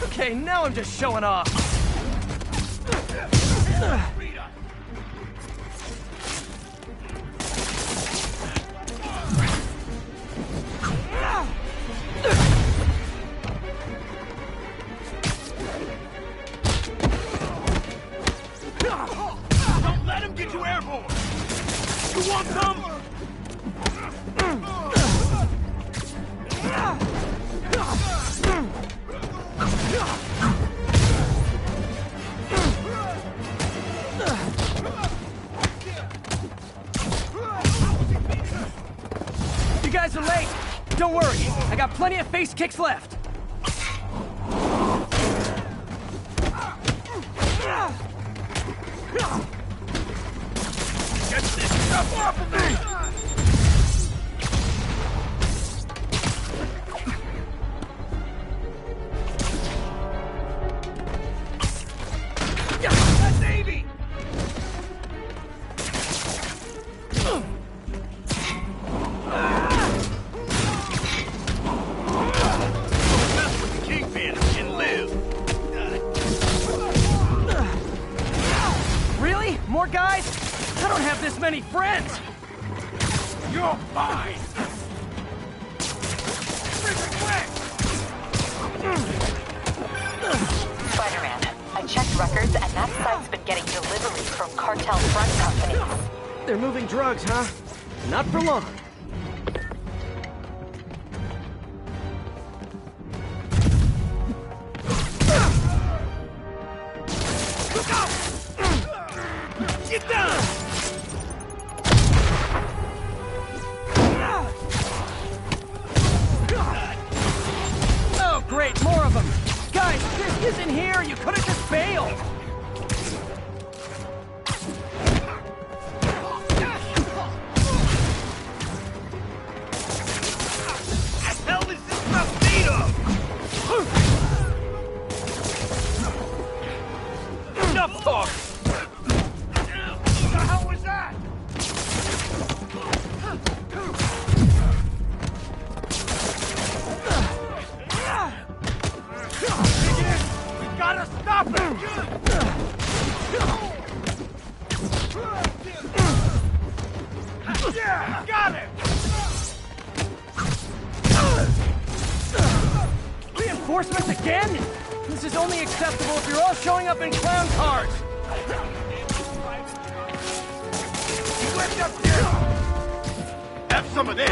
Okay, now I'm just showing off. Don't let him get you airborne! You want some? You guys are late. Don't worry, I got plenty of face kicks left. Get this stuff off of me! That's Navy! Mess with the Kingpin and live. Really? More guys? I don't have this many friends. You're fine! Spider-Man, I checked records and that site's been getting deliveries from cartel front companies. They're moving drugs, huh? Not for long. Look out! Get down! Oh, great, more of them. Guys, this isn't here. You could have just bailed. The hell is this stuff made of? Enough talk! What the hell was that? Dig in! We gotta stop it! Yeah, got it! Reinforcements again? This is only acceptable if you're all showing up in clown cars. You left up here! Have some of this!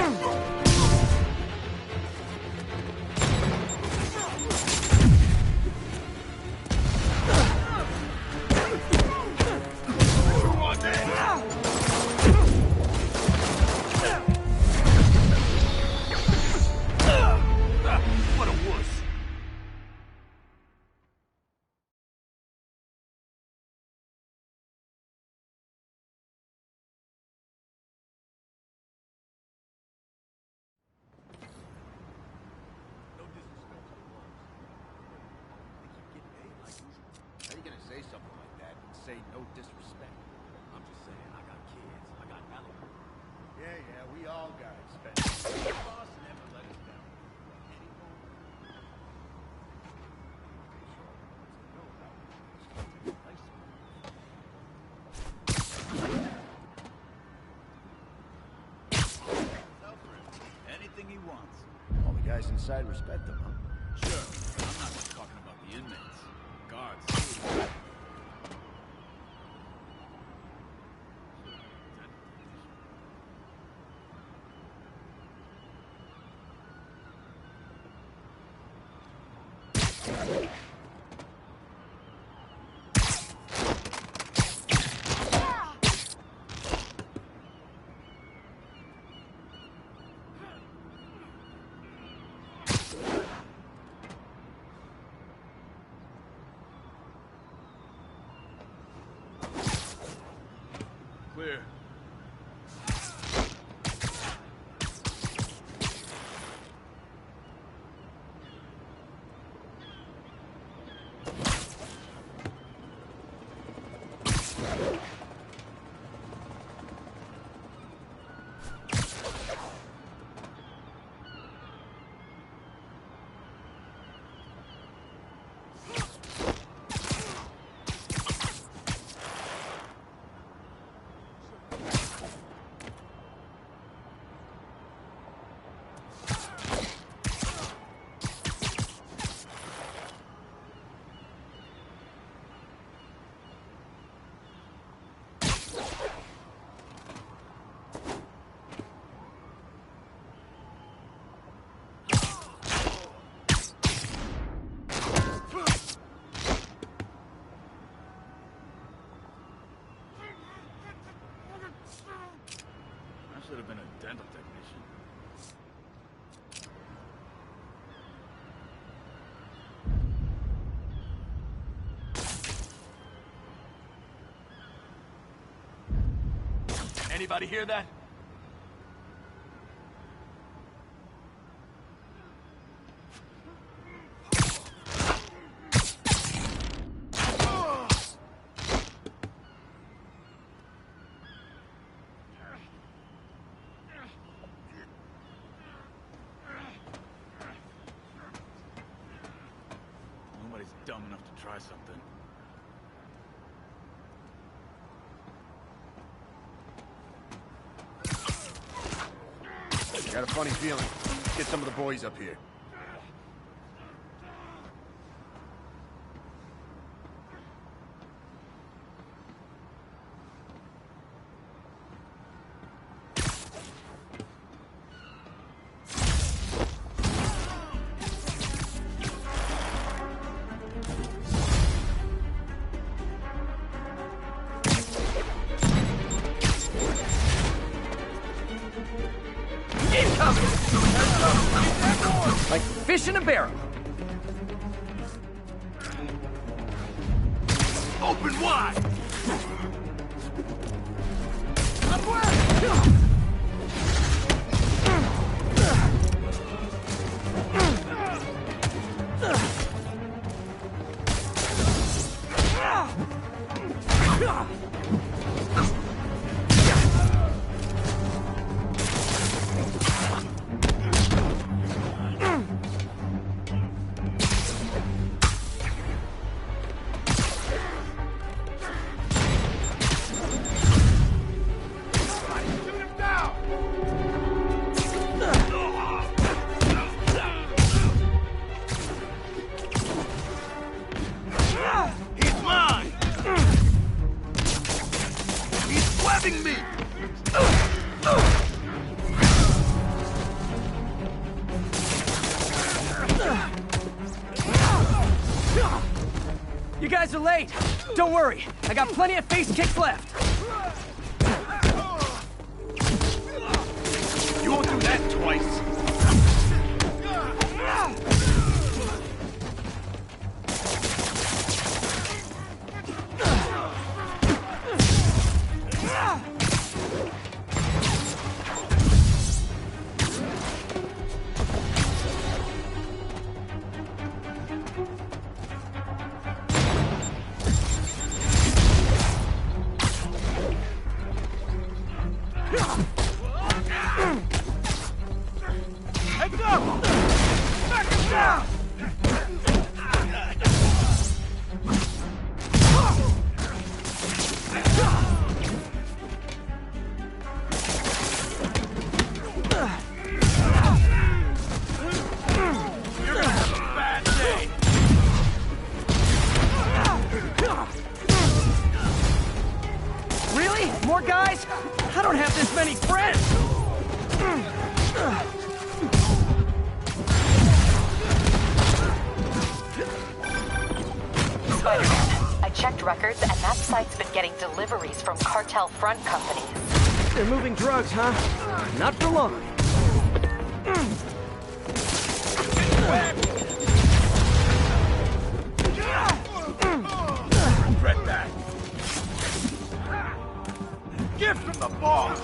Who wants it? What a wuss. No disrespect to the boss. They keep getting paid like usual. How you gonna say something like that and say no disrespect? I'm just saying, I got kids. I got Malibu. Yeah, we all got expenses. The boss never let us down. Anything he wants. All the guys inside respect them, huh? Sure. I'm not just talking about the inmates. Guards. Clear. Anybody hear that? Nobody's dumb enough to try something. Got a funny feeling. Let's get some of the boys up here. Like fish in a barrel. Open wide! Me! You guys are late. Don't worry. I got plenty of face kicks left. You won't do that twice. Heads up! Back him down! You're gonna have a bad day. Really? More guys? I don't have this many friends! Spider-Man, I checked records and that site's been getting deliveries from cartel front companies. They're moving drugs, huh? Not for long. Regret that. Gift from the boss.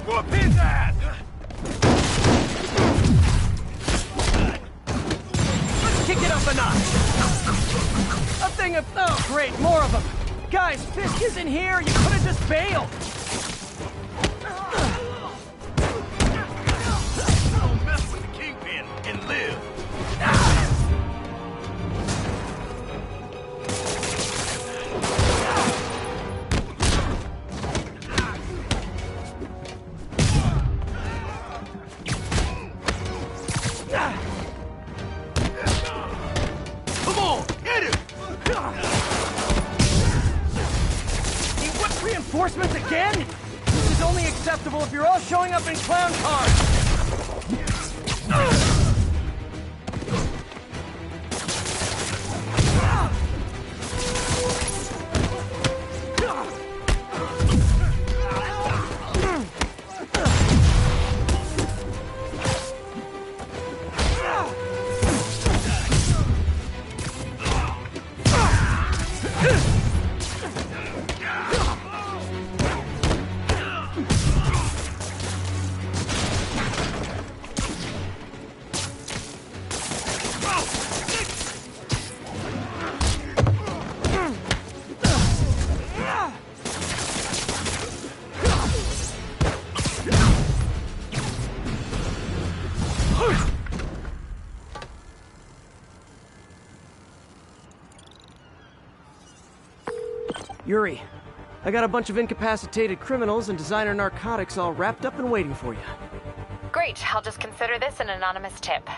Whoop his ass! Let's kick it up a notch. A thing of... Oh, great, more of them. Guys, Fisk isn't here. You could have just bailed. Don't mess with the Kingpin and live. Come on, hit him! He whipped reinforcements again? This is only acceptable if you're all showing up in clown cars. Yuri, I got a bunch of incapacitated criminals and designer narcotics all wrapped up and waiting for you. Great, I'll just consider this an anonymous tip.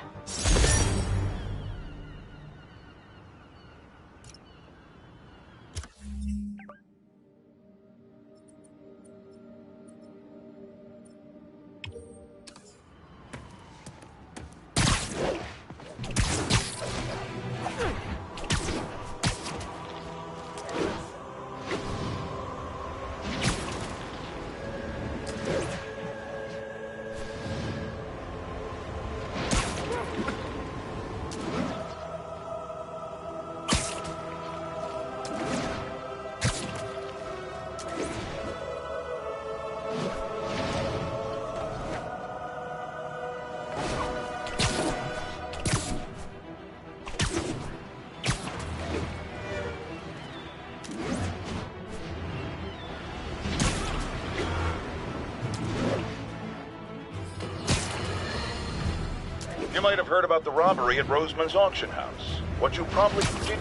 You might have heard about the robbery at Roseman's auction house. What you probably didn't hear,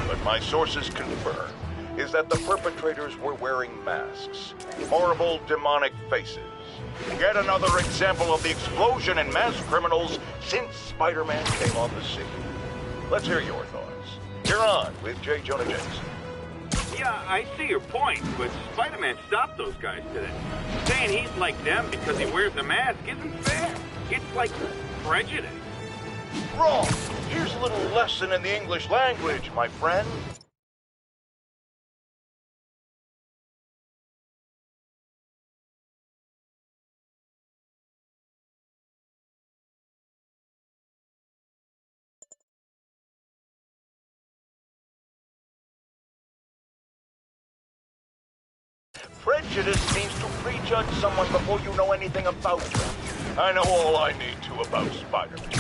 but my sources confirm, is that the perpetrators were wearing masks. Horrible, demonic faces. Yet another example of the explosion in mass criminals since Spider-Man came on the scene. Let's hear your thoughts. You're on with J. Jonah Jameson. Yeah, I see your point, but Spider-Man stopped those guys today. Saying he's like them because he wears a mask isn't fair. It's like prejudice. Wrong. Here's a little lesson in the English language, my friend. Prejudice means to prejudge someone before you know anything about them. I know all I need to about Spider-Man.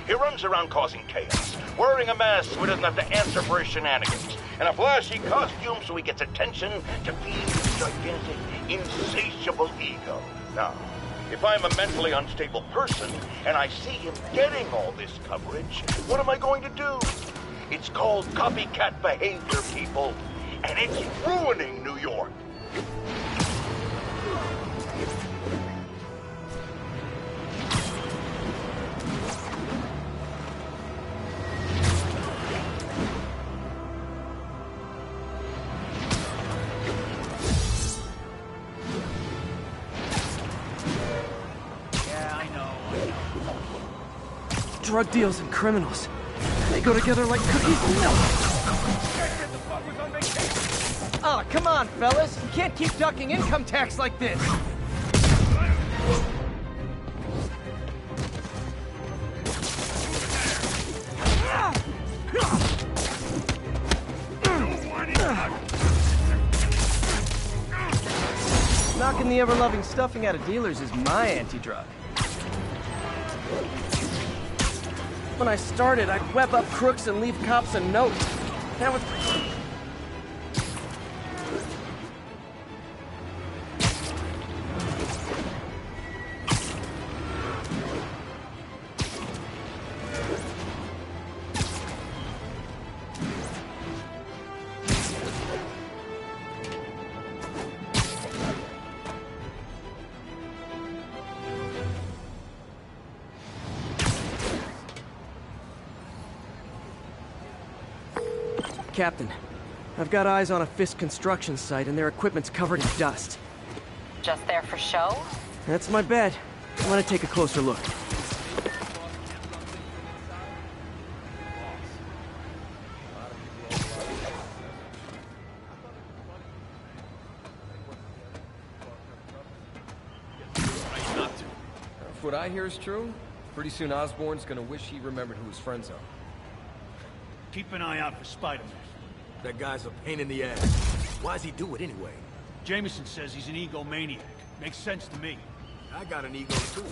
He runs around causing chaos, wearing a mask so he doesn't have to answer for his shenanigans, and a flashy costume so he gets attention to feed his gigantic, insatiable ego. Now, if I'm a mentally unstable person and I see him getting all this coverage, what am I going to do? It's called copycat behavior, people, and it's ruining New York. Drug deals and criminals. They go together like cookies and milk. Oh, come on, fellas. You can't keep ducking income tax like this. Knocking the ever-loving stuffing out of dealers is my anti-drug. When I started, I'd web up crooks and leave cops a note. Now it's... Captain, I've got eyes on a Fisk construction site and their equipment's covered in dust. Just there for show? That's my bet. I want to take a closer look. If what I hear is true, pretty soon Osborn's gonna wish he remembered who his friends are. Keep an eye out for Spider-Man. That guy's a pain in the ass. Why's he do it anyway? Jameson says he's an egomaniac. Makes sense to me. I got an ego too,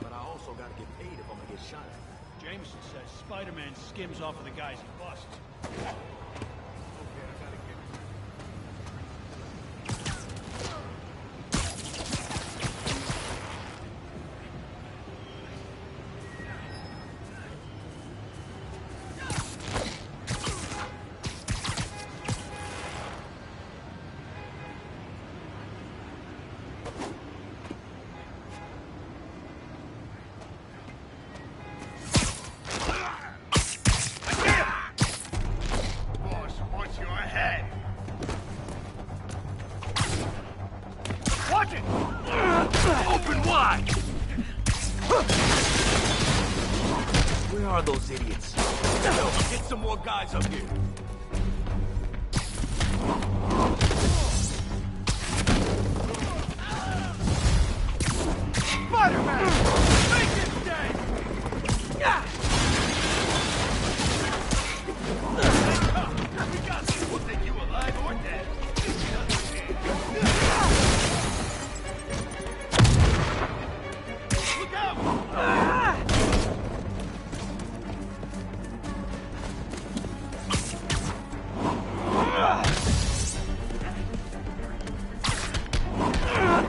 but I also gotta get paid if I'm gonna get shot at. Jameson says Spider-Man skims off of the guys he busts. Open wide! Where are those idiots? Get some more guys up here. Spider-Man! Make it stay! We got this. We'll take you alive or dead. Look out!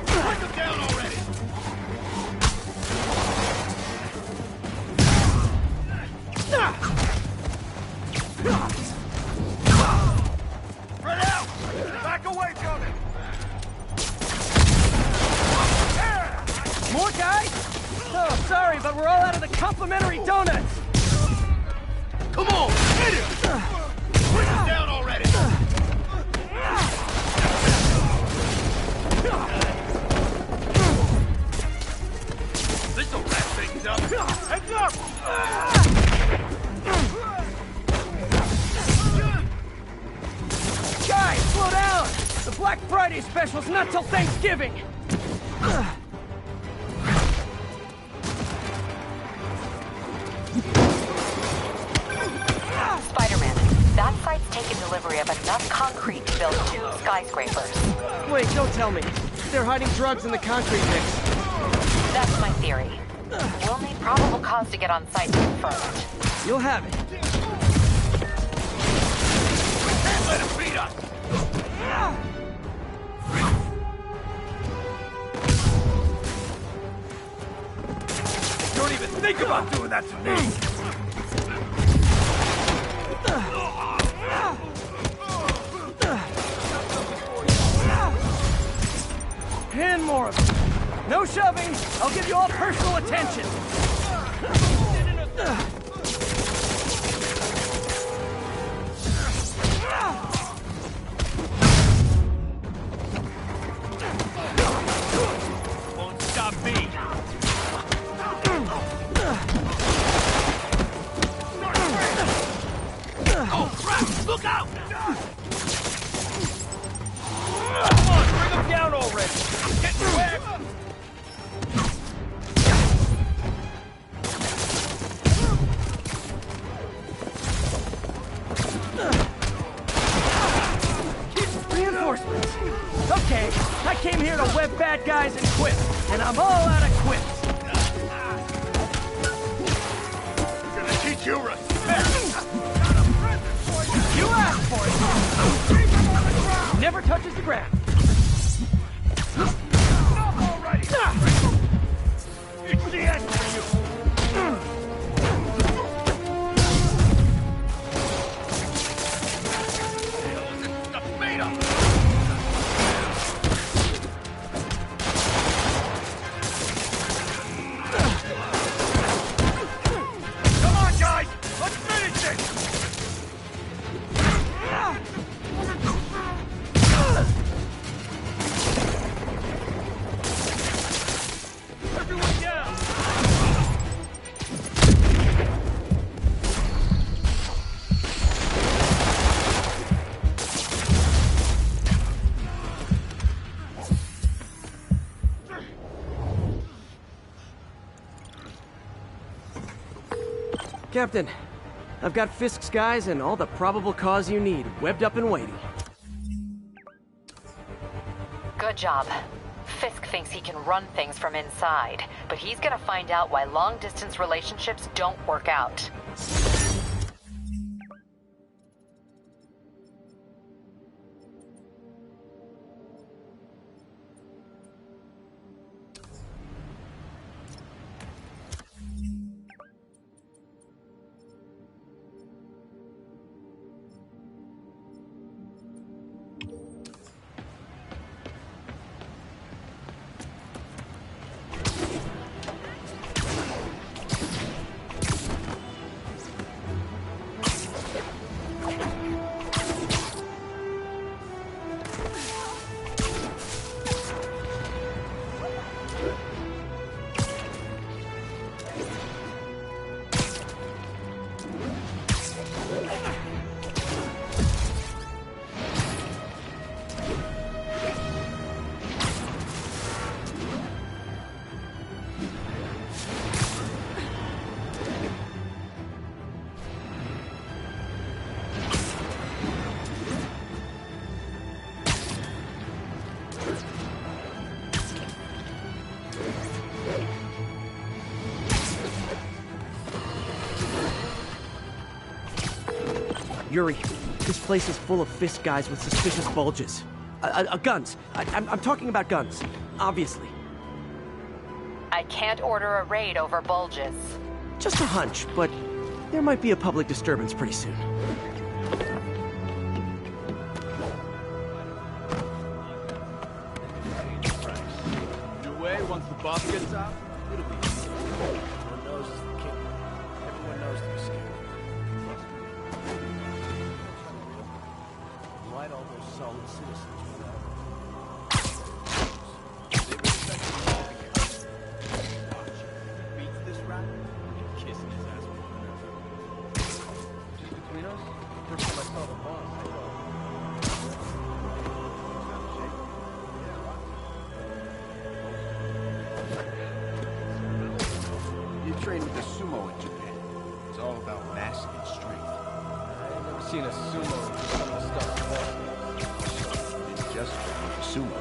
Put them down already! Spread out! Back away from it! More guys? Oh, sorry, but we're all out of the complimentary donuts. Come on, hit him! Put him down already! This'll wrap things up. Heads up! Guys, slow down! The Black Friday special's not till Thanksgiving. Spider-Man, that site's taken delivery of enough concrete to build 2 skyscrapers. Wait, don't tell me. They're hiding drugs in the concrete mix. That's my theory. We'll need probable cause to get on site to confirm it. You'll have it. Can't let him beat us! Don't even think about doing that to me! 10 more of them. No shoving. I'll give you all personal attention. Won't stop me! Oh crap! Look out! Come on, bring him down already! Get wet! Reinforcements. Okay, I came here to web bad guys and quit, and I'm all out of quits. Gonna teach you respect! You asked for it. Never touches the ground. Stop already! It's the end for you! Stuff made up! Come on, guys! Let's finish it! Everyone down! Captain, I've got Fisk's guys and all the probable cause you need, webbed up and waiting. Good job. Fisk thinks he can run things from inside, but he's gonna find out why long-distance relationships don't work out. Yuri. This place is full of Fisk guys with suspicious bulges. Guns. I'm talking about guns, obviously. I can't order a raid over bulges. Just a hunch, but there might be a public disturbance pretty soon. New way, once the boss gets out, it'll be easy. Everyone knows it's the king. Everyone knows to be scared. Trust me. Light all those solid citizens without. They respect the law here. Watch. Beats this rat, and kissing his ass with a Just between us? First time I saw the boss, I thought... You train with the sumo in Japan. It's all about mass and strength. I've never seen a sumo do some of the stuff the boss does. It's just sumo.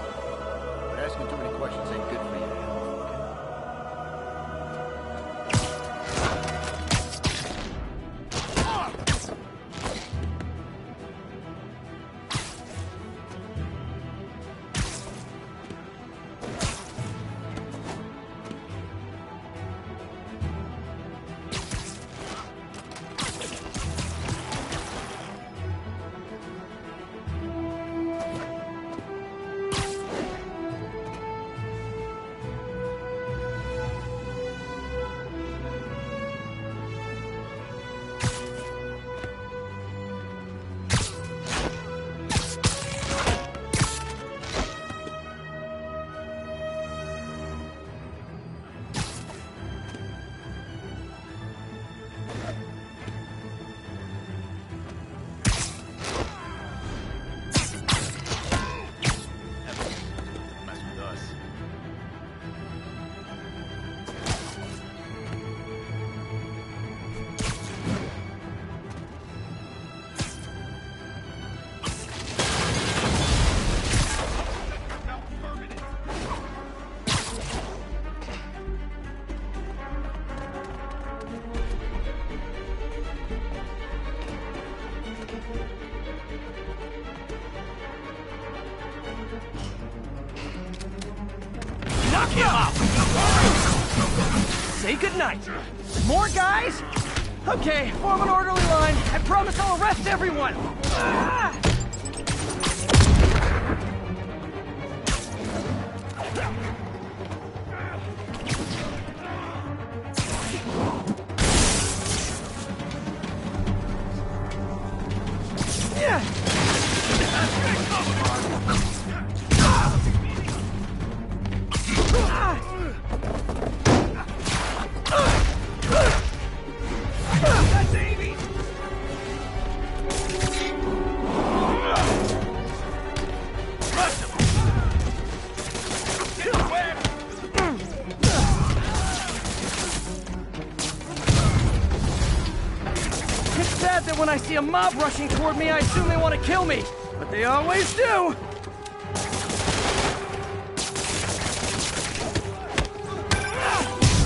But asking too many questions ain't good for you. Knock him out! Say goodnight. More guys? Okay, form an orderly line. I promise I'll arrest everyone. Ah! When I see a mob rushing toward me, I assume they want to kill me. But they always do!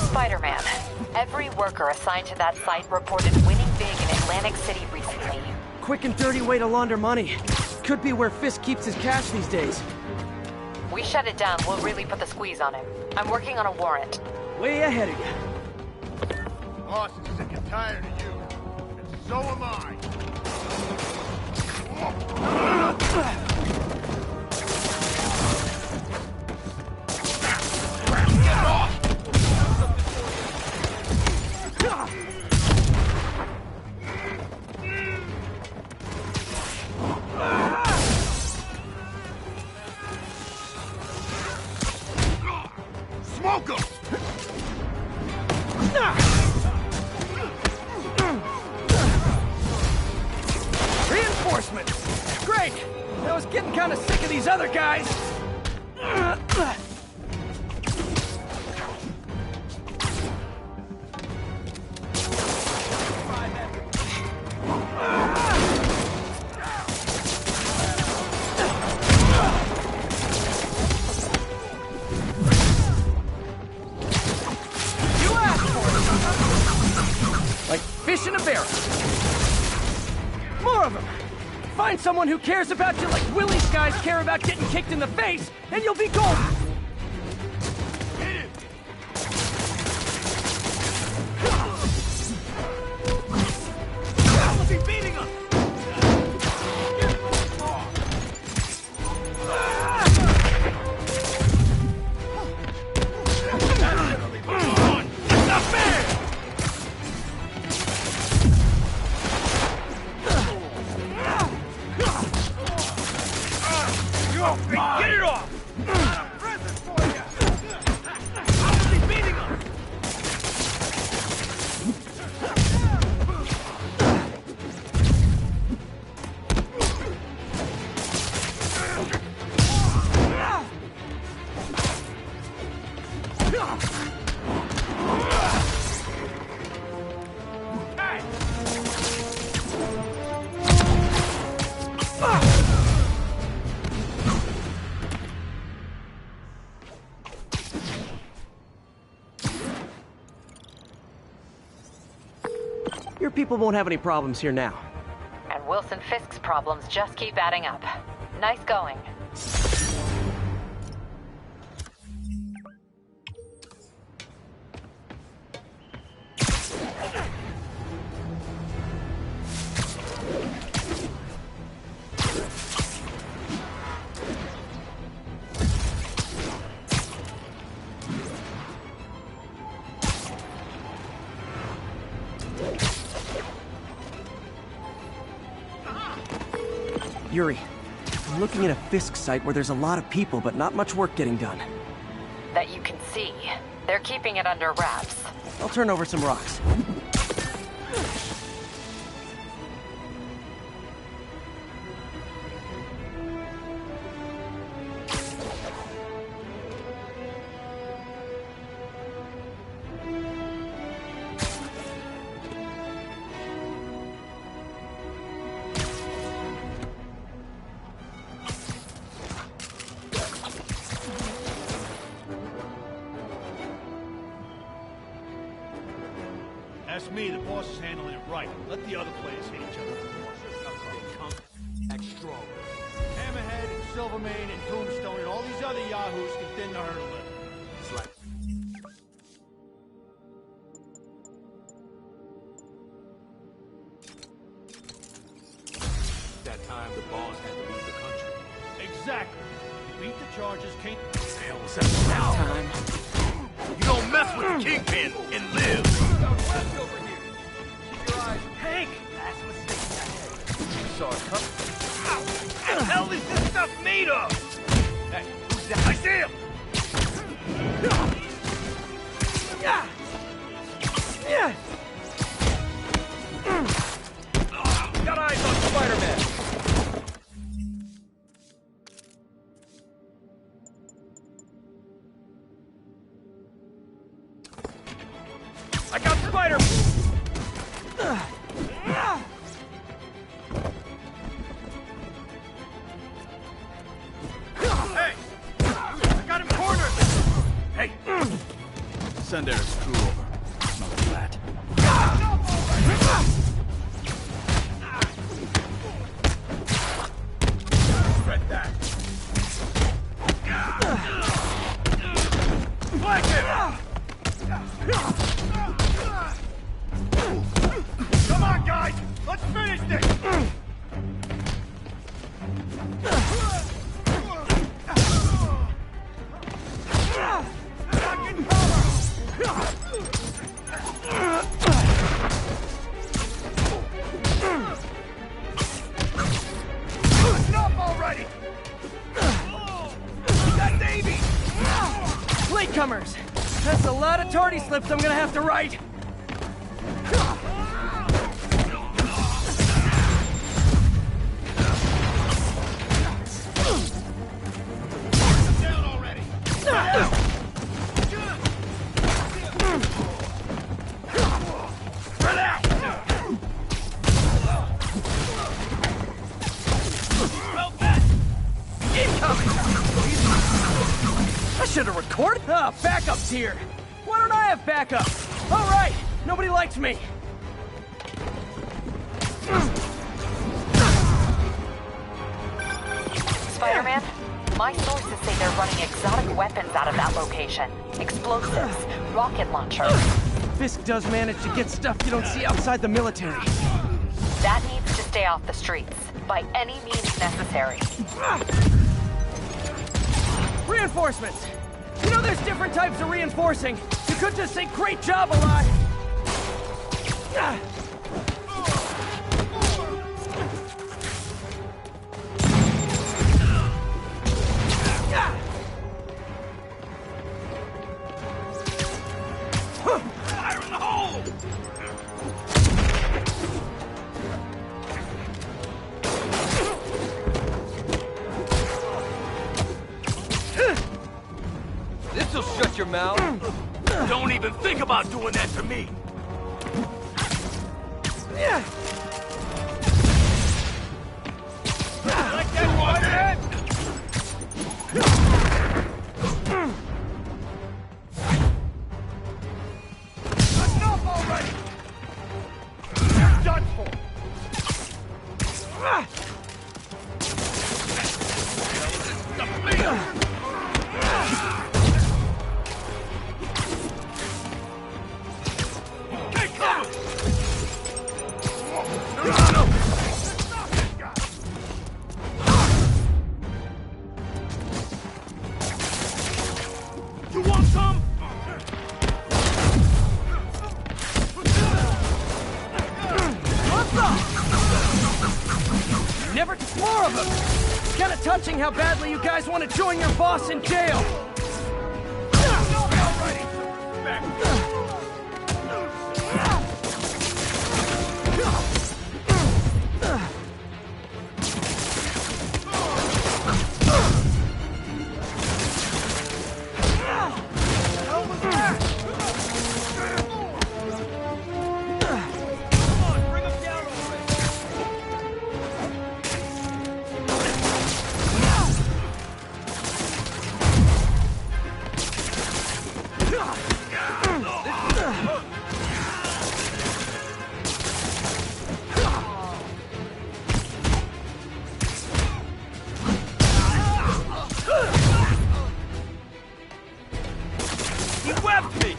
Spider-Man, every worker assigned to that site reported winning big in Atlantic City recently. Quick and dirty way to launder money. Could be where Fisk keeps his cash these days. We shut it down, we'll really put the squeeze on him. I'm working on a warrant. Way ahead of you. Boss is sick and tired of you. And so am I. Get off! Smoke him! Reinforcements! Great! I was getting kind of sick of these other guys. Like fish in a barrel. More of them! someone who cares about you like Willie's guys care about getting kicked in the face, and you'll be golden! Hit him! How was he beating us? Get it off! Got a present for you! How is he beating us? Your people won't have any problems here now. And Wilson Fisk's problems just keep adding up. Nice going. Yuri, I'm looking at a Fisk site where there's a lot of people, but not much work getting done. That you can see. They're keeping it under wraps. I'll turn over some rocks. That's me, the boss is handling it right. Let the other players hit each other. Act strong. Hammerhead and Silvermane and Tombstone and all these other yahoos can thin the herd a little. It's like... That time the boss had to leave the country. Exactly. You beat the charges, can't... Hell was that now? Time. You don't mess with the kingpin and live. West over here. Keep your eyes. Hank! That's a mistake. Saw it coming. What the hell is this stuff made of? Hey, who's that? I see him! Yeah! Yeah! Got eyes on Spider-Man. I got Spider! Hey! I got him cornered! Hey! Send Eric's crew over. Smell the flat. Spread that! Flank him! Come on, guys! Let's finish this! Stop already! We got Davey! Latecomers! That's a lot of tardy slips I'm gonna have to write! Down already! Spread out! Well, that! I should have recorded. Ah, backup's here. Why don't I have backup? All right, nobody likes me. Spider-Man? My sources say they're running exotic weapons out of that location. Explosives, rocket launchers. Fisk does manage to get stuff you don't see outside the military. That needs to stay off the streets, by any means necessary. Reinforcements! You know there's different types of reinforcing. You could just say great job a lot. Fire in the hole! This'll shut your mouth. Don't even think about doing that to me! Like that, Spider-Man? Enough already! You're done for! Take cover! No! You want some? Never more of them! It's kind of touching how badly you guys want to join your boss in jail! He webbed me!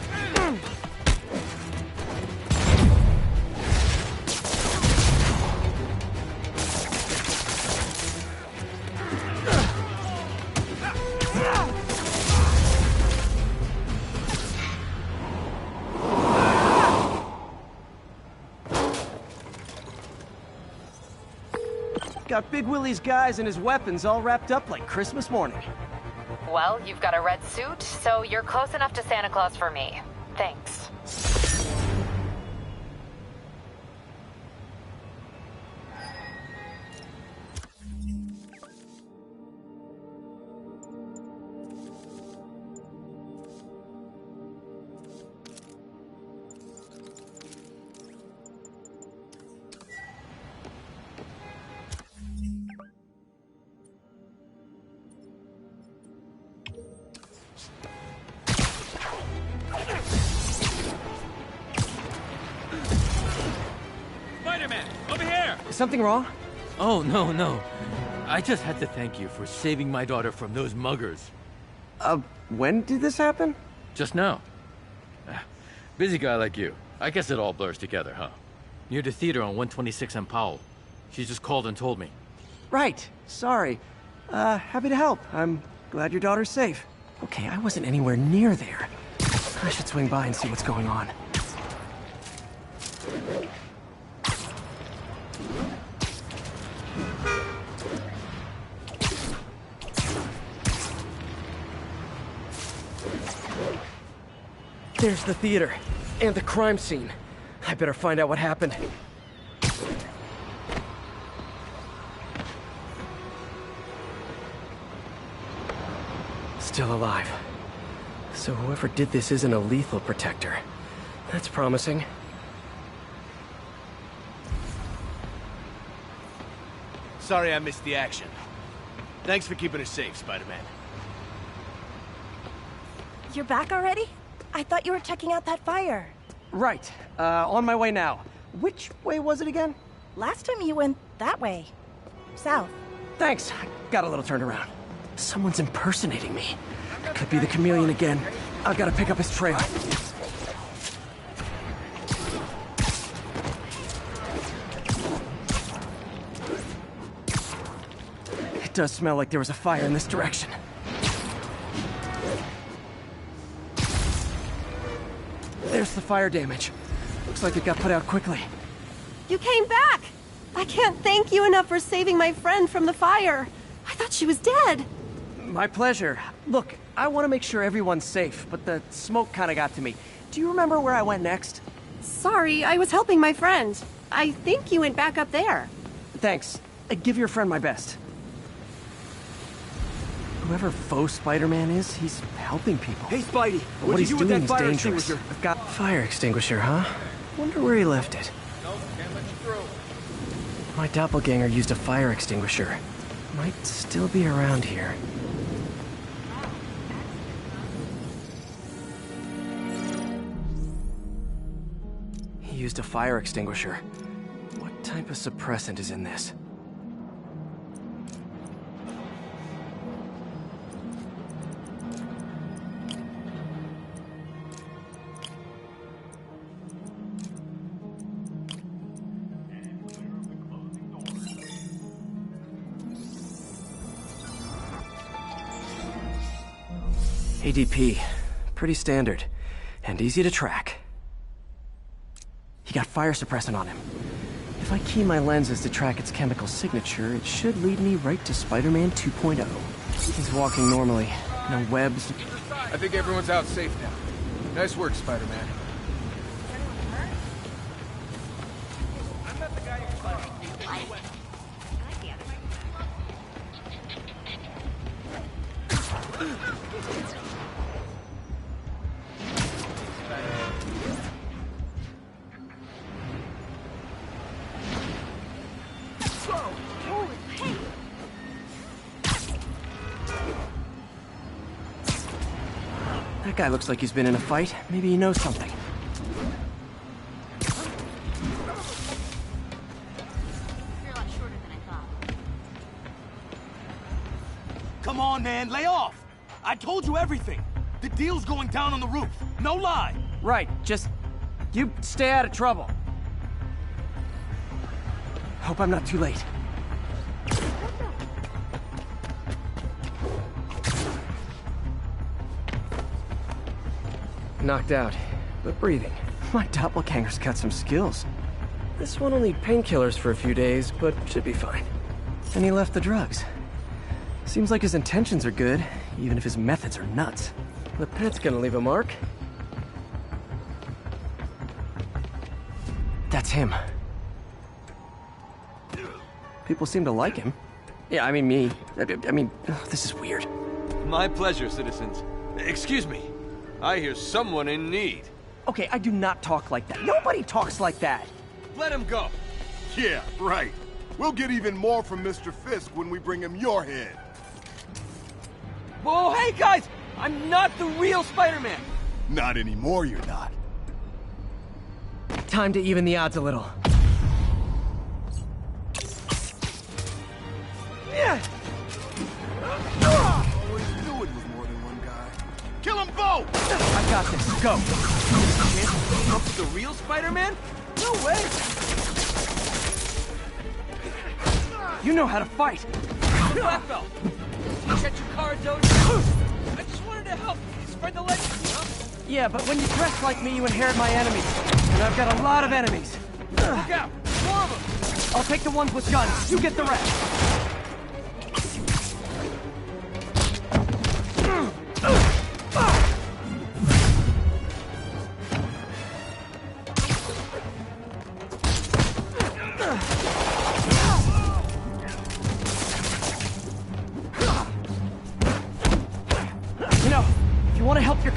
Got Big Willie's guys and his weapons all wrapped up like Christmas morning. Well, you've got a red suit, so you're close enough to Santa Claus for me. Thanks. Spider-Man, over here! Is something wrong? Oh, no. I just had to thank you for saving my daughter from those muggers. When did this happen? Just now. Busy guy like you. I guess it all blurs together, huh? Near the theater on 126 and Powell. She just called and told me. Right. Sorry. Happy to help. I'm glad your daughter's safe. Okay, I wasn't anywhere near there. I should swing by and see what's going on. There's the theater. And the crime scene. I better find out what happened. Still alive. So whoever did this isn't a lethal protector. That's promising. Sorry I missed the action. Thanks for keeping us safe, Spider-Man. You're back already? I thought you were checking out that fire. Right. On my way now. Which way was it again? Last time you went that way. South. Thanks. got a little turned around. Someone's impersonating me. Could be the chameleon again. I've got to pick up his trail. It does smell like there was a fire in this direction. There's the fire damage. Looks like it got put out quickly. You came back! I can't thank you enough for saving my friend from the fire. I thought she was dead. My pleasure. Look, I want to make sure everyone's safe, but the smoke kind of got to me. Do you remember where I went next? Sorry, I was helping my friend. I think you went back up there. Thanks. Give your friend my best. Whoever faux Spider-Man is, he's helping people. Hey, Spidey, But what he's you do doing with is that fire dangerous. extinguisher? I've got fire extinguisher, huh? Wonder where he left it. Nope, can't let you through. My doppelganger used a fire extinguisher. Might still be around here. He used a fire extinguisher. What type of suppressant is in this? ADP. Pretty standard. And easy to track. He got fire suppressant on him. If I key my lenses to track its chemical signature, it should lead me right to Spider-Man 2.0. He's walking normally. No webs. I think everyone's out safe now. Nice work, Spider-Man. That guy looks like he's been in a fight. Maybe he knows something. Come on, man, lay off! I told you everything! The deal's going down on the roof, no lie! Right, just... you stay out of trouble. Hope I'm not too late. Knocked out, but breathing. My doppelganger's got some skills. This one will need painkillers for a few days, but should be fine. And he left the drugs. Seems like his intentions are good, even if his methods are nuts. The pet's gonna leave a mark. That's him. People seem to like him. Yeah, I mean me. I mean, this is weird. My pleasure, citizens. Excuse me. I hear someone in need. Okay, I do not talk like that. Nobody talks like that. Let him go. Yeah, right. We'll get even more from Mr. Fisk when we bring him your head. Whoa, hey guys! I'm not the real Spider-Man! Not anymore, you're not. Time to even the odds a little. Always knew it was more than one guy. Kill them both! I got this. Go. Up to the real Spider-Man? No way! You know how to fight. Black belt! You set your cards out. I just wanted to help you spread the legacy, huh? Yeah, but when you dress like me, you inherit my enemies. And I've got a lot of enemies. Look out! More of them! I'll take the ones with guns. You get the rest.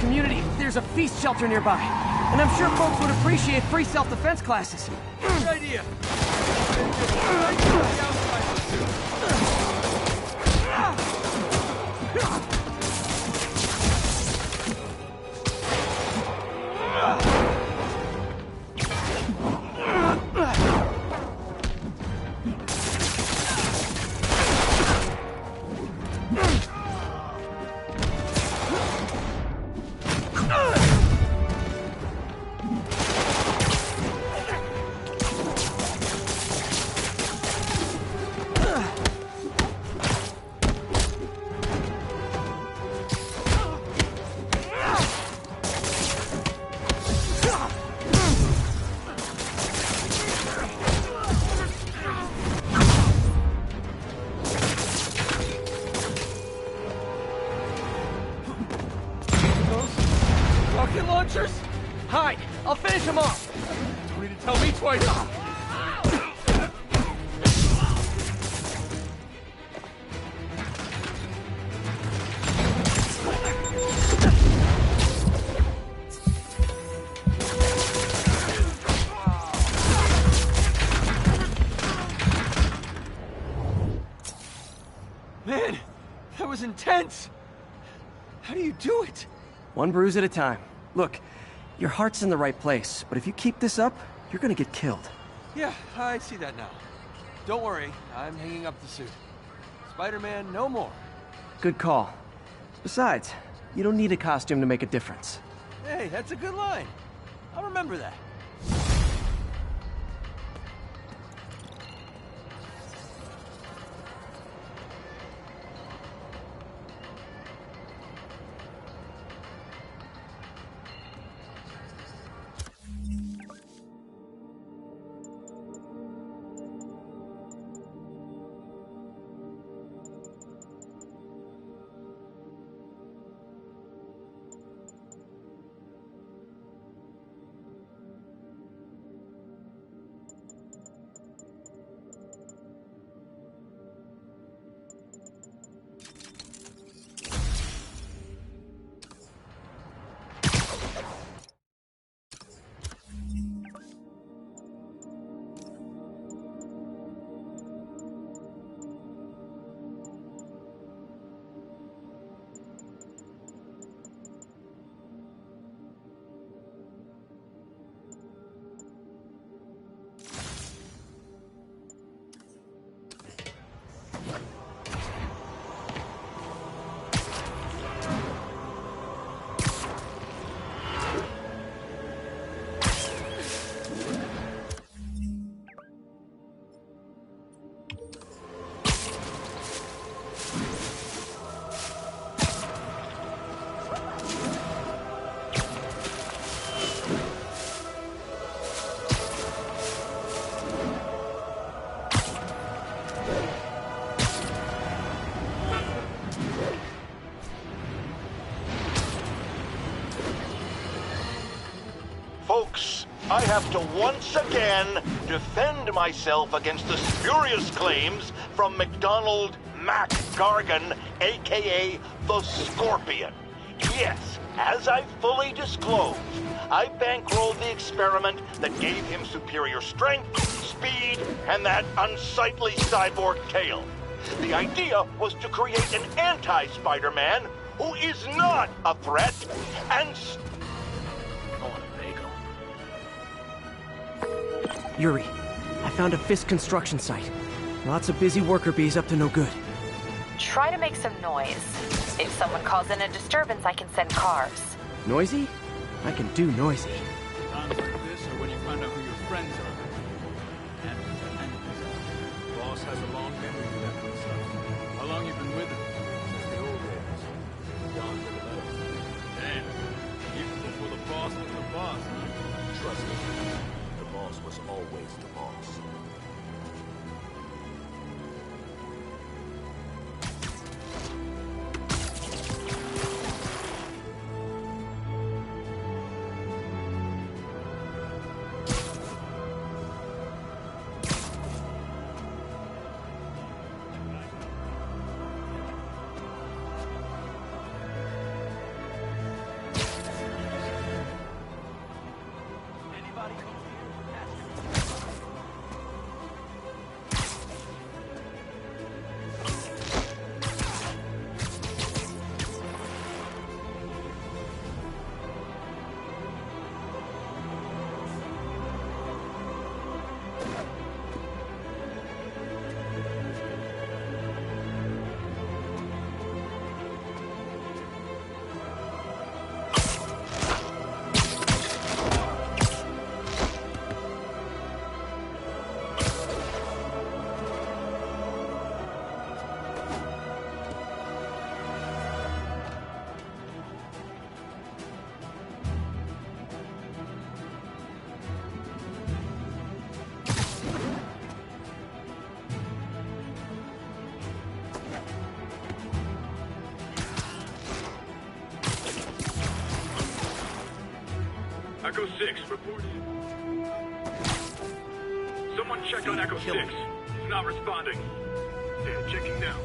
Community, there's a feast shelter nearby. And I'm sure folks would appreciate free self-defense classes. Good idea. Rocket launchers? Hide! I'll finish him off! Don't need to tell me twice! Man, that was intense! How do you do it? One bruise at a time. Look, your heart's in the right place, but if you keep this up, you're gonna get killed. Yeah, I see that now. Don't worry, I'm hanging up the suit. Spider-Man, no more. Good call. Besides, you don't need a costume to make a difference. Hey, that's a good line. I'll remember that. Folks, I have to once again defend myself against the spurious claims from McDonald Mac Gargan, aka the Scorpion. Yes, as I fully disclosed, I bankrolled the experiment that gave him superior strength, speed, and that unsightly cyborg tail. The idea was to create an anti-Spider-Man who is not a threat and Yuri, I found a Fisk construction site. Lots of busy worker bees up to no good. Try to make some noise. If someone calls in a disturbance, I can send cars. Noisy? I can do noisy. Times like this are when you find out who your friends are. And boss has a long memory for that kind of stuff. How long you been with him? Since the old days. Gone for the better. Damn. Even before the boss was the boss, huh? Trust me, the boss was always the boss. Echo 6, report in. Someone check on Echo 6. He's not responding. Yeah, checking now.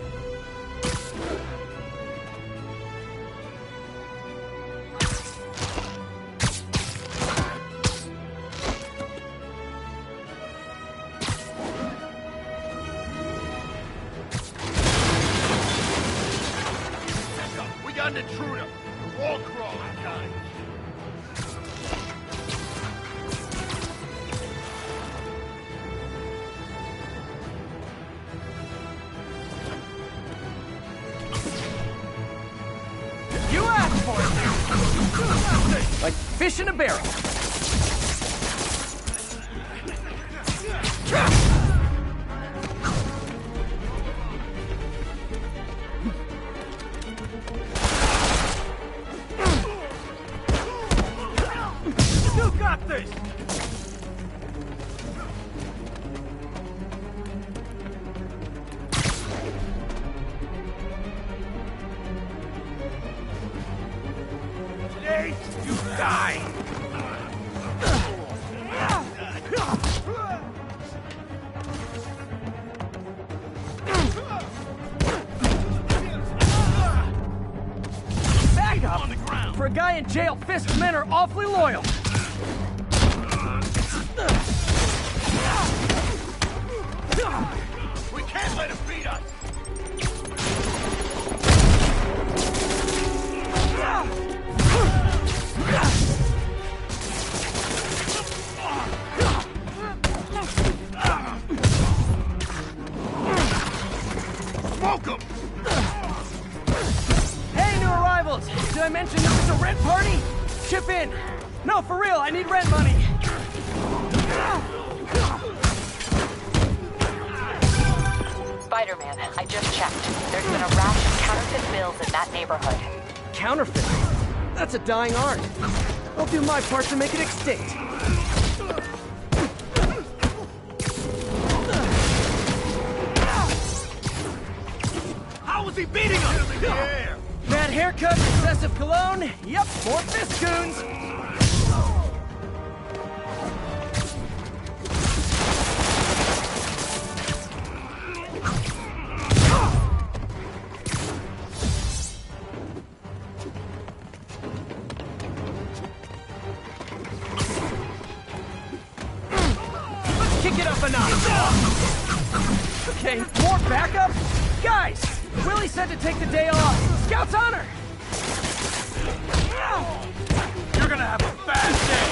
We got an intruder. The wall crawl. You asked for it! Like fish in a barrel. You got this! Today, you die! Back up! For a guy in jail, Fisk's men are awfully loyal. We can't let him beat us! Smoke him! Hey, new arrivals! Did I mention this is a rent party? Chip in! No, for real, I need rent money! Spider-Man, I just checked. There's been a rash of counterfeit bills in that neighborhood. Counterfeit? That's a dying art. I'll do my part to make it extinct. How was he beating us? In the air! Bad haircut, excessive cologne. Yep, more fist goons. Let's kick it up a notch. Okay, more backup? Guys, Willie said to take the day off. Scout's honor! You're gonna have a bad day!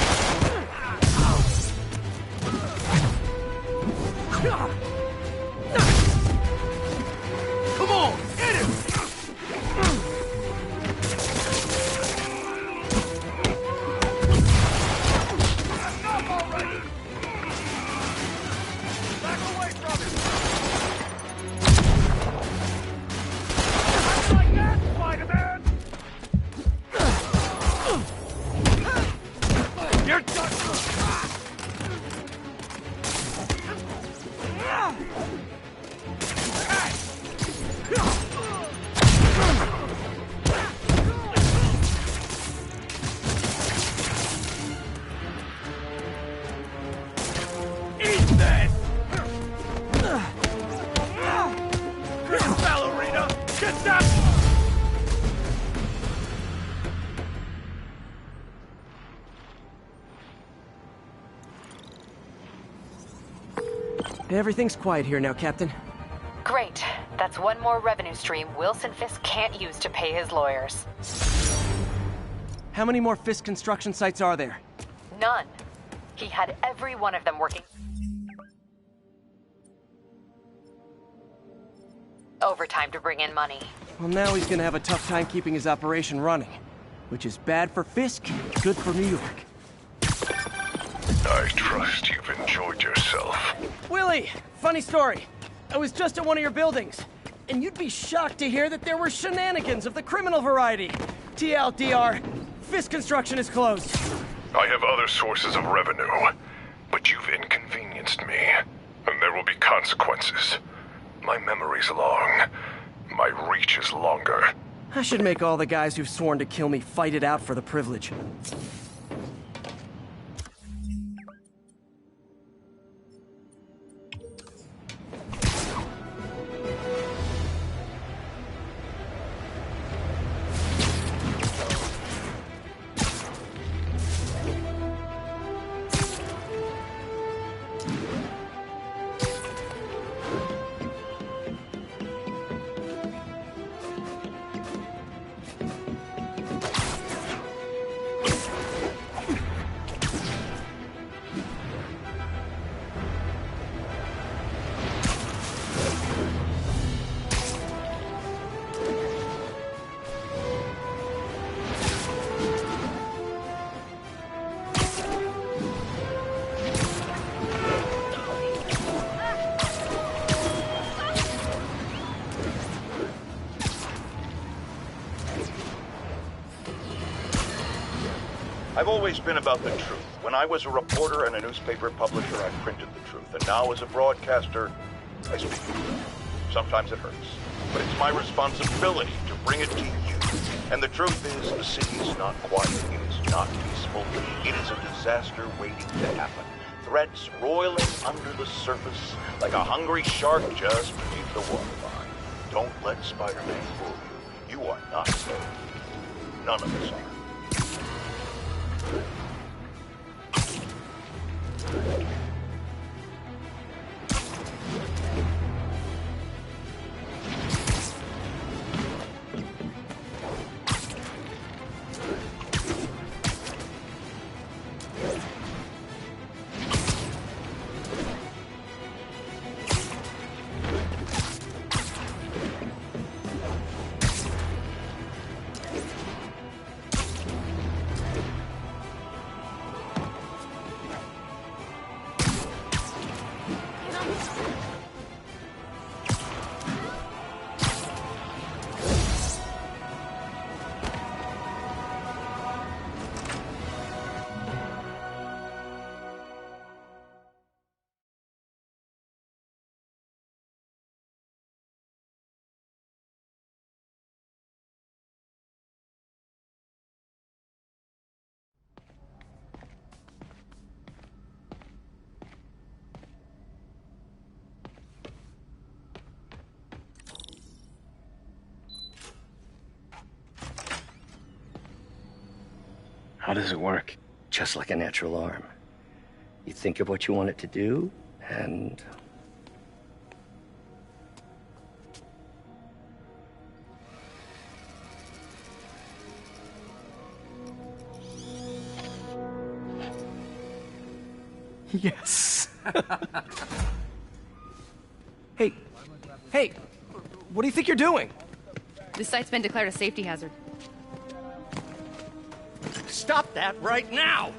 Come on, hit him! Enough already! Back away from him! Like that, Spider-Man! You're done! Eat this! Chris Ballerina, get that! Everything's quiet here now, Captain. Great. That's one more revenue stream Wilson Fisk can't use to pay his lawyers. How many more Fisk construction sites are there? None. He had every one of them working overtime to bring in money. Well, now he's gonna have a tough time keeping his operation running. Which is bad for Fisk, good for New York. I trust you've enjoyed yourself. Willie, funny story. I was just at one of your buildings, and you'd be shocked to hear that there were shenanigans of the criminal variety. TLDR, Fisk Construction is closed. I have other sources of revenue, but you've inconvenienced me, and there will be consequences. My memory's long. My reach is longer. I should make all the guys who've sworn to kill me fight it out for the privilege. I've always been about the truth. When I was a reporter and a newspaper publisher, I printed the truth. And now as a broadcaster, I speak the truth. Sometimes it hurts, but it's my responsibility to bring it to you. And the truth is, the city is not quiet. It is not peaceful. It is a disaster waiting to happen. Threats roiling under the surface like a hungry shark just beneath the waterline. Don't let Spider-Man fool you. You are not safe. None of us are. How does it work? Just like a natural arm. You think of what you want it to do, and... Yes. Hey, what do you think you're doing? This site's been declared a safety hazard. Stop that right now!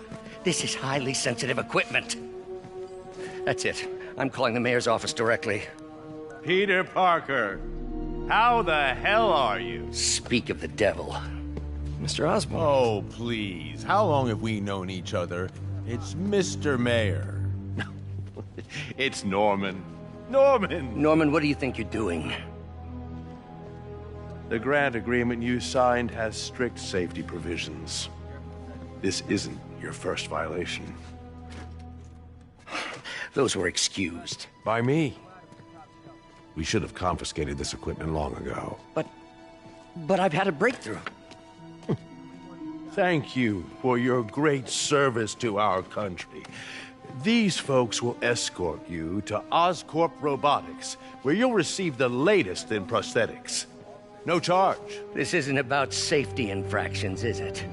This is highly sensitive equipment. That's it. I'm calling the mayor's office directly. Peter Parker, how the hell are you? Speak of the devil. Mr. Osborn. Oh, please. How long have we known each other? It's Mr. Mayor. It's Norman. Norman, what do you think you're doing? The grant agreement you signed has strict safety provisions. This isn't your first violation. Those were excused. By me. We should have confiscated this equipment long ago. But I've had a breakthrough. Thank you for your great service to our country. These folks will escort you to Oscorp Robotics, where you'll receive the latest in prosthetics. No charge. This isn't about safety infractions, is it?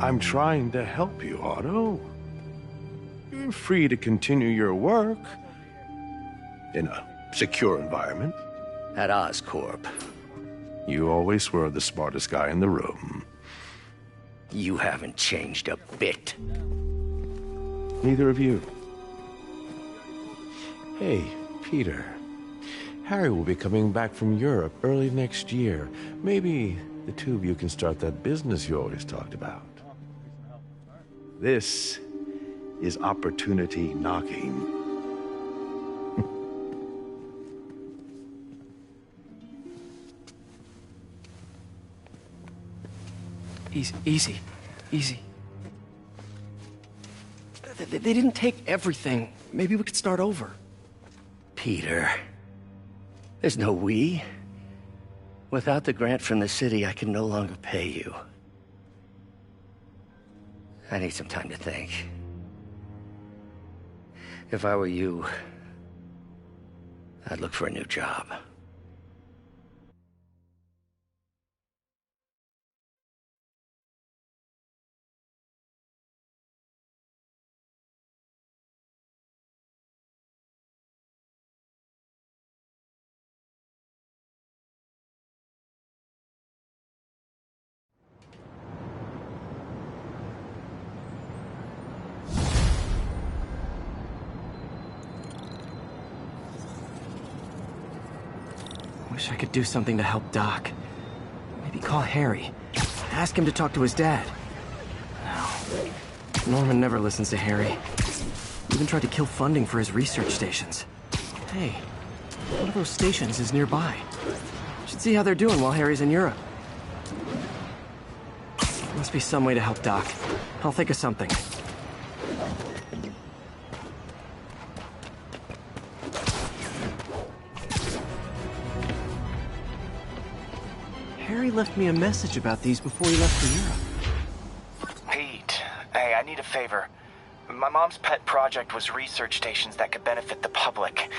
I'm trying to help you, Otto. You're free to continue your work in a secure environment. At Oscorp. You always were the smartest guy in the room. You haven't changed a bit. Neither of you. Hey, Peter. Harry will be coming back from Europe early next year. Maybe the two of you can start that business you always talked about. This is opportunity knocking. Easy. They didn't take everything. Maybe we could start over. Peter, there's no we. Without the grant from the city, I can no longer pay you. I need some time to think. If I were you, I'd look for a new job. Wish I could do something to help Doc. Maybe call Harry. Ask him to talk to his dad. Norman never listens to Harry. Even tried to kill funding for his research stations. Hey, one of those stations is nearby. Should see how they're doing while Harry's in Europe. Must be some way to help Doc. I'll think of something. Harry left me a message about these before he left for Europe. Pete, hey, I need a favor. My mom's pet project was research stations that could benefit the public.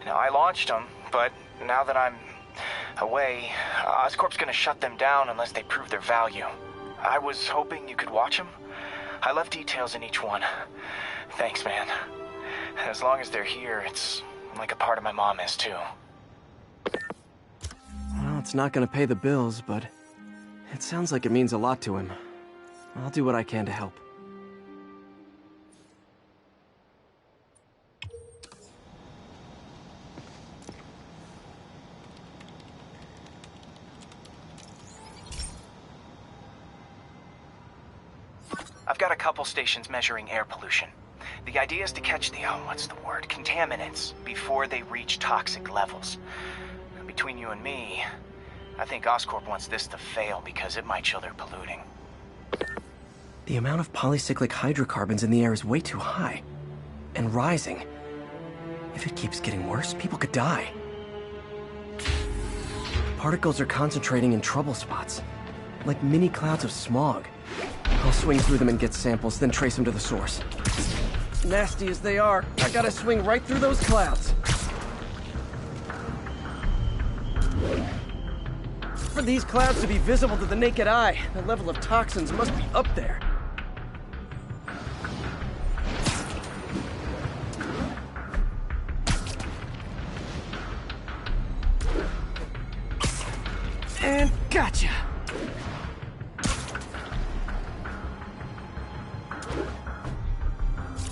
Now, I launched them, but now that I'm away, Oscorp's gonna shut them down unless they prove their value. I was hoping you could watch them. I left details in each one. Thanks, man. As long as they're here, it's like a part of my mom is, too. Well, it's not gonna pay the bills, but it sounds like it means a lot to him. I'll do what I can to help. I've got a couple stations measuring air pollution. The idea is to catch the, contaminants before they reach toxic levels. Between you and me, I think Oscorp wants this to fail because it might show they're polluting. The amount of polycyclic hydrocarbons in the air is way too high. And rising. If it keeps getting worse, people could die. Particles are concentrating in trouble spots, like mini clouds of smog. I'll swing through them and get samples, then trace them to the source. Nasty as they are, I gotta swing right through those clouds. For these clouds to be visible to the naked eye, the level of toxins must be up there. And gotcha!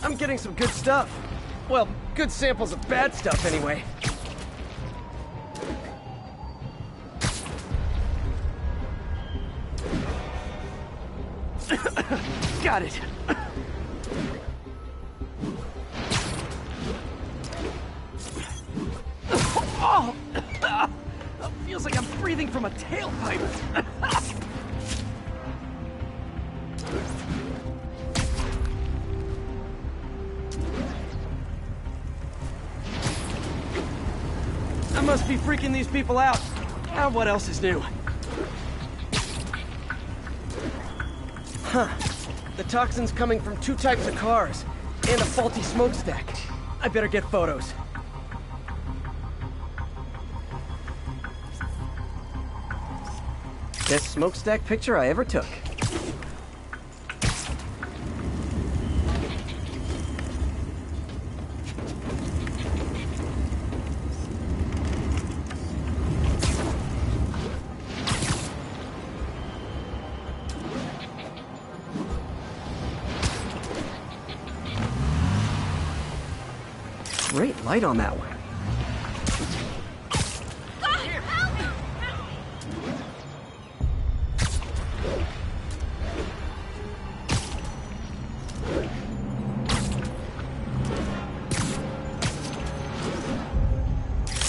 I'm getting some good stuff. Well, good samples of bad stuff, anyway. Got it. Oh! Feels like I'm breathing from a tailpipe. I must be freaking these people out. Now what else is new? Huh. The toxin's coming from 2 types of cars, and a faulty smokestack. I better get photos. Best smokestack picture I ever took. Great light on that one.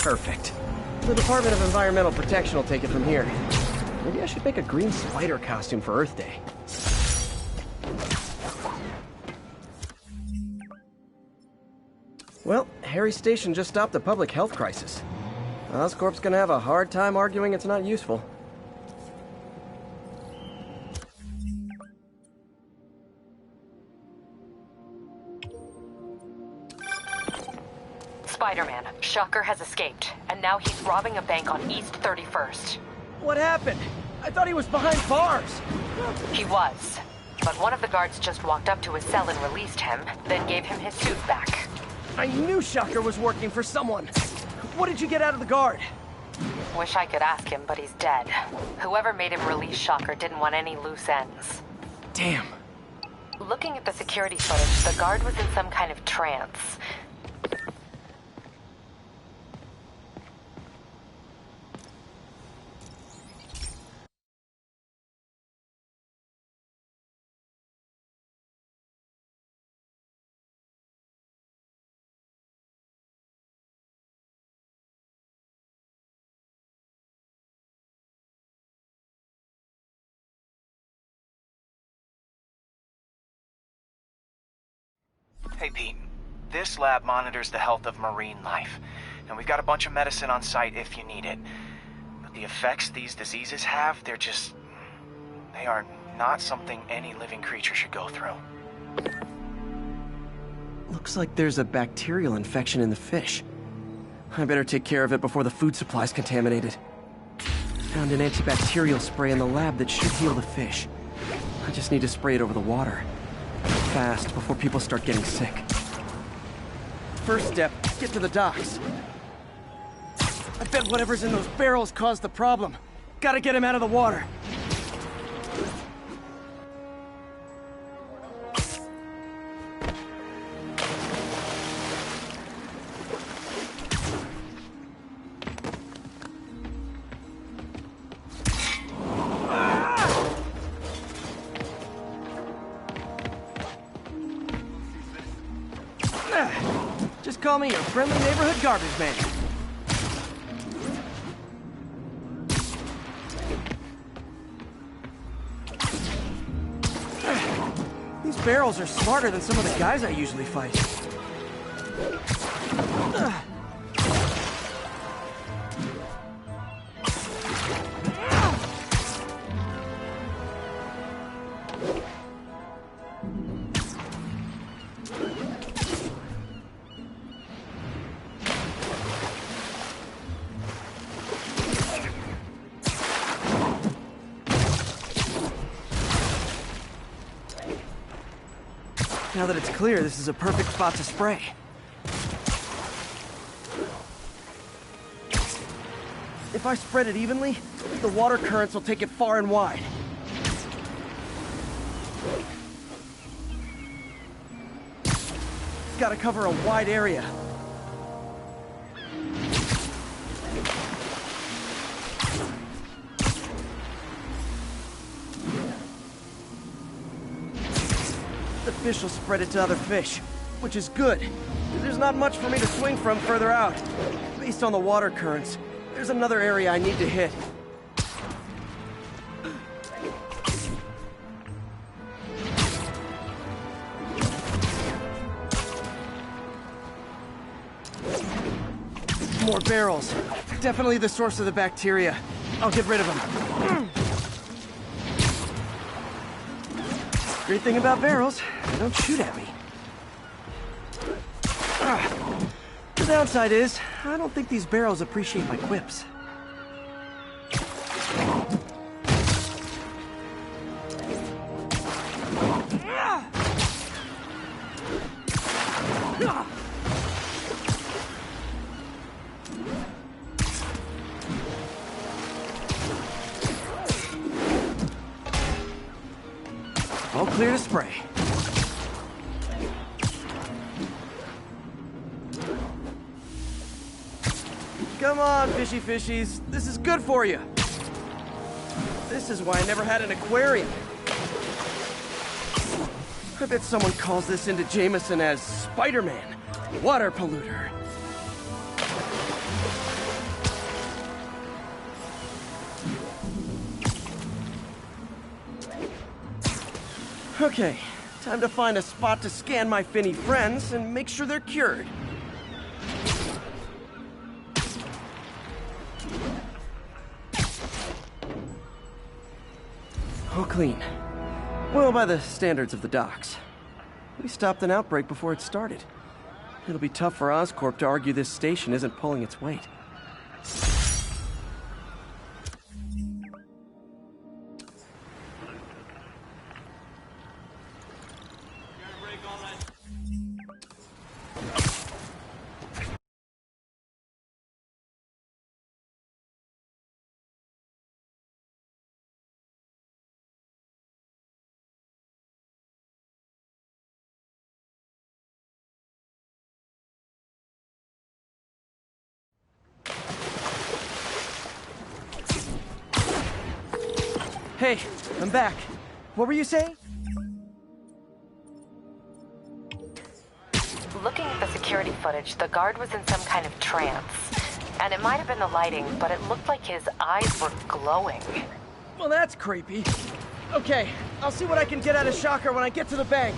Perfect. The Department of Environmental Protection will take it from here. Maybe I should make a green spider costume for Earth Day. Well, Harry's station just stopped a public health crisis. Oscorp's gonna have a hard time arguing it's not useful. Spider-Man, Shocker has escaped, and now he's robbing a bank on East 31st. What happened? I thought he was behind bars. He was. But one of the guards just walked up to his cell and released him, then gave him his suit back. I knew Shocker was working for someone. What did you get out of the guard? Wish I could ask him, but he's dead. Whoever made him release Shocker didn't want any loose ends. Damn. Looking at the security footage, the guard was in some kind of trance. Pete. This lab monitors the health of marine life. And we've got a bunch of medicine on site if you need it. But the effects these diseases have, they are not something any living creature should go through. Looks like there's a bacterial infection in the fish. I better take care of it before the food supply's contaminated. Found an antibacterial spray in the lab that should heal the fish. I just need to spray it over the water. Fast, before people start getting sick. First step, get to the docks. I bet whatever's in those barrels caused the problem. Gotta get him out of the water. Just call me your friendly neighborhood garbage man. These barrels are smarter than some of the guys I usually fight. Now that it's clear, this is a perfect spot to spray. If I spread it evenly, the water currents will take it far and wide. Gotta cover a wide area. The fish will spread it to other fish, which is good. There's not much for me to swing from further out. Based on the water currents, there's another area I need to hit. More barrels. Definitely the source of the bacteria. I'll get rid of them. Great thing about barrels, they don't shoot at me. The downside is, I don't think these barrels appreciate my quips. All clear to spray. Come on, fishy fishies. This is good for you. This is why I never had an aquarium. I bet someone calls this into Jameson as Spider-Man, water polluter. Okay, time to find a spot to scan my finny friends and make sure they're cured. All clean. Well, by the standards of the docks. We stopped an outbreak before it started. It'll be tough for Oscorp to argue this station isn't pulling its weight. Hey, I'm back. What were you saying? Looking at the security footage, the guard was in some kind of trance. And it might have been the lighting, but it looked like his eyes were glowing. Well, that's creepy. Okay, I'll see what I can get out of Shocker when I get to the bank.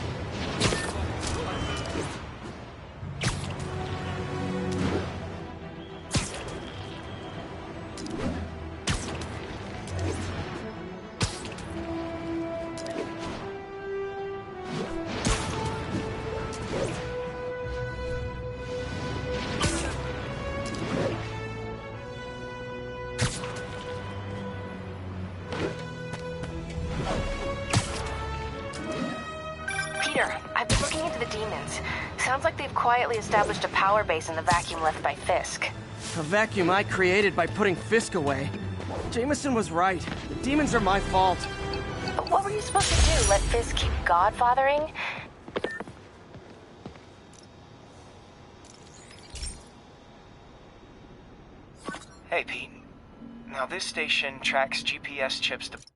Peter, I've been looking into the demons. Sounds like they've quietly established a power base in the vacuum left by Fisk. A vacuum I created by putting Fisk away. Jameson was right. The demons are my fault. But what were you supposed to do? Let Fisk keep godfathering? Hey, Pete. Now, this station tracks GPS chips deployed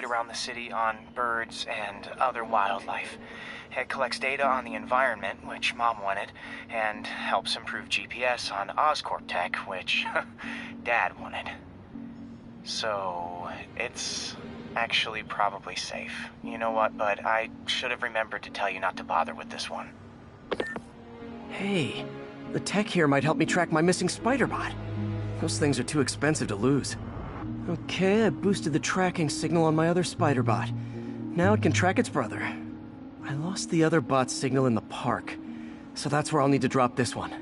around the city on birds and other wildlife. It collects data on the environment, which Mom wanted, and helps improve GPS on Oscorp tech, which Dad wanted. So, it's actually probably safe. You know what, bud? I should have remembered to tell you not to bother with this one. Hey, the tech here might help me track my missing spider bot. Those things are too expensive to lose. Okay, I boosted the tracking signal on my other spider bot. Now it can track its brother. I lost the other bot's signal in the park, so that's where I'll need to drop this one.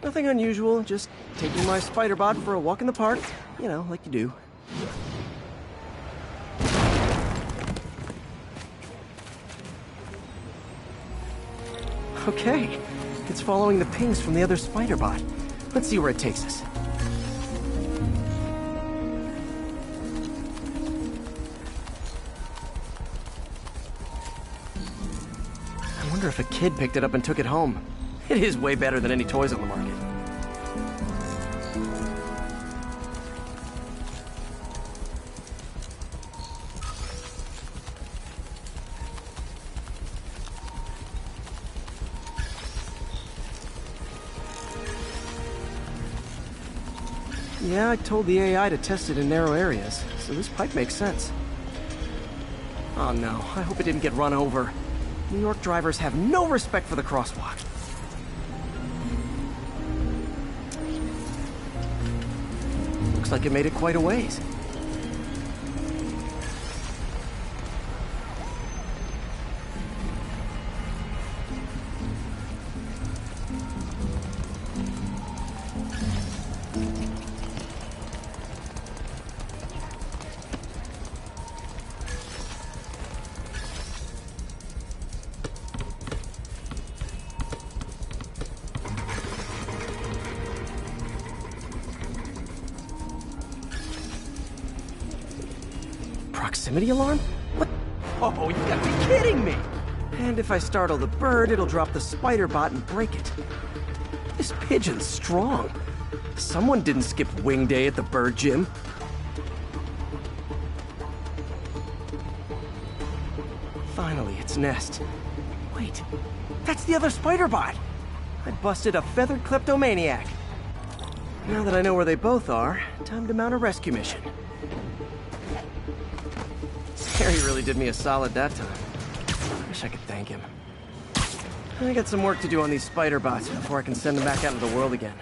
Nothing unusual, just taking my spider bot for a walk in the park. You know, like you do. Okay, it's following the pings from the other spider bot. Let's see where it takes us. I wonder if a kid picked it up and took it home. It is way better than any toys on the market. Yeah, I told the AI to test it in narrow areas, so this pipe makes sense. Oh no, I hope it didn't get run over. New York drivers have no respect for the crosswalk. Looks like it made it quite a ways. Proximity alarm? What? Oh, you gotta be kidding me! And if I startle the bird, it'll drop the spider bot and break it. This pigeon's strong. Someone didn't skip wing day at the bird gym. Finally, its nest. Wait, that's the other spider bot! I busted a feathered kleptomaniac. Now that I know where they both are, time to mount a rescue mission. Harry really did me a solid that time. Wish I could thank him. I got some work to do on these spider bots before I can send them back out into the world again.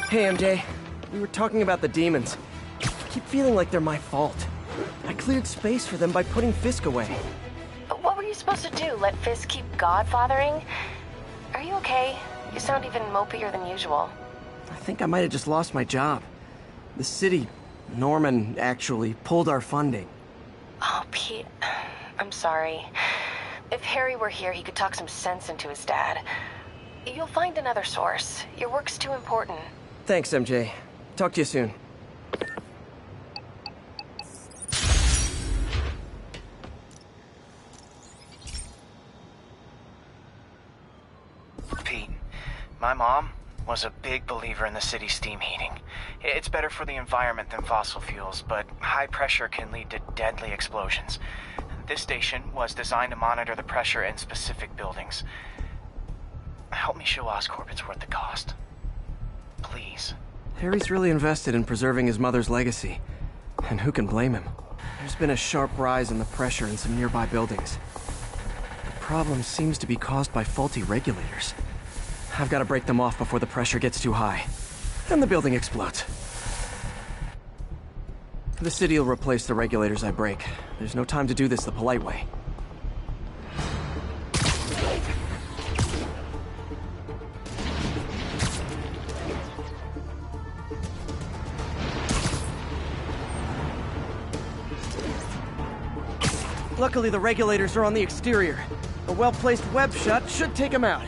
Hey, MJ. We were talking about the demons. I keep feeling like they're my fault. I cleared space for them by putting Fisk away. But what were you supposed to do? Let Fisk keep godfathering? Are you okay? You sound even mopier than usual. I think I might have just lost my job. The city, Norman, actually, pulled our funding. Oh, Pete. I'm sorry. If Harry were here, he could talk some sense into his dad. You'll find another source. Your work's too important. Thanks, MJ. Talk to you soon. My mom was a big believer in the city's steam heating. It's better for the environment than fossil fuels, but high pressure can lead to deadly explosions. This station was designed to monitor the pressure in specific buildings. Help me show Oscorp it's worth the cost. Please. Harry's really invested in preserving his mother's legacy. And who can blame him? There's been a sharp rise in the pressure in some nearby buildings. The problem seems to be caused by faulty regulators. I've got to break them off before the pressure gets too high. And the building explodes. The city will replace the regulators I break. There's no time to do this the polite way. Luckily, the regulators are on the exterior. A well-placed web shut should take them out.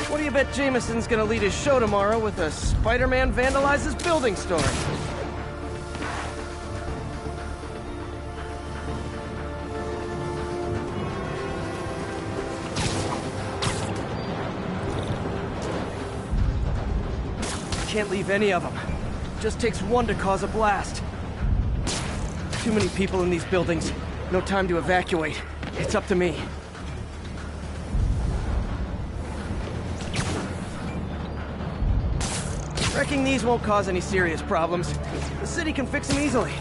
What do you bet Jameson's gonna lead his show tomorrow with a Spider-Man vandalizes building story? Can't leave any of them. Just takes one to cause a blast. Too many people in these buildings. No time to evacuate. It's up to me. Wrecking these won't cause any serious problems. The city can fix them easily.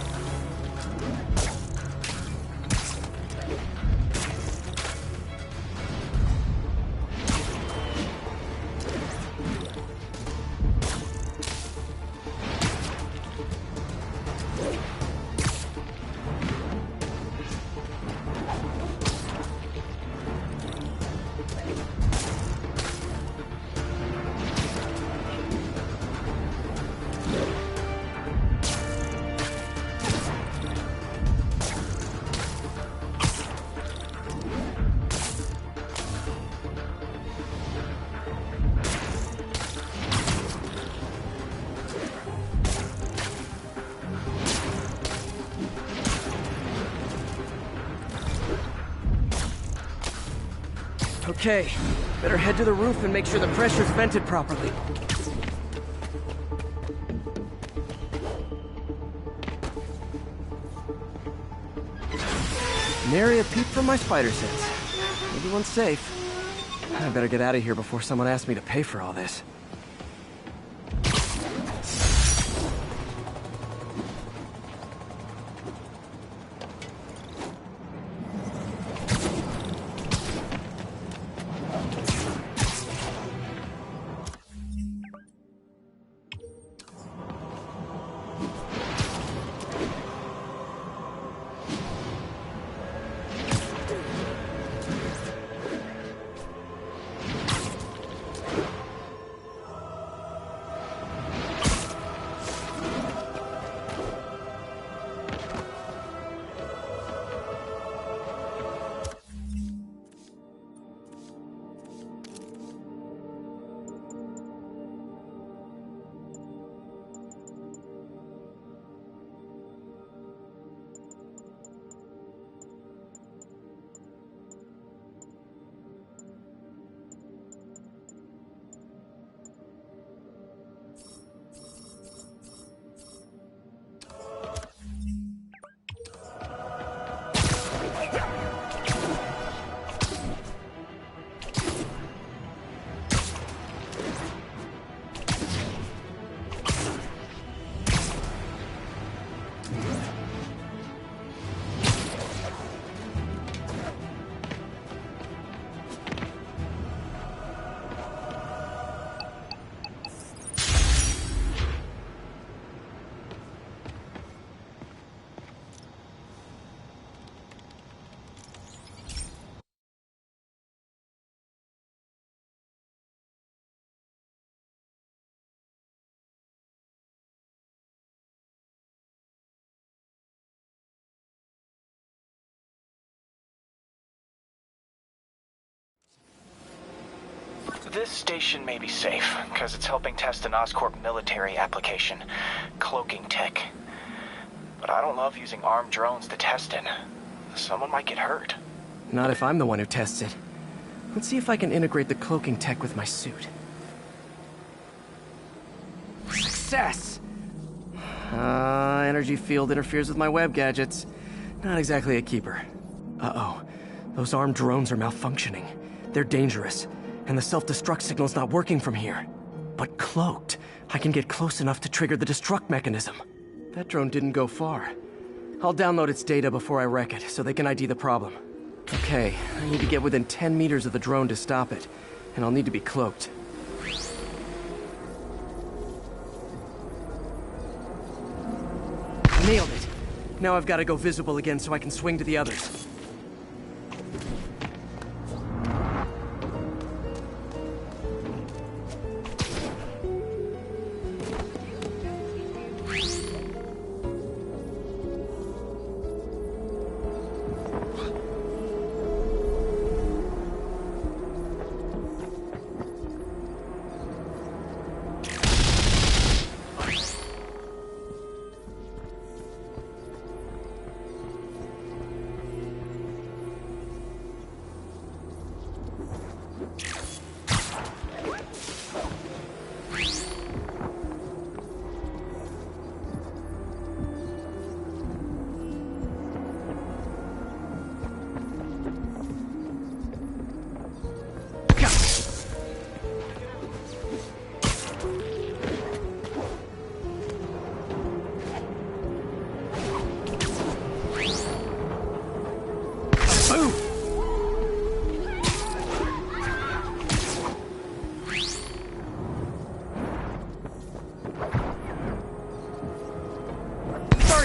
Okay, better head to the roof and make sure the pressure's vented properly. Nary a peep from my spider sense. Everyone's safe. I better get out of here before someone asks me to pay for all this. This station may be safe, because it's helping test an Oscorp military application, cloaking tech. But I don't love using armed drones to test it. Someone might get hurt. Not if I'm the one who tests it. Let's see if I can integrate the cloaking tech with my suit. Success! Energy field interferes with my web gadgets. Not exactly a keeper. Uh-oh. Those armed drones are malfunctioning. They're dangerous, and the self-destruct signal's not working from here. But cloaked, I can get close enough to trigger the destruct mechanism. That drone didn't go far. I'll download its data before I wreck it, so they can ID the problem. Okay, I need to get within 10 meters of the drone to stop it, and I'll need to be cloaked. Nailed it. Now I've got to go visible again so I can swing to the others.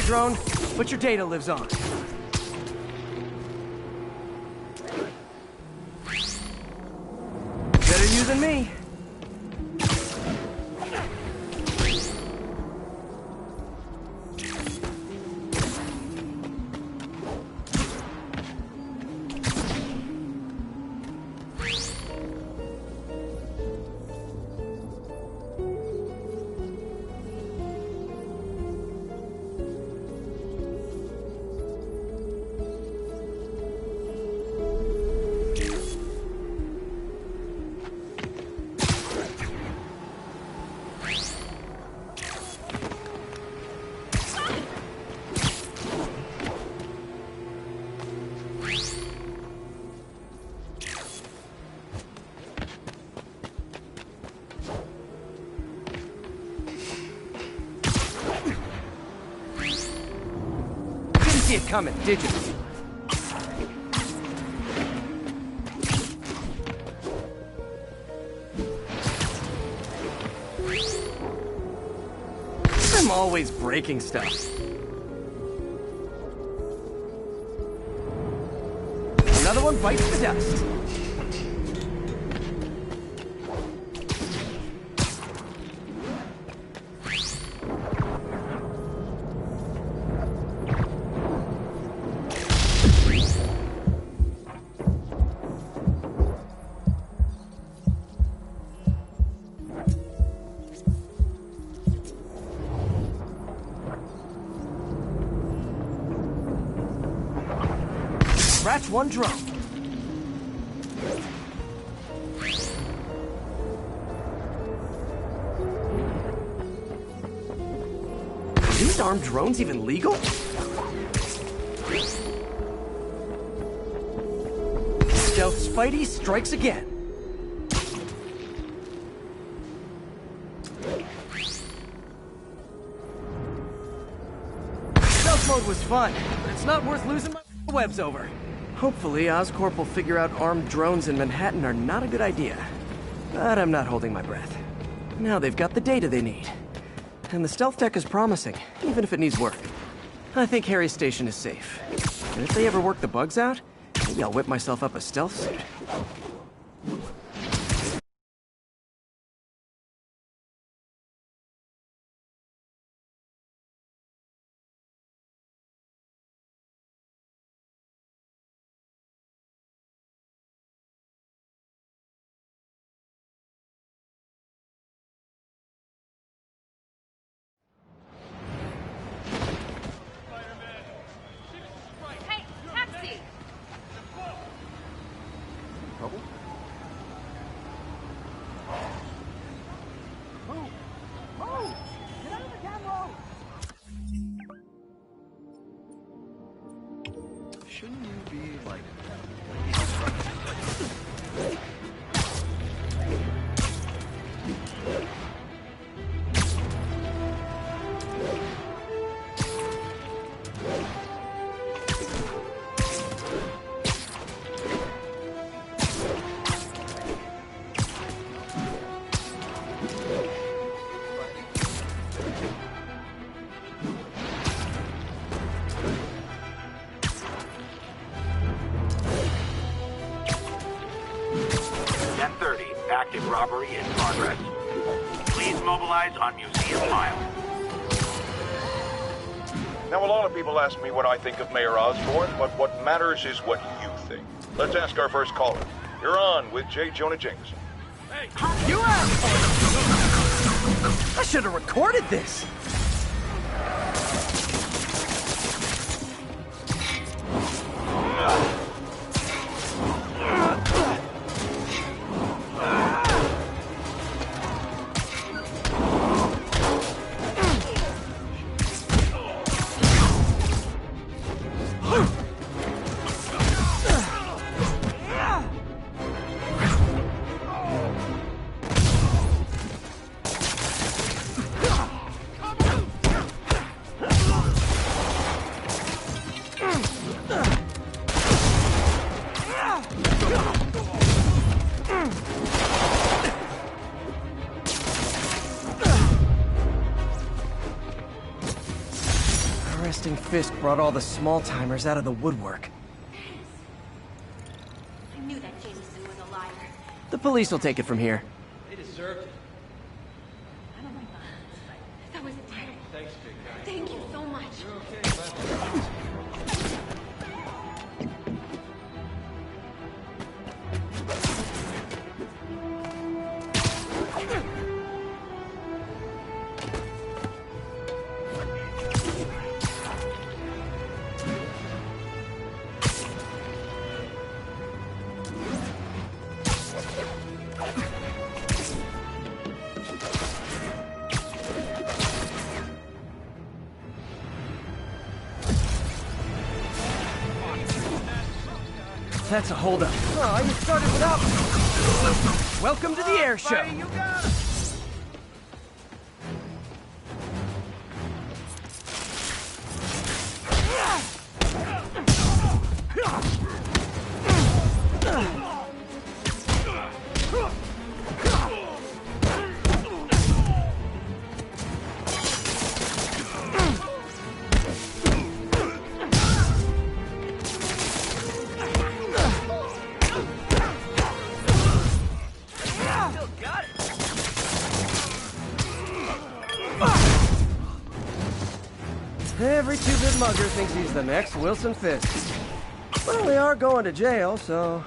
Drone, but your data lives on. Better you than me. See it coming, did you? I'm always breaking stuff. Another one bites the dust. Scratch one drone. Are these armed drones even legal? Stealth Spidey strikes again. Stealth mode was fun, but it's not worth losing my webs over. Hopefully, Oscorp will figure out armed drones in Manhattan are not a good idea. But I'm not holding my breath. Now they've got the data they need. And the stealth tech is promising, even if it needs work. I think Harry's station is safe. And if they ever work the bugs out, maybe I'll whip myself up a stealth suit. shouldn't you be, like... Active robbery in progress. Please mobilize on Museum Mile. Now, a lot of people ask me what I think of Mayor Osborn, but what matters is what you think. Let's ask our first caller. You're on with J. Jonah Jameson. Hey, you asshole! I should have recorded this! Fisk brought all the small-timers out of the woodwork. I knew that Jameson was a liar. The police will take it from here. They deserved it. I don't mind that. That was terrible. Thanks, big guy. Thank you so much. You're okay, That's a holdup. Oh, you started without me. Welcome to the air show. You got it. Every two-bit mugger thinks he's the next Wilson Fisk. Well, we are going to jail, so...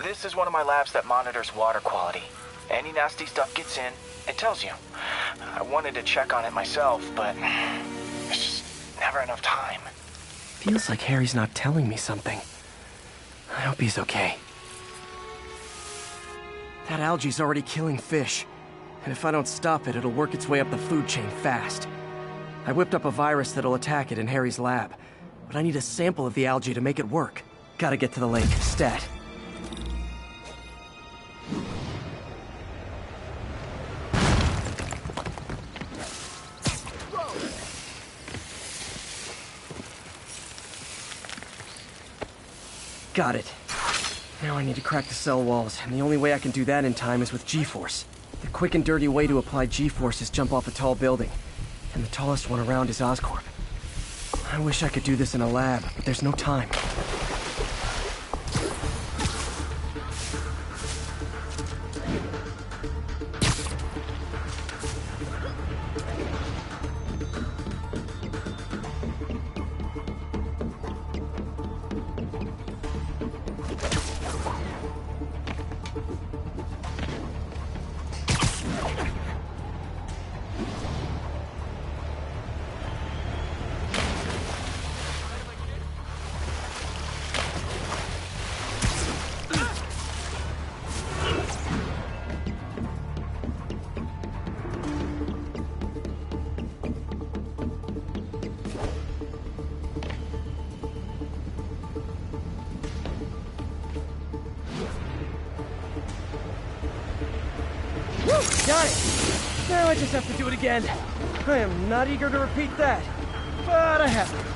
This is one of my labs that monitors water quality. Any nasty stuff gets in, it tells you. I wanted to check on it myself, but there's just never enough time. Feels like Harry's not telling me something. I hope he's okay. That algae's already killing fish. And if I don't stop it, it'll work its way up the food chain fast. I whipped up a virus that'll attack it in Harry's lab. But I need a sample of the algae to make it work. Gotta get to the lake, stat. Got it. Now I need to crack the cell walls, and the only way I can do that in time is with G-force. The quick and dirty way to apply G-force is jump off a tall building, and the tallest one around is Oscorp. I wish I could do this in a lab, but there's no time. Now I just have to do it again. I am not eager to repeat that, but I have to.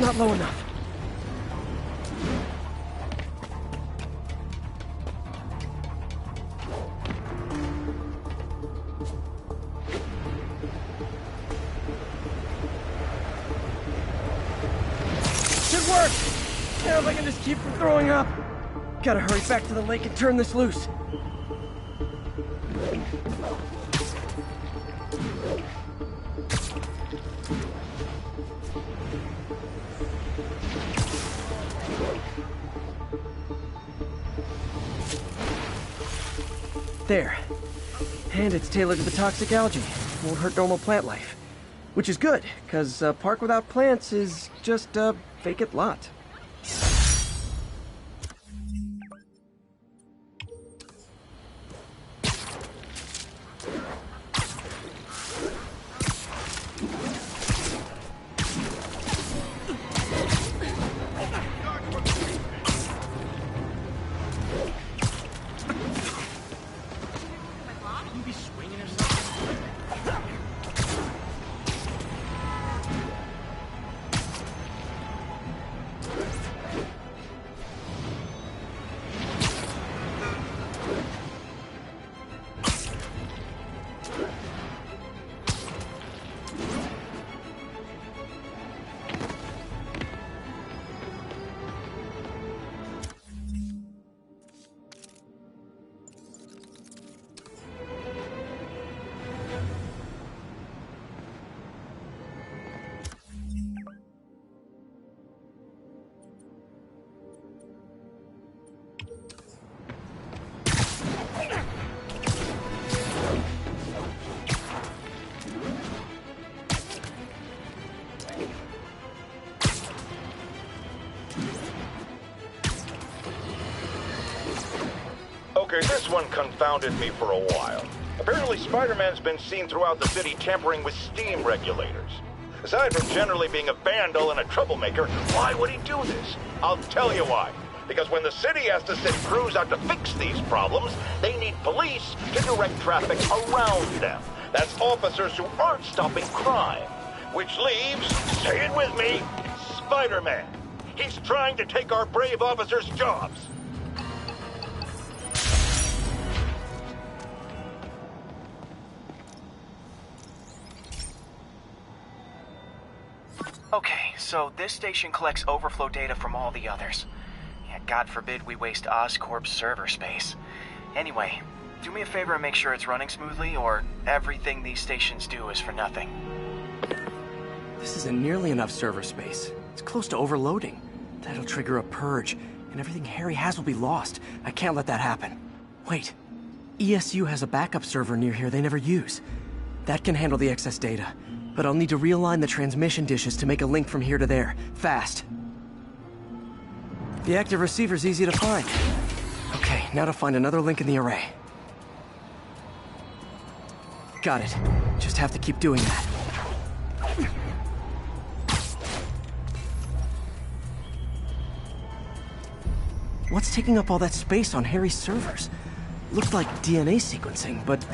Not low enough. Should work! Now if I can just keep from throwing up. Gotta hurry back to the lake and turn this loose. There. And it's tailored to the toxic algae. Won't hurt normal plant life. Which is good, because a park without plants is just a vacant lot. Okay, this one confounded me for a while. Apparently Spider-Man's been seen throughout the city tampering with steam regulators. Aside from generally being a vandal and a troublemaker, why would he do this? I'll tell you why. Because when the city has to send crews out to fix these problems, they need police to direct traffic around them. That's officers who aren't stopping crime. Which leaves, say it with me, Spider-Man. He's trying to take our brave officers' jobs. Okay, so this station collects overflow data from all the others. Yeah, God forbid we waste Oscorp's server space. Anyway, do me a favor and make sure it's running smoothly, or everything these stations do is for nothing. This isn't nearly enough server space. It's close to overloading. That'll trigger a purge, and everything Harry has will be lost. I can't let that happen. Wait. ESU has a backup server near here they never use. That can handle the excess data. But I'll need to realign the transmission dishes to make a link from here to there, fast. The active receiver's easy to find. Okay, now to find another link in the array. Got it. Just have to keep doing that. What's taking up all that space on Harry's servers? Looked like DNA sequencing, but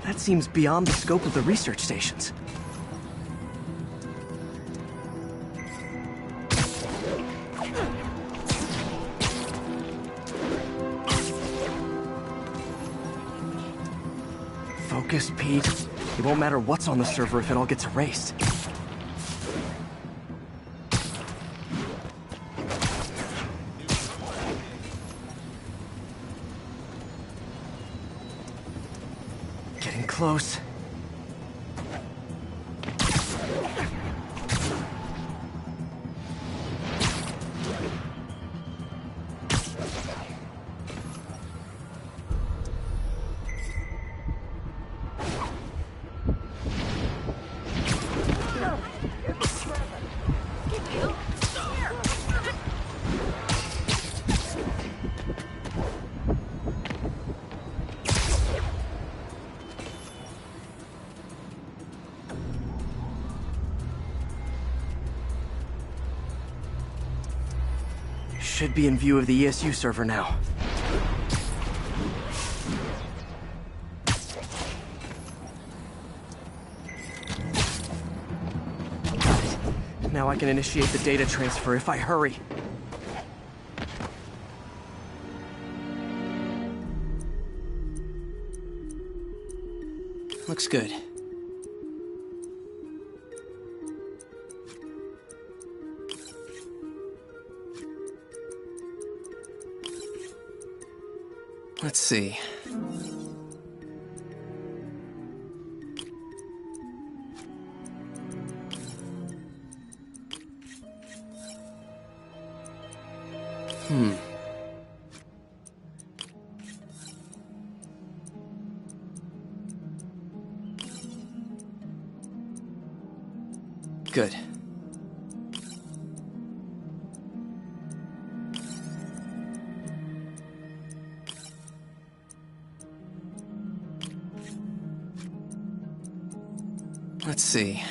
that seems beyond the scope of the research stations. Focus, Pete. It won't matter what's on the server if it all gets erased. Getting close. Should be in view of the ESU server now. Got it. Now I can initiate the data transfer if I hurry. Looks good. Let's see. Good. Let's see.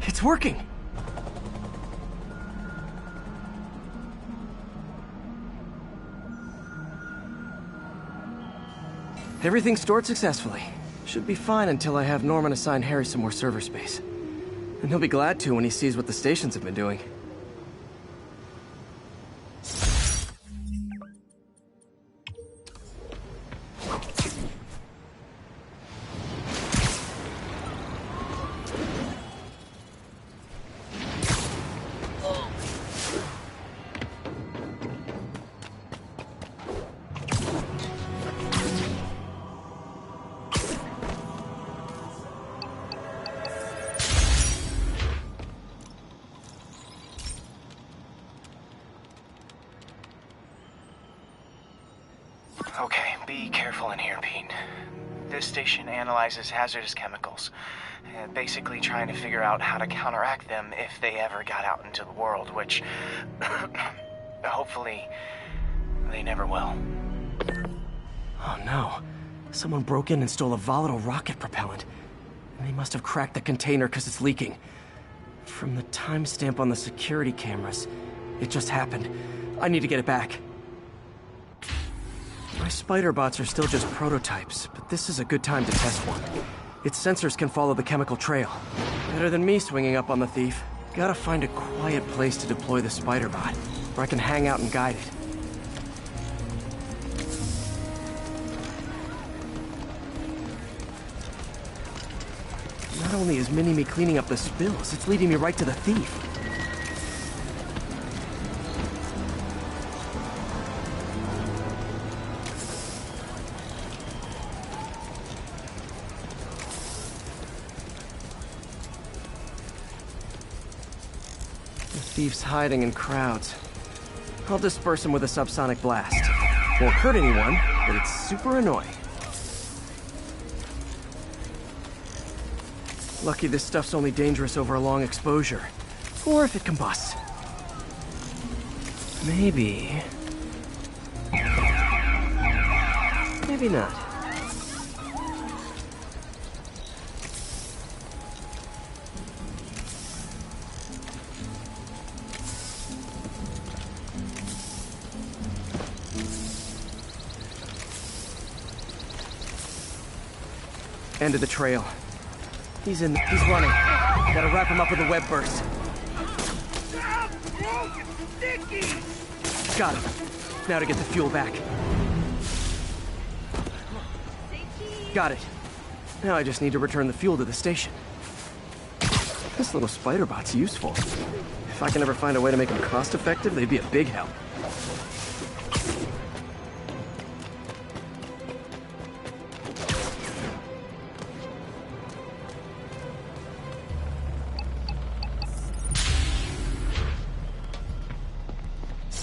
It's working! Everything's stored successfully. Should be fine until I have Norman assign Harry some more server space. And he'll be glad to when he sees what the stations have been doing. Okay, be careful in here, Pete. This station analyzes hazardous chemicals, basically trying to figure out how to counteract them if they ever got out into the world, which hopefully they never will. Oh no. Someone broke in and stole a volatile rocket propellant. And they must have cracked the container because it's leaking. From the timestamp on the security cameras, it just happened. I need to get it back. My spider bots are still just prototypes, but this is a good time to test one. Its sensors can follow the chemical trail. Better than me swinging up on the thief. Gotta find a quiet place to deploy the spider bot, where I can hang out and guide it. Not only is Mini-Me cleaning up the spills, it's leading me right to the thief. The thief's hiding in crowds. I'll disperse him with a subsonic blast. Won't hurt anyone, but it's super annoying. Lucky this stuff's only dangerous over a long exposure. Or if it combusts. Maybe... maybe not. End of the trail. He's running. Gotta wrap him up with a web burst. Got him. Now to get the fuel back. Got it. Now I just need to return the fuel to the station. This little spider bot's useful. If I can ever find a way to make them cost-effective, they'd be a big help.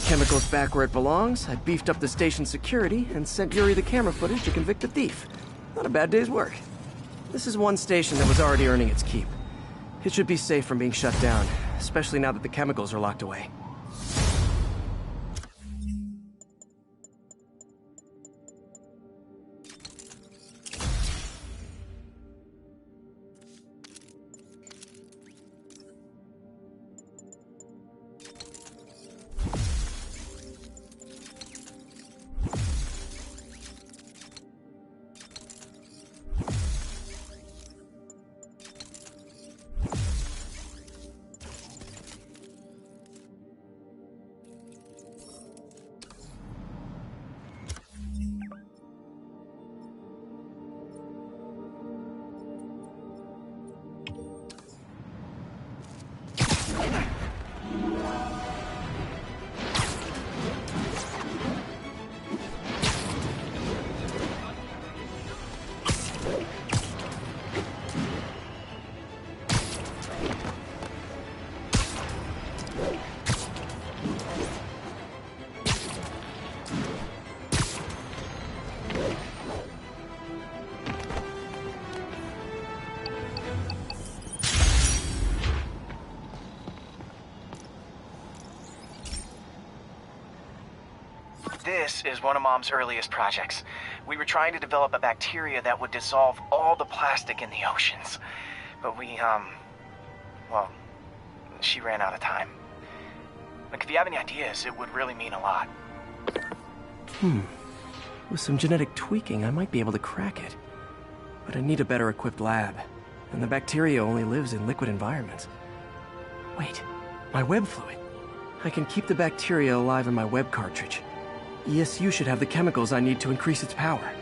Chemicals back where it belongs. I beefed up the station security and sent Yuri the camera footage to convict the thief. Not a bad day's work. This is one station that was already earning its keep. It should be safe from being shut down, especially now that the chemicals are locked away. This is one of Mom's earliest projects. We were trying to develop a bacteria that would dissolve all the plastic in the oceans. But well, she ran out of time. Like, if you have any ideas, it would really mean a lot. With some genetic tweaking, I might be able to crack it. But I need a better equipped lab. And the bacteria only lives in liquid environments. Wait, my web fluid. I can keep the bacteria alive in my web cartridge. ESU should have the chemicals I need to increase its power.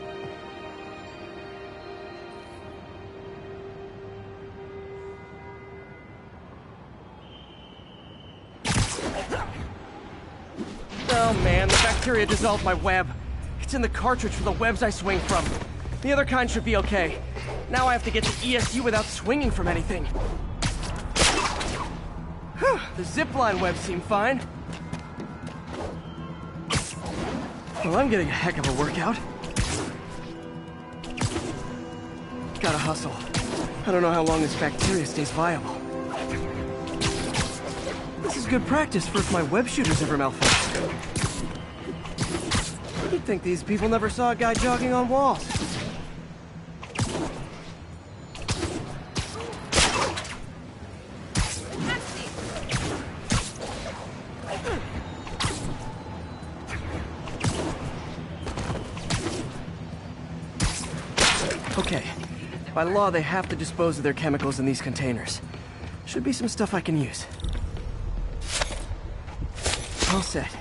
Oh man, the bacteria dissolved my web. It's in the cartridge for the webs I swing from. The other kind should be okay. Now I have to get to ESU without swinging from anything. The zipline webs seem fine. Well, I'm getting a heck of a workout. Gotta hustle. I don't know how long this bacteria stays viable. This is good practice for if my web shooters ever malfunction. You'd think these people never saw a guy jogging on walls. Okay. By law, they have to dispose of their chemicals in these containers. Should be some stuff I can use. All set.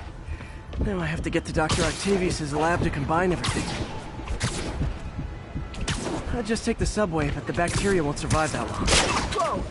Now I have to get to Dr. Octavius's lab to combine everything. I'll just take the subway, but the bacteria won't survive that long. Whoa!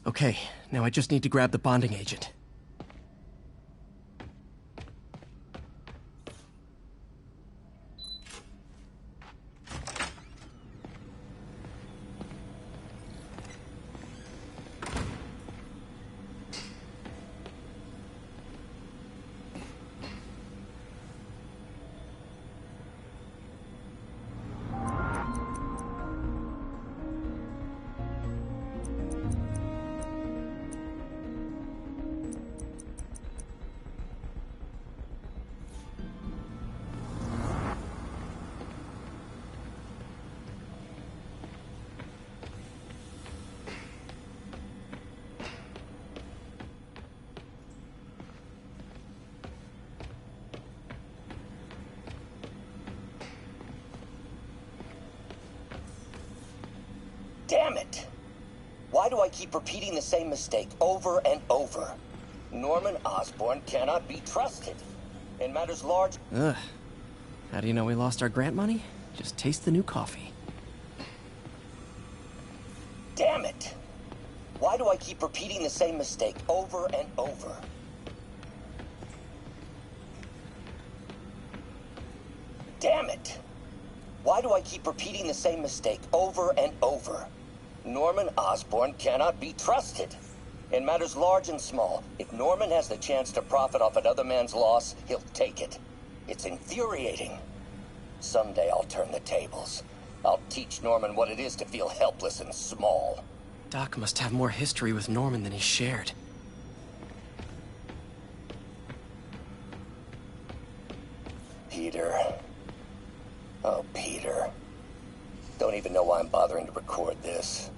Okay, now I just need to grab the bonding agent. it! Why do I keep repeating the same mistake over and over? Norman Osborn cannot be trusted. In matters large... Ugh. How do you know we lost our grant money? Just taste the new coffee. Damn it! Why do I keep repeating the same mistake over and over? Damn it! Why do I keep repeating the same mistake over and over? Norman Osborn cannot be trusted. In matters large and small, if Norman has the chance to profit off another man's loss, he'll take it. It's infuriating. Someday I'll turn the tables. I'll teach Norman what it is to feel helpless and small. Doc must have more history with Norman than he shared. Peter. Oh, Peter. Don't even know why I'm bothering to record this.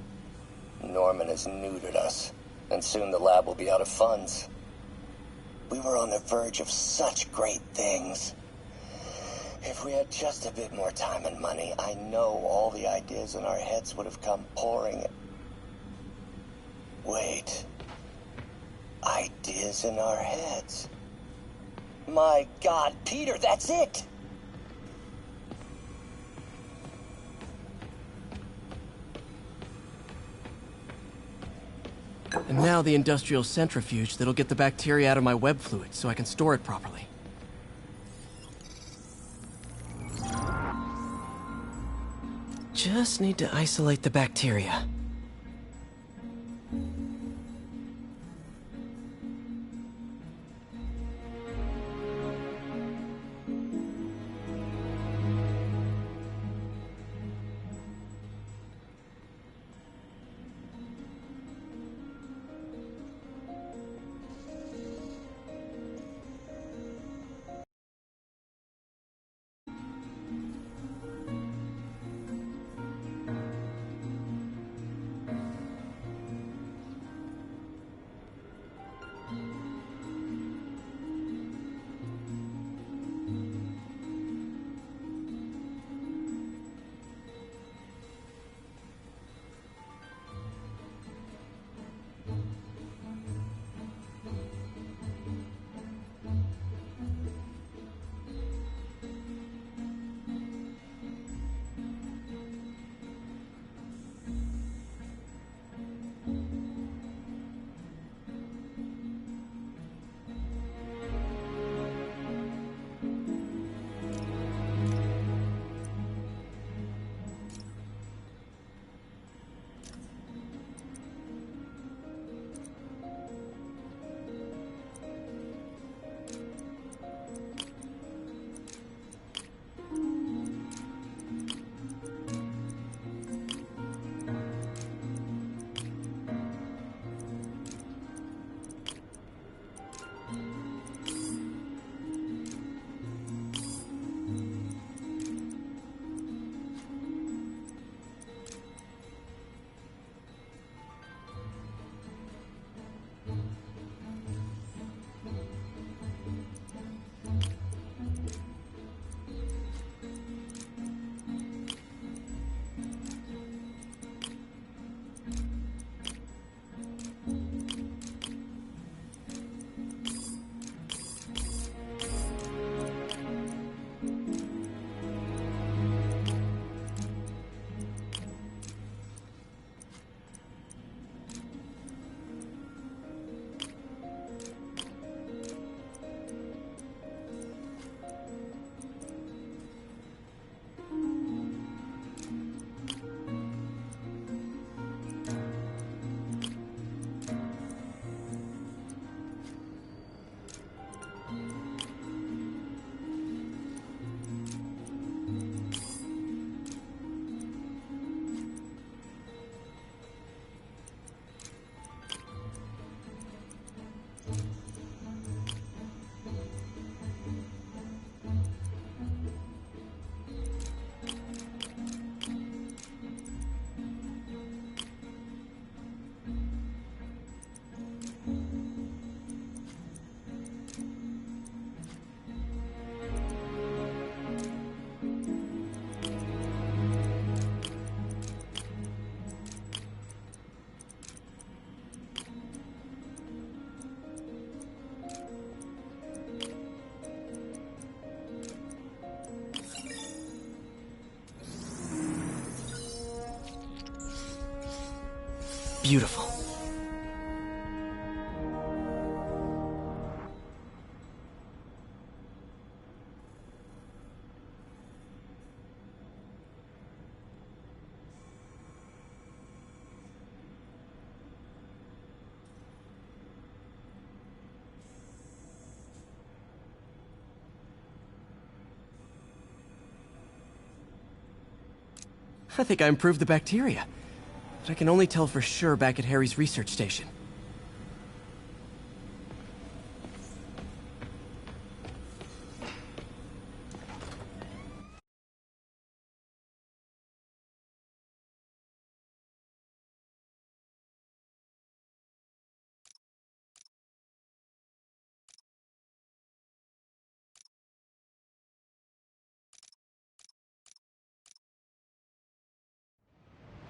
Norman has neutered us, and soon the lab will be out of funds. We were on the verge of such great things. If we had just a bit more time and money, I know all the ideas in our heads would have come pouring. Wait. Ideas in our heads. My God, Peter, that's it! And now the industrial centrifuge that'll get the bacteria out of my web fluid so I can store it properly. Just need to isolate the bacteria. beautiful. I think I improved the bacteria. But I can only tell for sure back at Harry's research station.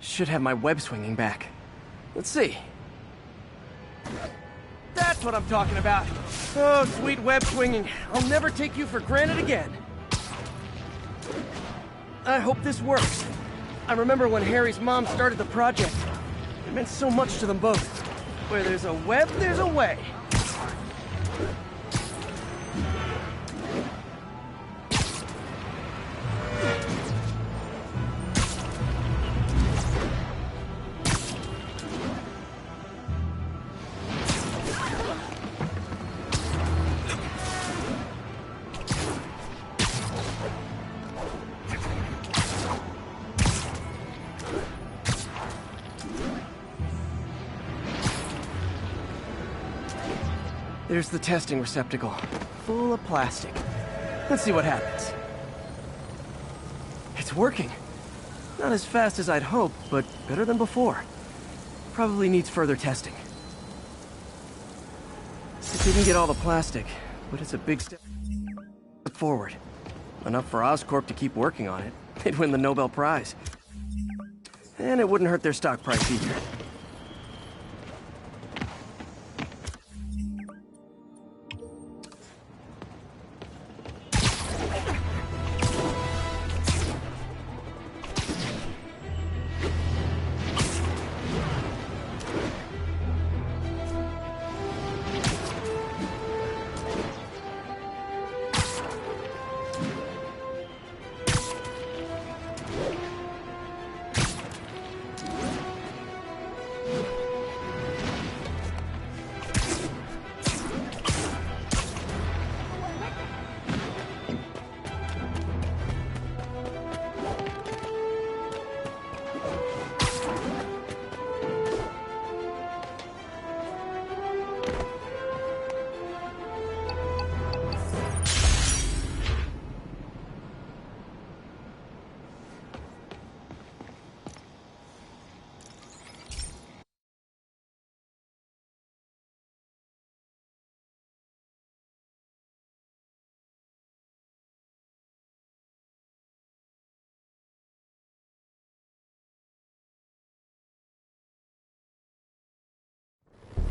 Should have my web swinging back. Let's see. That's what I'm talking about. Oh, sweet web swinging. I'll never take you for granted again. I hope this works. I remember when Harry's mom started the project. It meant so much to them both. Where there's a web, there's a way. There's the testing receptacle, full of plastic. Let's see what happens. It's working. Not as fast as I'd hoped, but better than before. Probably needs further testing. It didn't get all the plastic, but it's a big step forward. Enough for Oscorp to keep working on it. They'd win the Nobel Prize. And it wouldn't hurt their stock price either.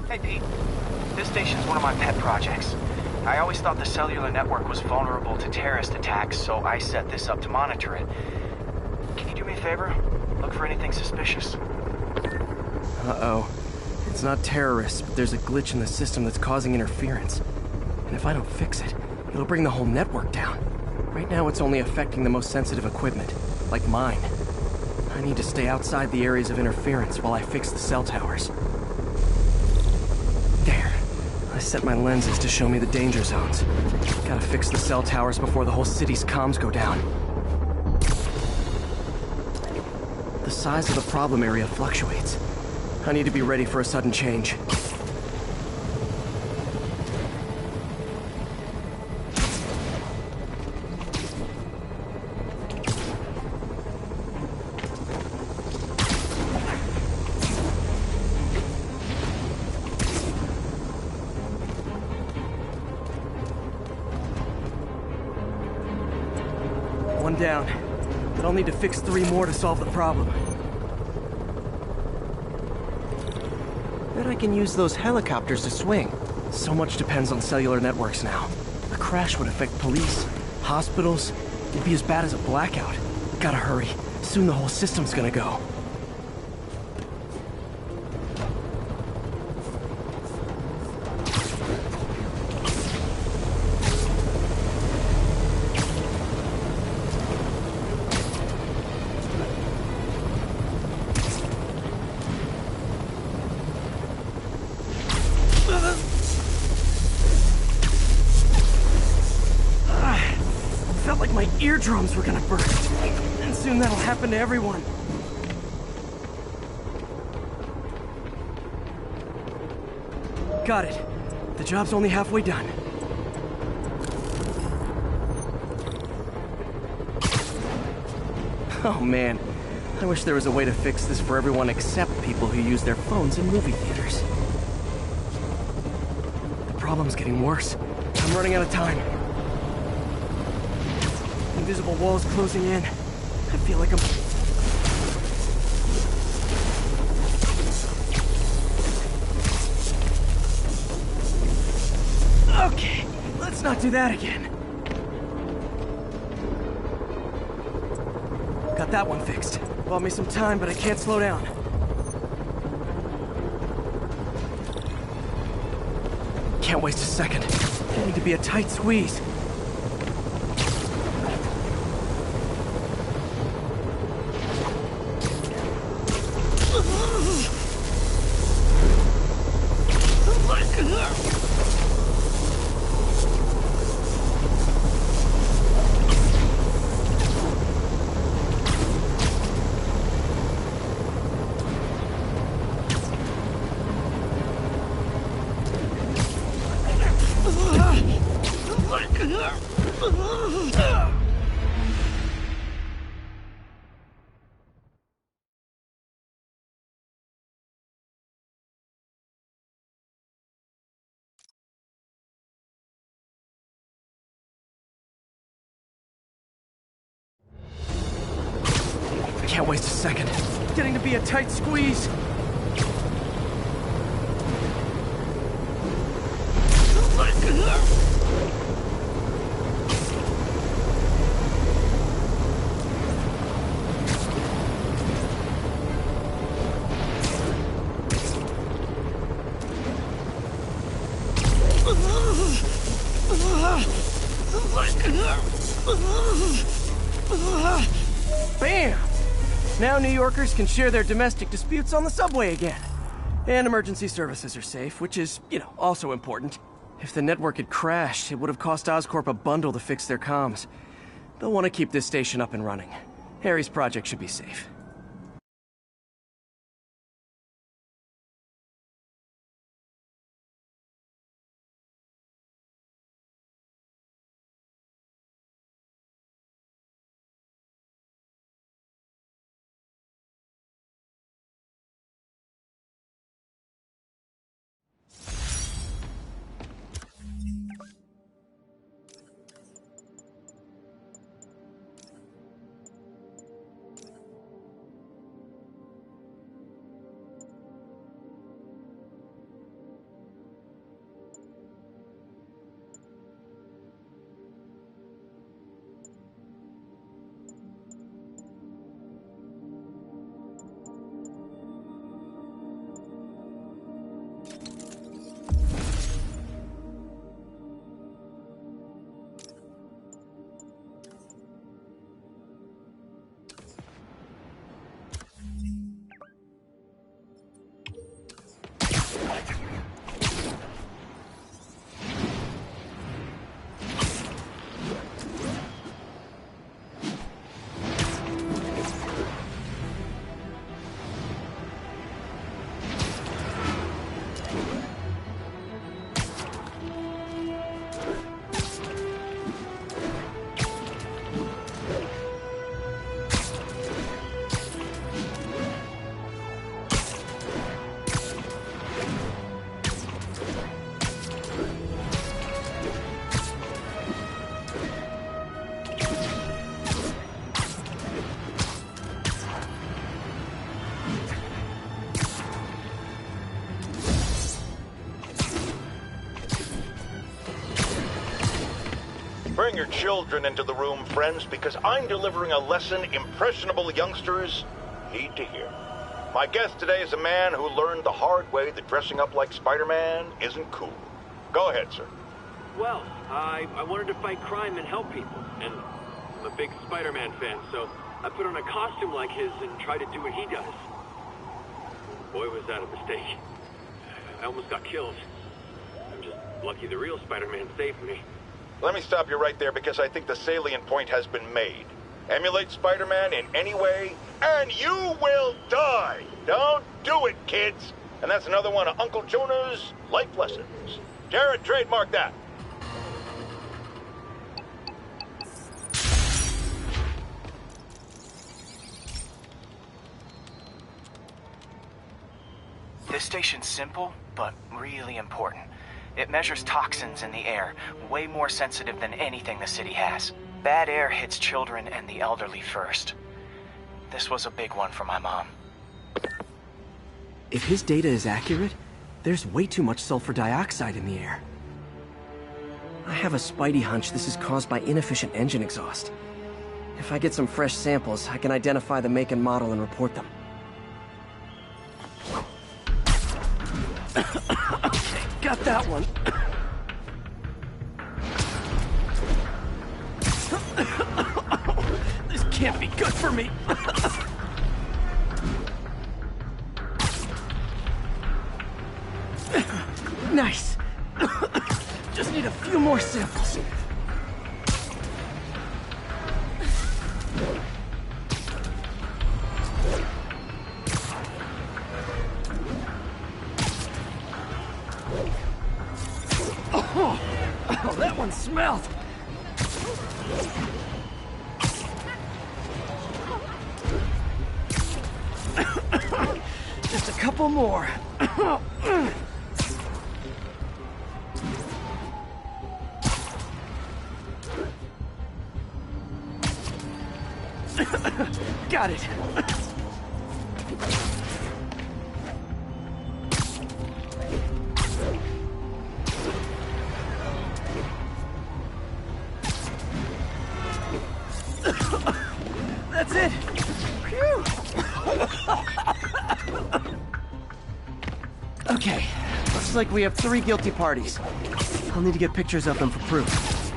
Hey, Pete. This station's one of my pet projects. I always thought the cellular network was vulnerable to terrorist attacks, so I set this up to monitor it. Can you do me a favor? Look for anything suspicious. Uh-oh. It's not terrorists, but there's a glitch in the system that's causing interference. And if I don't fix it, it'll bring the whole network down. Right now, it's only affecting the most sensitive equipment, like mine. I need to stay outside the areas of interference while I fix the cell towers. There. I set my lenses to show me the danger zones. Gotta fix the cell towers before the whole city's comms go down. The size of the problem area fluctuates. I need to be ready for a sudden change. One down, but I'll need to fix 3 more to solve the problem. Bet I can use those helicopters to swing. So much depends on cellular networks now. A crash would affect police, hospitals. It'd be as bad as a blackout. Gotta hurry. Soon the whole system's gonna go. eardrums were gonna burst. And soon that'll happen to everyone. Got it. The job's only halfway done. Oh man, I wish there was a way to fix this for everyone except people who use their phones in movie theaters. The problem's getting worse. I'm running out of time. Invisible walls closing in. I feel like I'm... Okay, let's not do that again. Got that one fixed. Bought me some time, but I can't slow down. Can't waste a second. Getting to be a tight squeeze. Can't waste a second. Getting to be a tight squeeze. Bam! Now New Yorkers can share their domestic disputes on the subway again. And emergency services are safe, which is, also important. If the network had crashed, it would have cost Oscorp a bundle to fix their comms. They'll want to keep this station up and running. Harry's project should be safe. Bring your children into the room, friends, because I'm delivering a lesson impressionable youngsters need to hear. My guest today is a man who learned the hard way that dressing up like Spider-Man isn't cool. Go ahead, sir. Well, I wanted to fight crime and help people, and I'm a big Spider-Man fan, so I put on a costume like his and tried to do what he does. Boy, was that a mistake. I almost got killed. I'm just lucky the real Spider-Man saved me. Let me stop you right there because I think the salient point has been made. Emulate Spider-Man in any way, and you will die! Don't do it, kids! And that's another one of Uncle Jonah's life lessons. Jared, trademark that. This station's simple, but really important. It measures toxins in the air, way more sensitive than anything the city has. Bad air hits children and the elderly first. This was a big one for my mom. If his data is accurate, there's way too much sulfur dioxide in the air. I have a spidey hunch this is caused by inefficient engine exhaust. If I get some fresh samples, I can identify the make and model and report them. Okay, got that one. This can't be good for me. Nice. Just need a few more samples. Oh, that one smelled. Just a couple more. Got it. That's it. Phew. Okay, looks like we have 3 guilty parties. I'll need to get pictures of them for proof.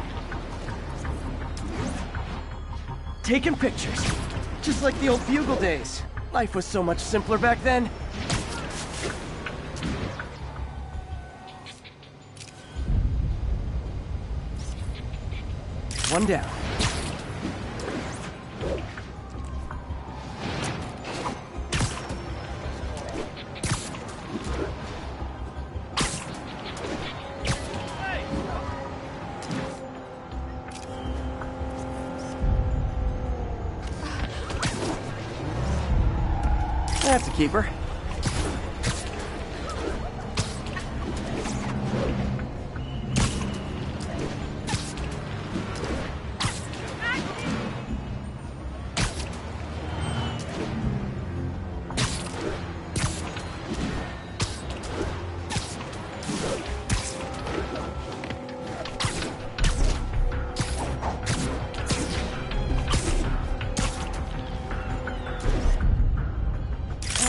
Taking pictures. Just like the old Bugle days. Life was so much simpler back then. One down. That's a keeper.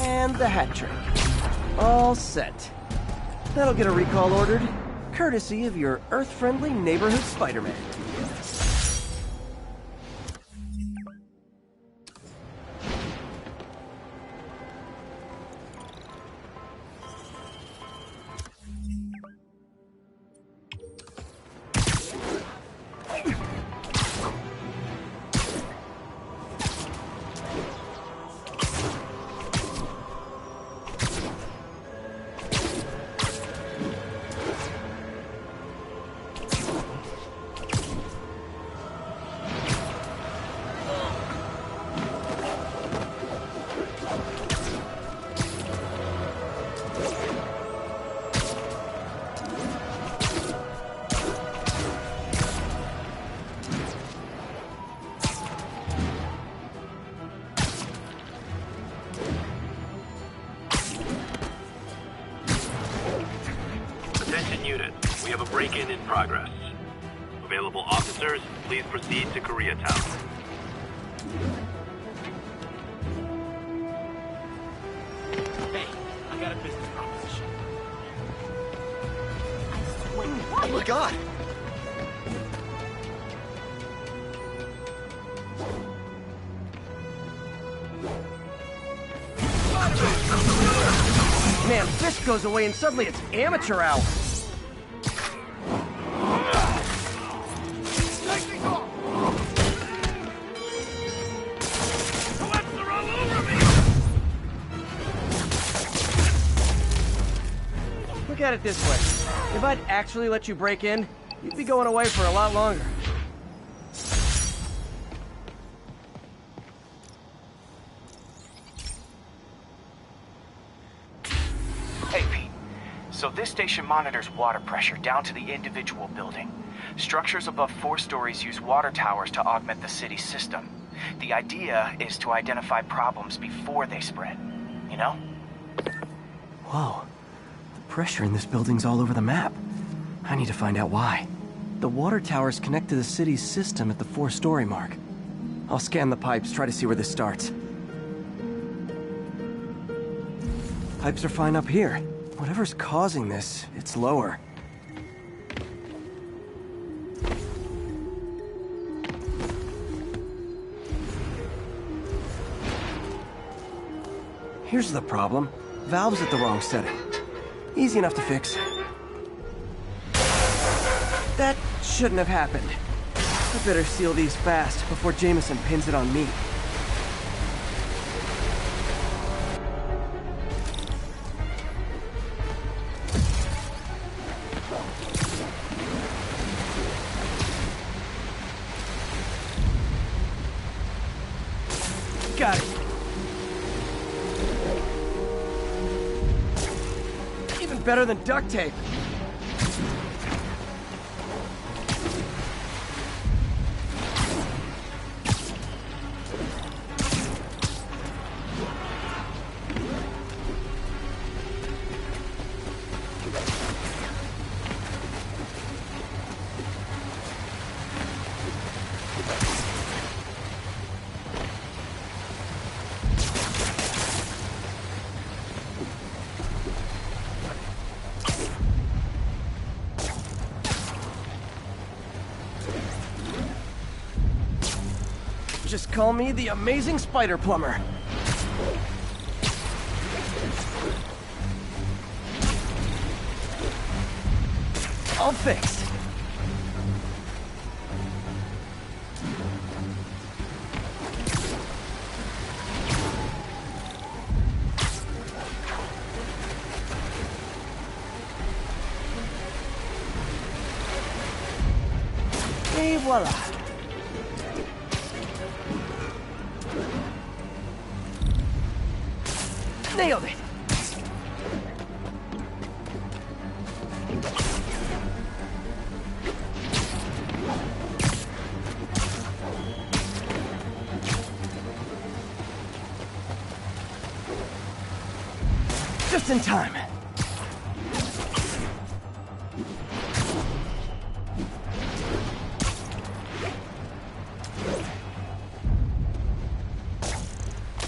And the hat trick. All set. That'll get a recall ordered, courtesy of your Earth-friendly neighborhood Spider-Man. We have a break-in in progress. Available officers, please proceed to Koreatown. Hey, I got a business proposition. Oh my God! Man, Fisk goes away and suddenly it's amateur hour. at it this way. If I'd actually let you break in, you'd be going away for a lot longer. Hey, Pete. So this station monitors water pressure down to the individual building. Structures above 4 stories use water towers to augment the city's system. The idea is to identify problems before they spread, you know? Whoa. The pressure in this building's all over the map. I need to find out why. The water towers connect to the city's system at the 4-story mark. I'll scan the pipes, try to see where this starts. Pipes are fine up here. Whatever's causing this, it's lower. Here's the problem. Valve's at the wrong setting. Easy enough to fix. That shouldn't have happened. I better seal these fast before Jameson pins it on me. Got it. Even better than duct tape. Just call me the amazing spider plumber. All fixed. Et voila. Nailed it! Just in time.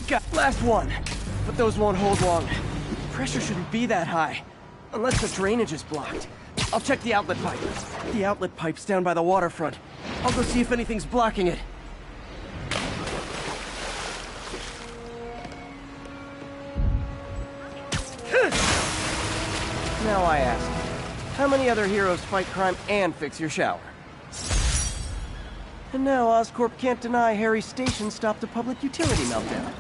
Got last one. But those won't hold long. Pressure shouldn't be that high. Unless the drainage is blocked. I'll check the outlet pipe. The outlet pipe's down by the waterfront. I'll go see if anything's blocking it. Now I ask, how many other heroes fight crime and fix your shower? And now Oscorp can't deny Harry's station stopped a public utility meltdown.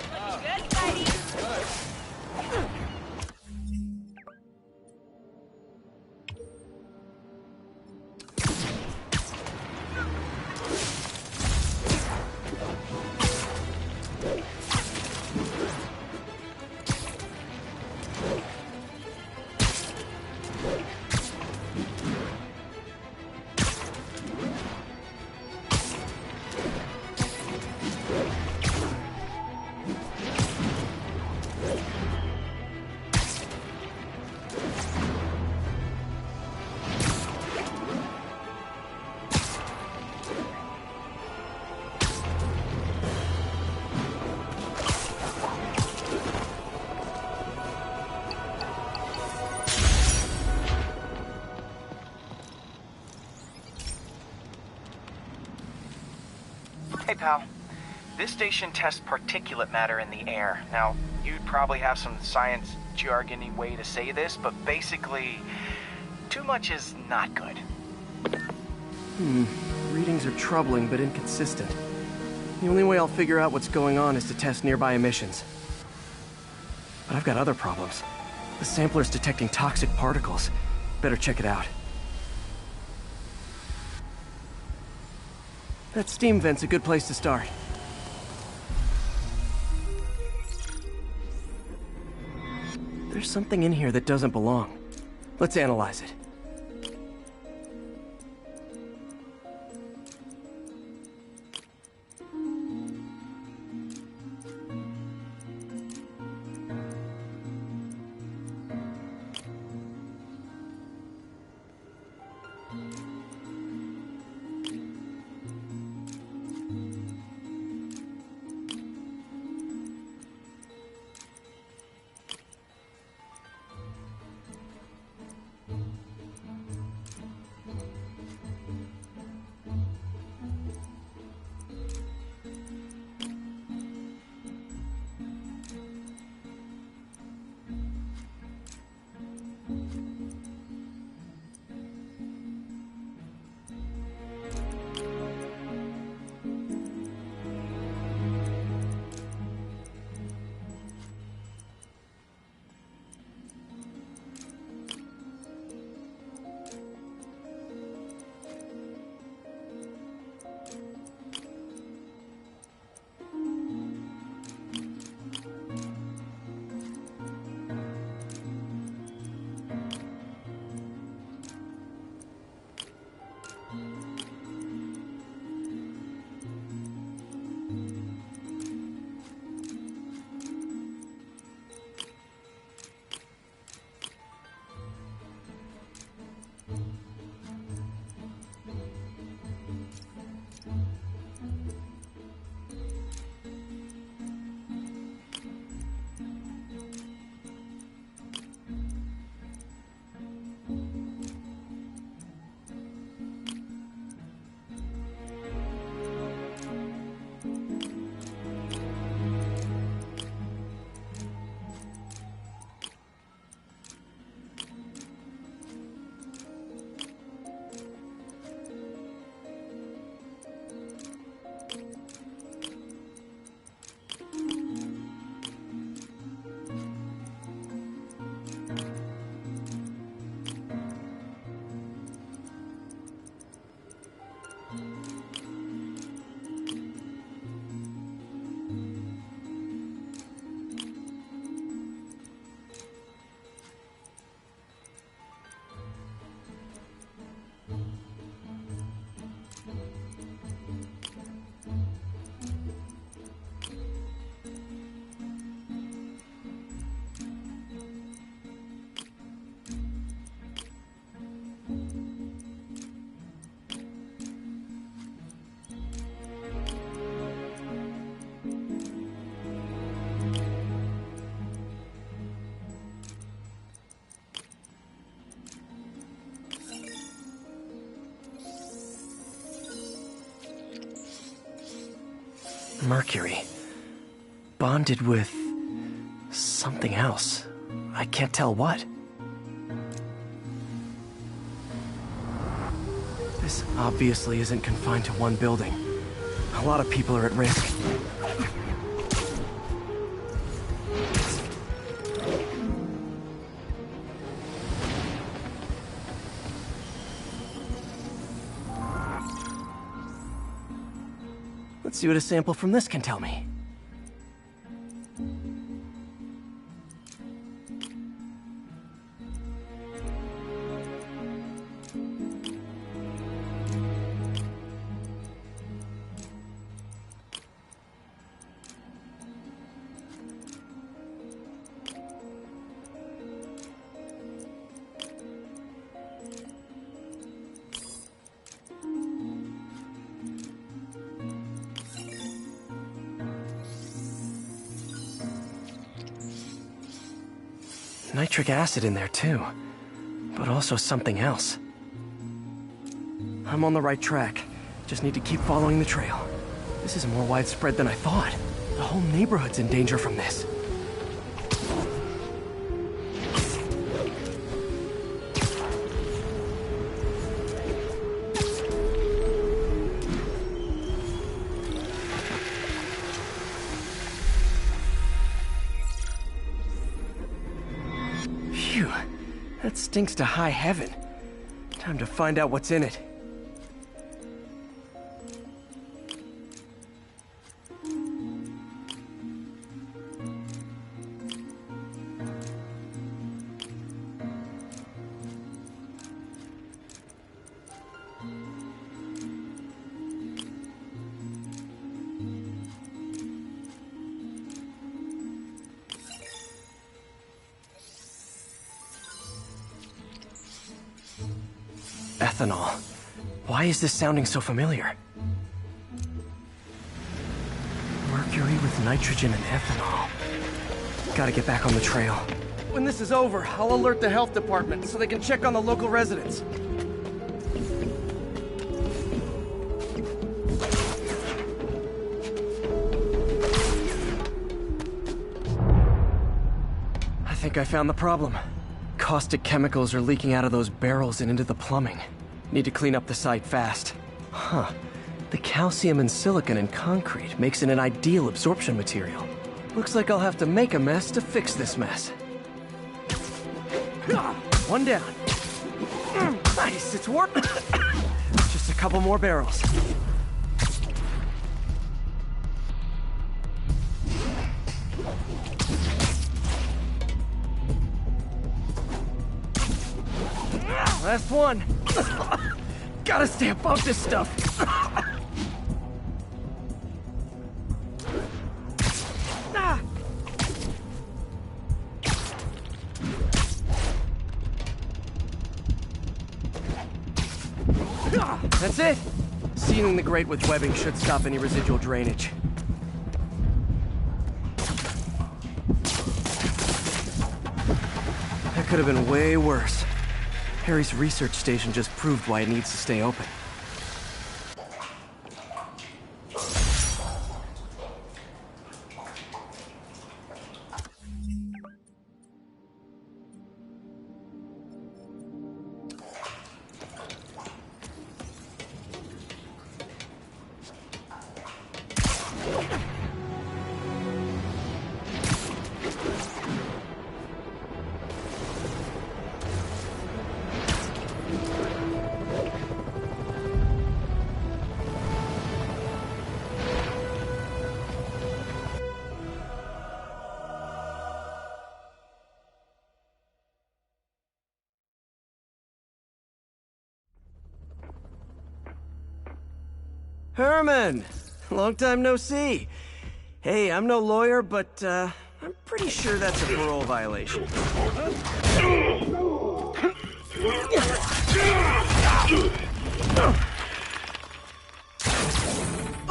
Hey, pal. This station tests particulate matter in the air. Now, you'd probably have some science jargony way to say this, but basically, too much is not good. Readings are troubling but inconsistent. The only way I'll figure out what's going on is to test nearby emissions. But I've got other problems. The sampler's detecting toxic particles. Better check it out. That steam vent's a good place to start. There's something in here that doesn't belong. Let's analyze it. Mercury. Bonded with something else. I can't tell what. This obviously isn't confined to one building. A lot of people are at risk. Let's see what a sample from this can tell me. Nitric acid in there too, but also something else. I'm on the right track. Just need to keep following the trail. This is more widespread than I thought. The whole neighborhood's in danger from this. Phew. That stinks to high heaven. Time to find out what's in it. Ethanol. Why is this sounding so familiar? Mercury with nitrogen and ethanol. Gotta get back on the trail. When this is over, I'll alert the health department so they can check on the local residents. I think I found the problem. Caustic chemicals are leaking out of those barrels and into the plumbing. Need to clean up the site fast. Huh. The calcium and silicon in concrete makes it an ideal absorption material. Looks like I'll have to make a mess to fix this mess. One down. Nice, it's working. Just a couple more barrels. Last one. Gotta stay above this stuff. That's it. Sealing the grate with webbing should stop any residual drainage. That could have been way worse. Harry's research station just proved why it needs to stay open. Herman! Long time no see. Hey, I'm no lawyer, but, I'm pretty sure that's a parole violation.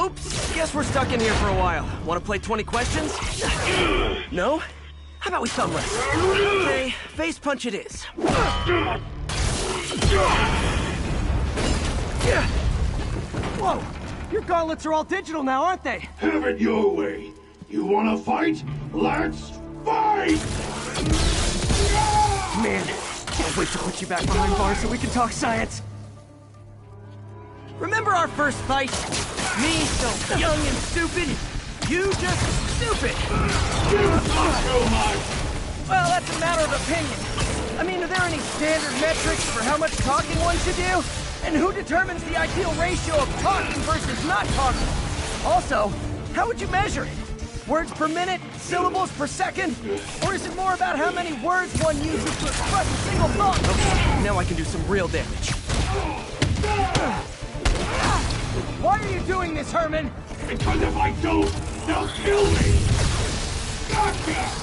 Oops, guess we're stuck in here for a while. Want to play 20 questions? No? How about we thumb wrestle? Okay, face punch it is. Whoa! Your gauntlets are all digital now, aren't they? Have it your way. You wanna fight? Let's fight! Man, can't wait to put you back behind bars so we can talk science. Remember our first fight? Me, so young and stupid. You just stupid. You talk too much. Well, that's a matter of opinion. I mean, are there any standard metrics for how much talking one should do? And who determines the ideal ratio of talking versus not talking? Also, how would you measure it? Words per minute? Syllables per second? Or is it more about how many words one uses to express a single thought? Okay, now I can do some real damage. Why are you doing this, Herman? Because if I don't, they'll kill me! Gotcha!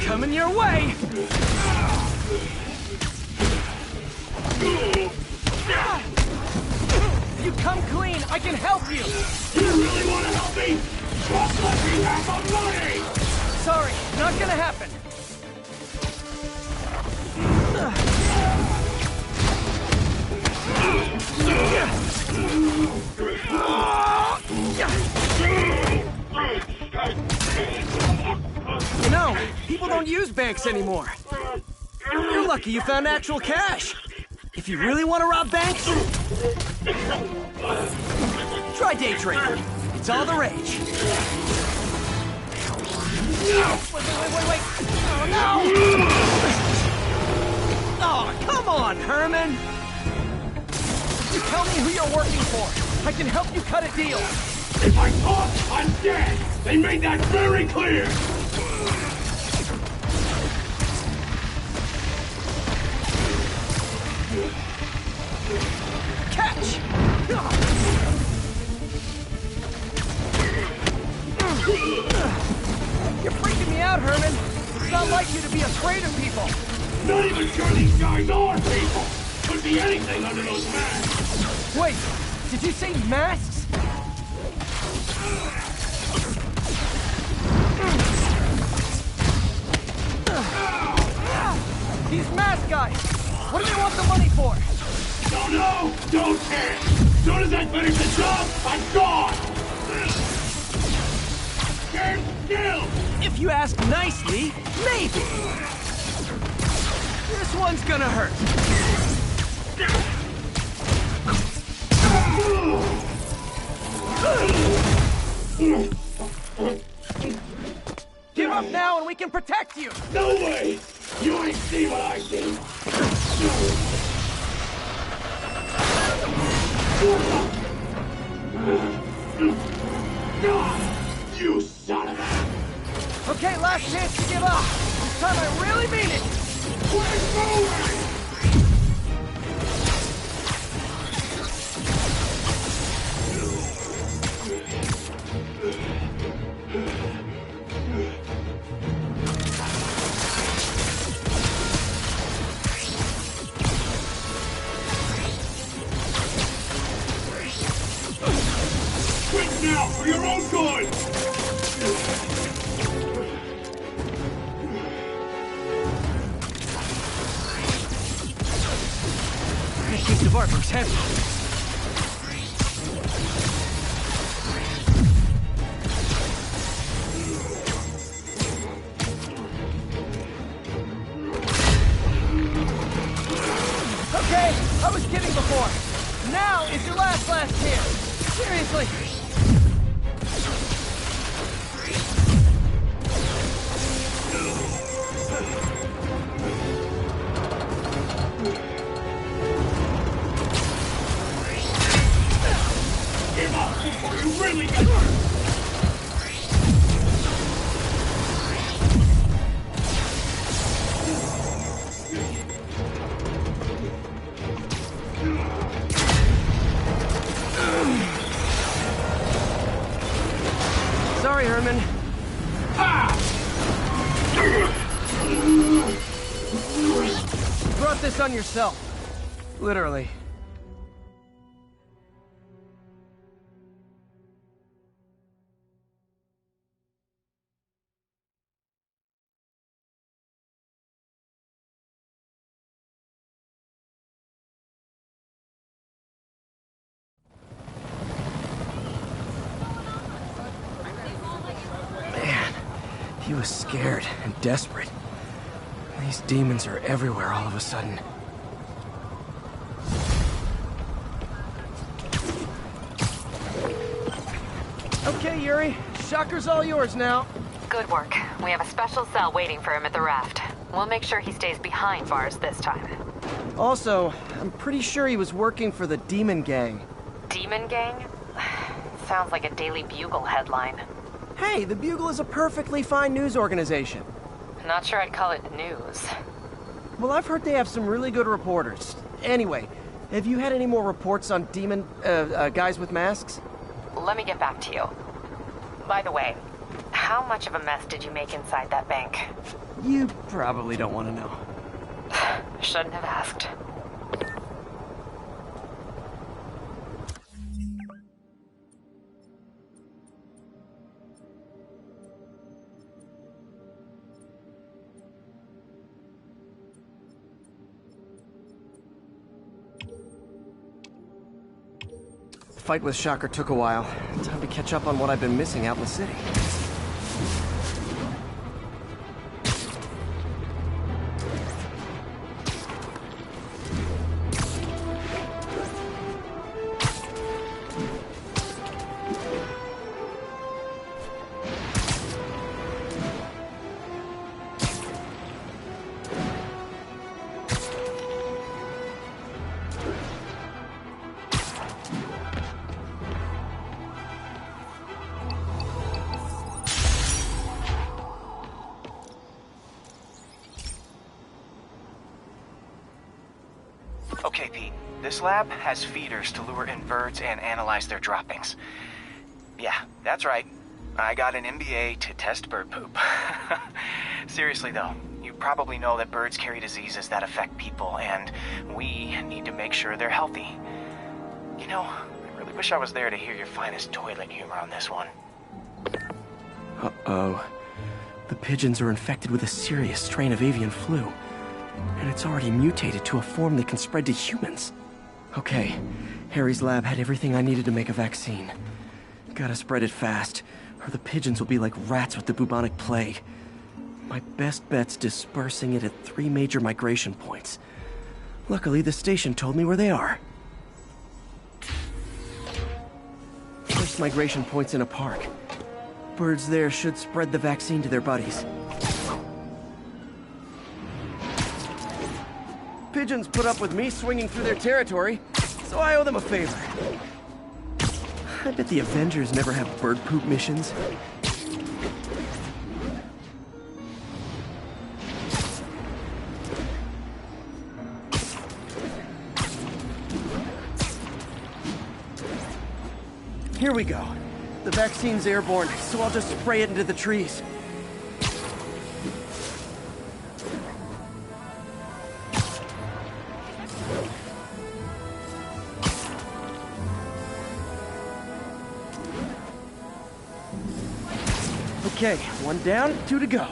Coming your way! If you come clean, I can help you! You really want to help me? Just let me have the money! Sorry, not gonna happen. You know, people don't use banks anymore. You're lucky you found actual cash. If you really want to rob banks... Try day trading. It's all the rage. Wait. Oh, no! Oh, come on, Herman! You tell me who you're working for. I can help you cut a deal. If I talk, I'm dead! They made that very clear! Catch! You're freaking me out, Herman. It's not like you to be afraid of people. Not even sure these guys are people! Could be anything under those masks! Wait, did you say masks? These mask guys! What do they want the money for? Don't know! Don't care! Soon as I finish the job, I'm gone! Stand still! If you ask nicely, maybe. This one's gonna hurt. Give up now and we can protect you! No way! You ain't see what I see! You son of a... Okay, last chance to give up. This time I really mean it. Quit now for your own good! That piece of art looks heavy. Okay, I was kidding before. Now is your last chance. Seriously. Give up before you really get hurt! Sorry, Herman. You brought this on yourself. Literally. He was scared and desperate. These demons are everywhere all of a sudden. Okay, Yuri. Shocker's all yours now. Good work. We have a special cell waiting for him at the raft. We'll make sure he stays behind bars this time. Also, I'm pretty sure he was working for the Demon Gang. Demon Gang? Sounds like a Daily Bugle headline. Hey, the Bugle is a perfectly fine news organization. Not sure I'd call it news. Well, I've heard they have some really good reporters. Anyway, have you had any more reports on demon, guys with masks? Let me get back to you. By the way, how much of a mess did you make inside that bank? You probably don't want to know. Shouldn't have asked. The fight with Shocker took a while. Time to catch up on what I've been missing out in the city. Okay, Pete. This lab has feeders to lure in birds and analyze their droppings. Yeah, that's right. I got an MBA to test bird poop. Seriously though, you probably know that birds carry diseases that affect people, and we need to make sure they're healthy. You know, I really wish I was there to hear your finest toilet humor on this one. Uh-oh. The pigeons are infected with a serious strain of avian flu, and it's already mutated to a form that can spread to humans. Okay, Harry's lab had everything I needed to make a vaccine. Gotta spread it fast, or the pigeons will be like rats with the bubonic plague. My best bet's dispersing it at 3 major migration points. Luckily, the station told me where they are. First migration point's in a park. Birds there should spread the vaccine to their buddies. Pigeons put up with me swinging through their territory, so I owe them a favor. I bet the Avengers never have bird poop missions. Here we go. The vaccine's airborne, so I'll just spray it into the trees. Okay, 1 down, 2 to go.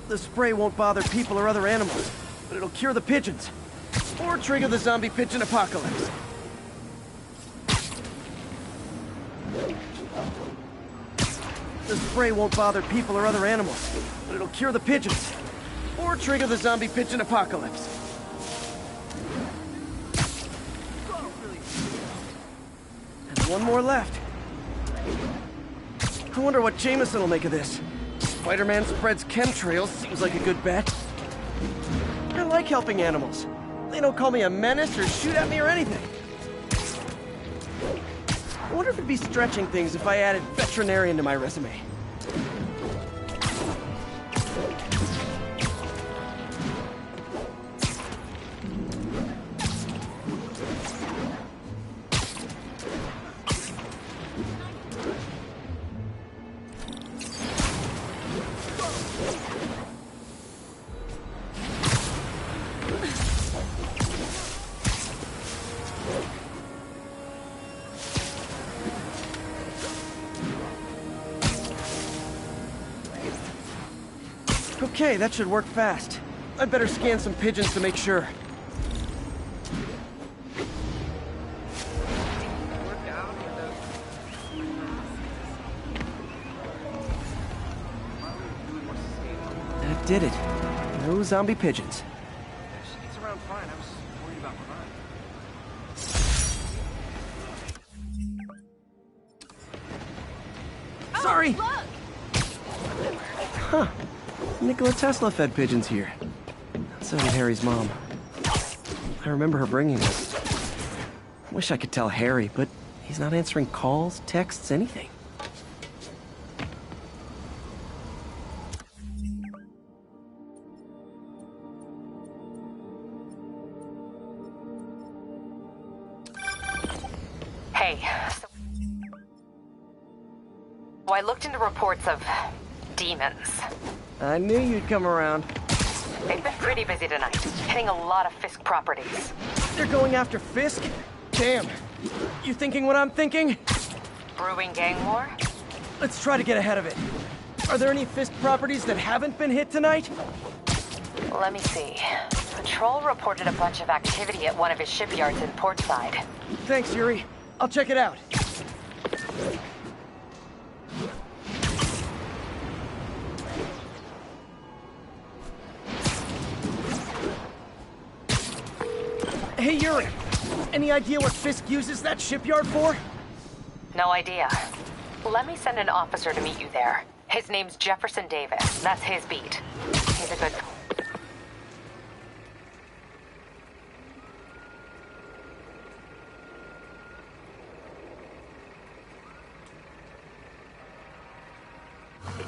The spray won't bother people or other animals, but it'll cure the pigeons. Or trigger the zombie pigeon apocalypse. The spray won't bother people or other animals, but it'll cure the pigeons. Or trigger the zombie pigeon apocalypse. And 1 more left. I wonder what Jameson will make of this. Spider-Man spreads chemtrails, seems like a good bet. I like helping animals. They don't call me a menace or shoot at me or anything. I wonder if it'd be stretching things if I added veterinarian to my resume. Okay, that should work fast. I'd better scan some pigeons to make sure. That did it. No zombie pigeons. It's around fine. I was worried about crime. Sorry! Huh. Nikola Tesla fed pigeons here. So did Harry's mom. I remember her bringing them. Wish I could tell Harry, but he's not answering calls, texts, anything. Hey, so I looked into reports of demons. I knew you'd come around. They've been pretty busy tonight, hitting a lot of Fisk properties. They're going after Fisk? Damn. You thinking what I'm thinking? Brewing gang war? Let's try to get ahead of it. Are there any Fisk properties that haven't been hit tonight? Let me see. Patrol reported a bunch of activity at one of his shipyards in Portside. Thanks, Yuri. I'll check it out. Hey, Yuri. Any idea what Fisk uses that shipyard for? No idea. Let me send an officer to meet you there. His name's Jefferson Davis. That's his beat. He's a good...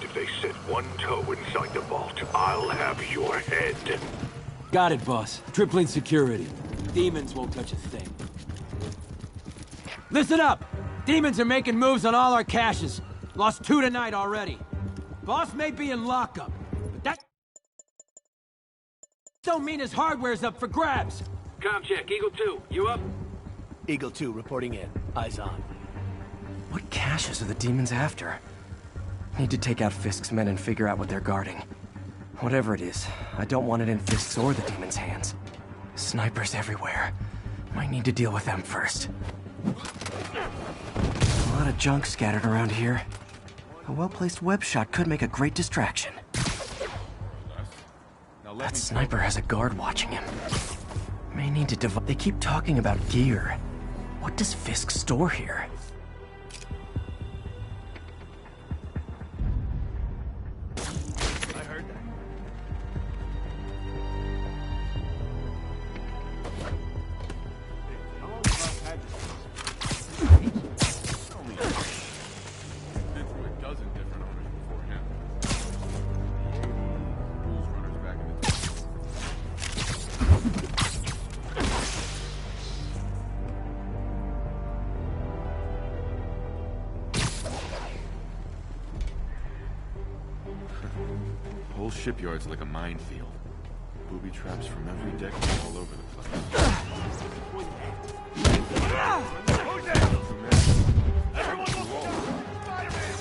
If they set one toe inside the vault, I'll have your head. Got it, boss. Tripling security. Demons won't touch a thing. Listen up! Demons are making moves on all our caches. Lost 2 tonight already. Boss may be in lockup, but that don't mean his hardware's up for grabs. Com check, Eagle 2, you up? Eagle 2 reporting in. Eyes on. What caches are the demons after? Need to take out Fisk's men and figure out what they're guarding. Whatever it is, I don't want it in Fisk's or the demons' hands. Snipers everywhere. Might need to deal with them first. A lot of junk scattered around here. A well-placed web shot could make a great distraction. That sniper has a guard watching him. May need to divide. They keep talking about gear. What does Fisk store here? I heard that. Been through a dozen different owners before him. Rules runners back in the day. Whole shipyard's like a minefield. Booby traps from every deck all over the place. Everyone look out! Spider-Man!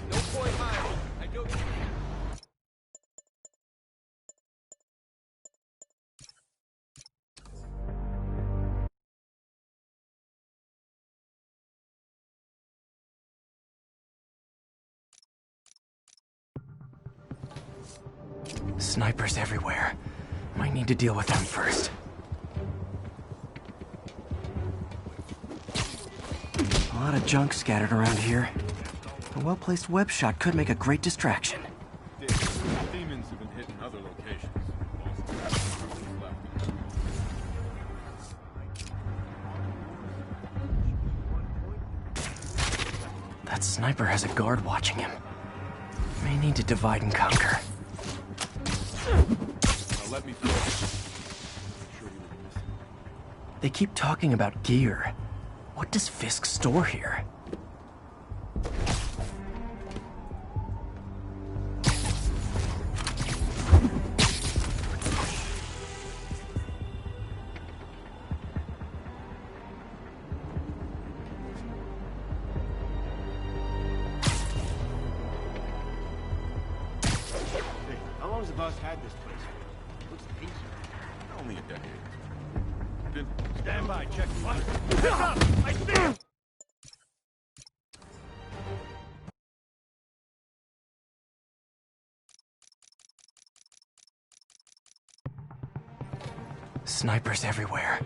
No point hiding. I go. Snipers everywhere. Might need to deal with them first. A lot of junk scattered around here. A well-placed web shot could make a great distraction. Demons have been hitting other locations. That sniper has a guard watching him. May need to divide and conquer. Now let me focus. They keep talking about gear. What does Fisk store here? How long has the boss had this place for? Looks ancient. Only a decade. Stand by, check. What? Pick up! I see him! Snipers everywhere.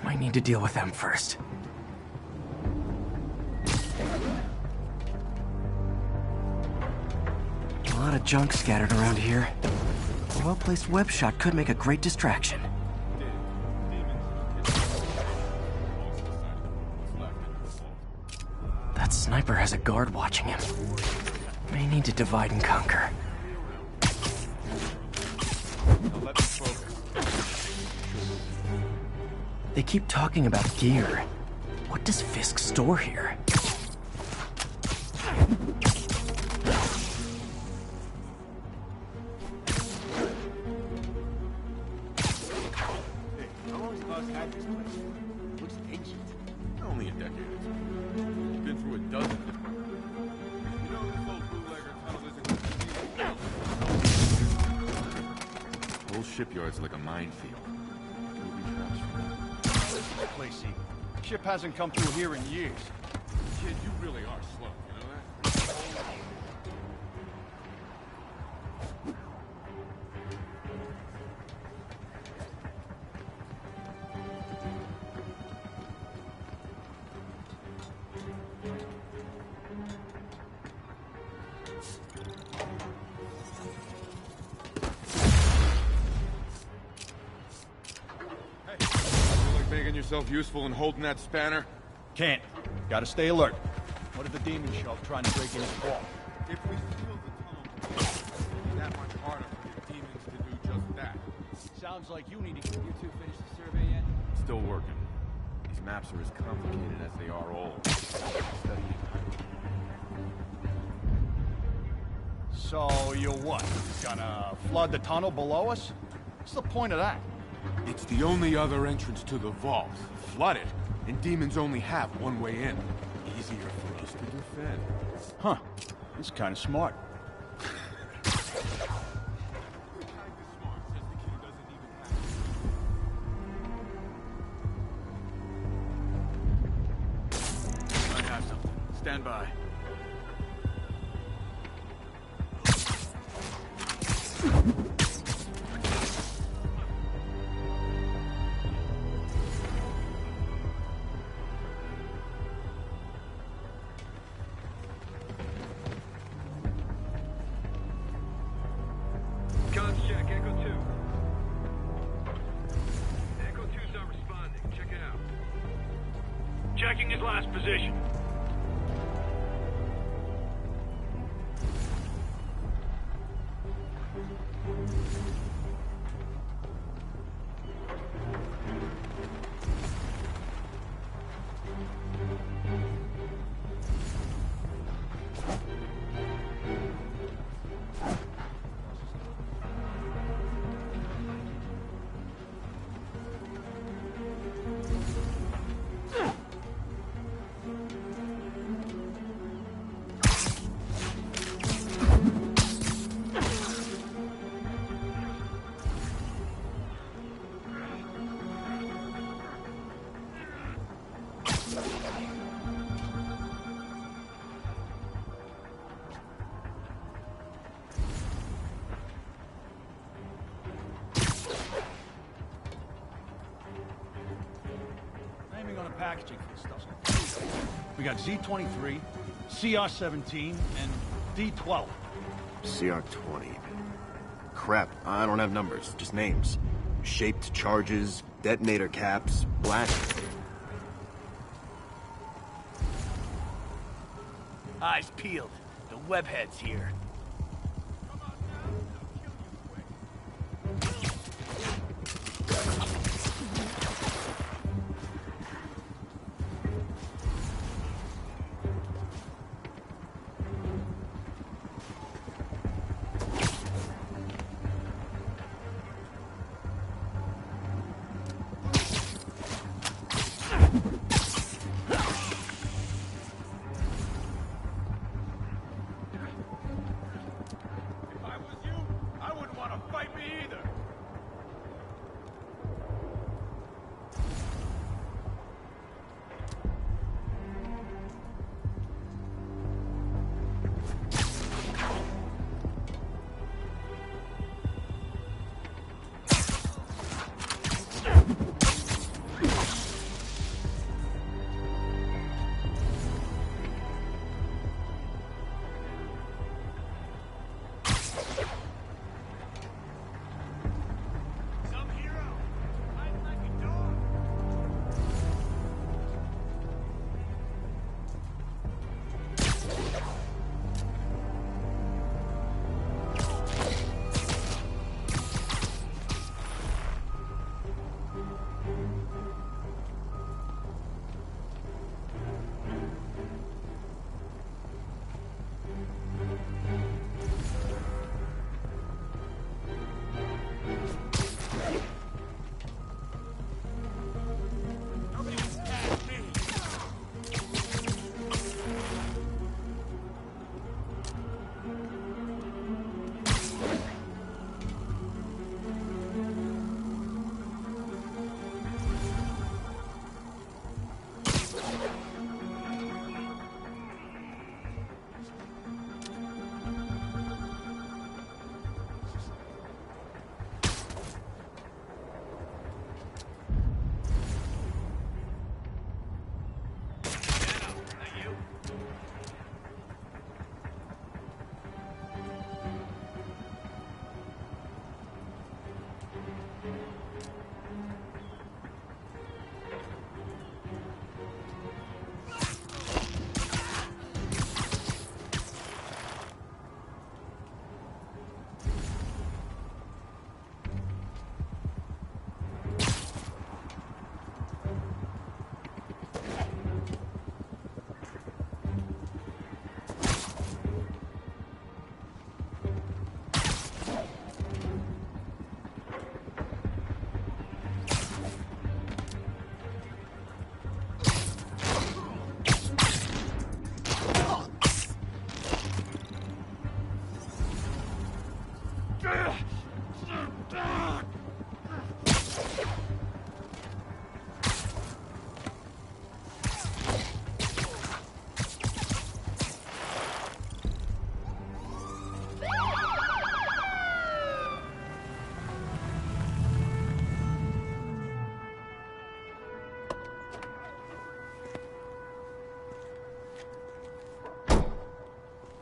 Might need to deal with them first. A lot of junk scattered around here. A well-placed web shot could make a great distraction. That sniper has a guard watching him. May need to divide and conquer. Now let me focus. They keep talking about gear. What does Fisk store here? How long has the boss had this place for? Looks ancient. Only a decade. Been through a dozen. You know this old bootlegger tunnel isn't. Whole shipyard's like a minefield. Booby traps from This is place, Eagle. Ship hasn't come through here in years. Kid, you really are slow, you know that? Making yourself useful and holding that spanner? Can't. Gotta stay alert. What if the demons show up trying to break in his vault? If we Sounds like you need to... You two finished the survey yet? Still working. These maps are as complicated as they are old. Studying. So, you're what? Gonna flood the tunnel below us? What's the point of that? It's the only other entrance to the vault. Flooded, and demons only have one way in. Easier for us to defend. Huh. It's kind of smart. I have something. Stand by. Comms check, Echo 2. Echo 2's not responding. Check it out. Checking his last position. Naming on the packaging for this stuff. We got Z23, CR17, and D12. CR20. Crap, I don't have numbers, just names. Shaped charges, detonator caps, blast. Eyes peeled. The webhead's here.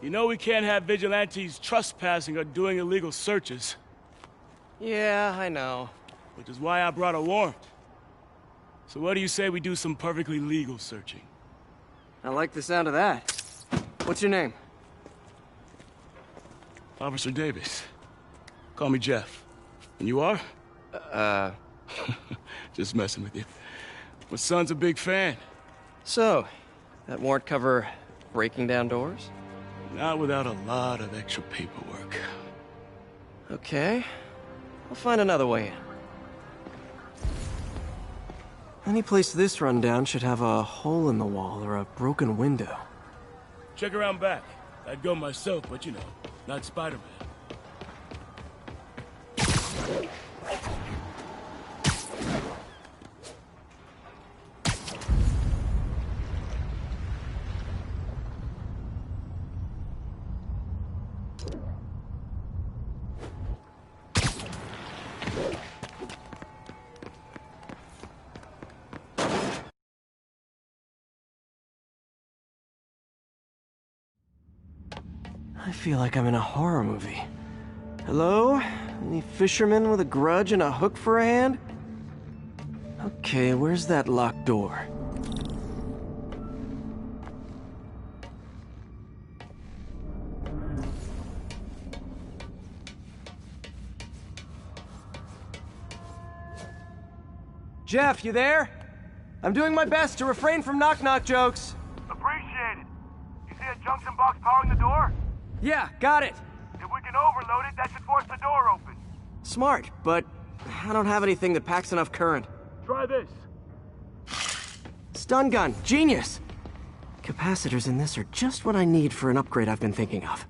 You know we can't have vigilantes trespassing or doing illegal searches. Yeah, I know. Which is why I brought a warrant. So what do you say we do some perfectly legal searching? I like the sound of that. What's your name? Officer Davis. Call me Jeff. And you are? Just messing with you. My son's a big fan. So, that warrant cover breaking down doors? Not without a lot of extra paperwork. Okay. I'll find another way in. Any place this rundown should have a hole in the wall or a broken window. Check around back. I'd go myself, but you know, not Spider-Man. I feel like I'm in a horror movie. Hello? Any fisherman with a grudge and a hook for a hand? Okay, where's that locked door? Jeff, you there? I'm doing my best to refrain from knock-knock jokes. Appreciate it. You see a junction box powering the door? Yeah, got it. If we can overload it, that should force the door open. Smart, but I don't have anything that packs enough current. Try this. Stun gun, genius! Capacitors in this are just what I need for an upgrade I've been thinking of.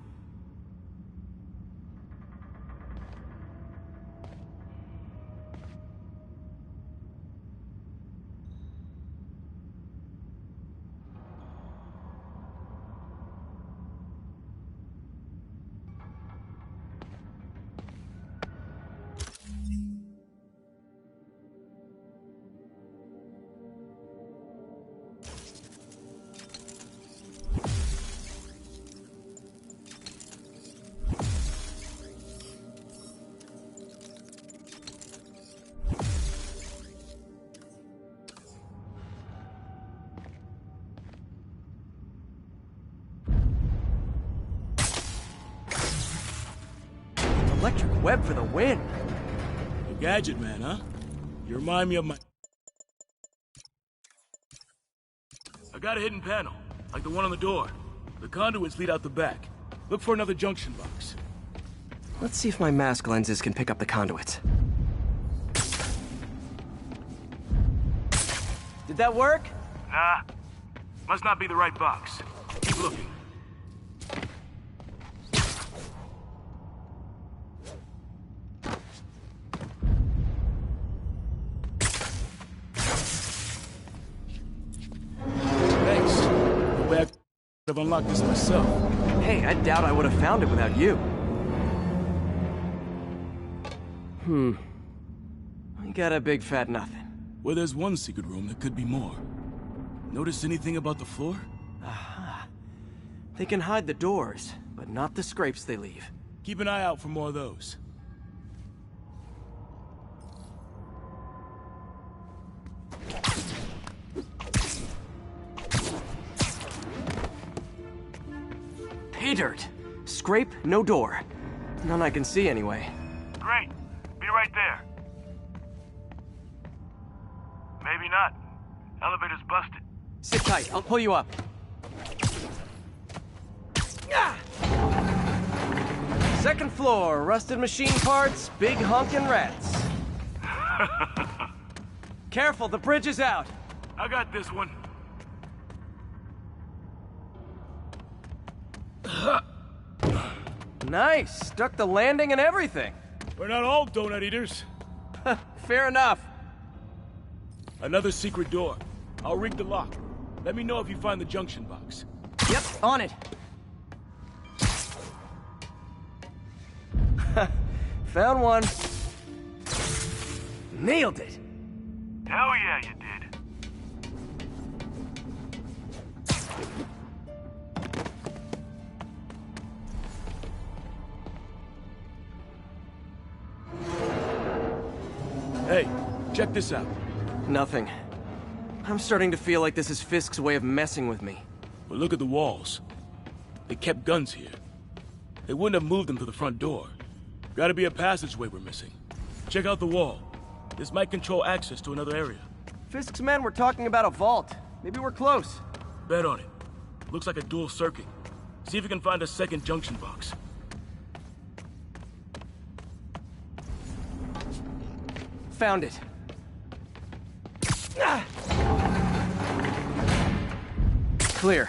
Electric web for the win. A gadget man, huh? You remind me of my... I got a hidden panel, like the one on the door. The conduits lead out the back. Look for another junction box. Let's see if my mask lenses can pick up the conduits. Did that work? Nah. Must not be the right box. Keep looking. I've unlocked this myself. Hey, I doubt I would have found it without you. I got a big fat nothing. Well, there's one secret room that could be more. Notice anything about the floor? Aha. They can hide the doors, but not the scrapes they leave. Keep an eye out for more of those. Pay dirt. Scrape, no door. None I can see anyway. Great. Be right there. Maybe not. Elevator's busted. Sit tight. I'll pull you up. Ah! Second floor. Rusted machine parts. Big honkin' rats. Careful, the bridge is out. I got this one. Nice. Stuck the landing and everything. We're not all donut eaters. Fair enough. Another secret door. I'll rig the lock. Let me know if you find the junction box. Yep, on it. Found one. Nailed it. Hell yeah, you did. Hey, check this out. Nothing. I'm starting to feel like this is Fisk's way of messing with me. But look at the walls. They kept guns here. They wouldn't have moved them to the front door. Gotta be a passageway we're missing. Check out the wall. This might control access to another area. Fisk's men were talking about a vault. Maybe we're close. Bet on it. Looks like a dual circuit. See if you can find a second junction box. Found it. Clear.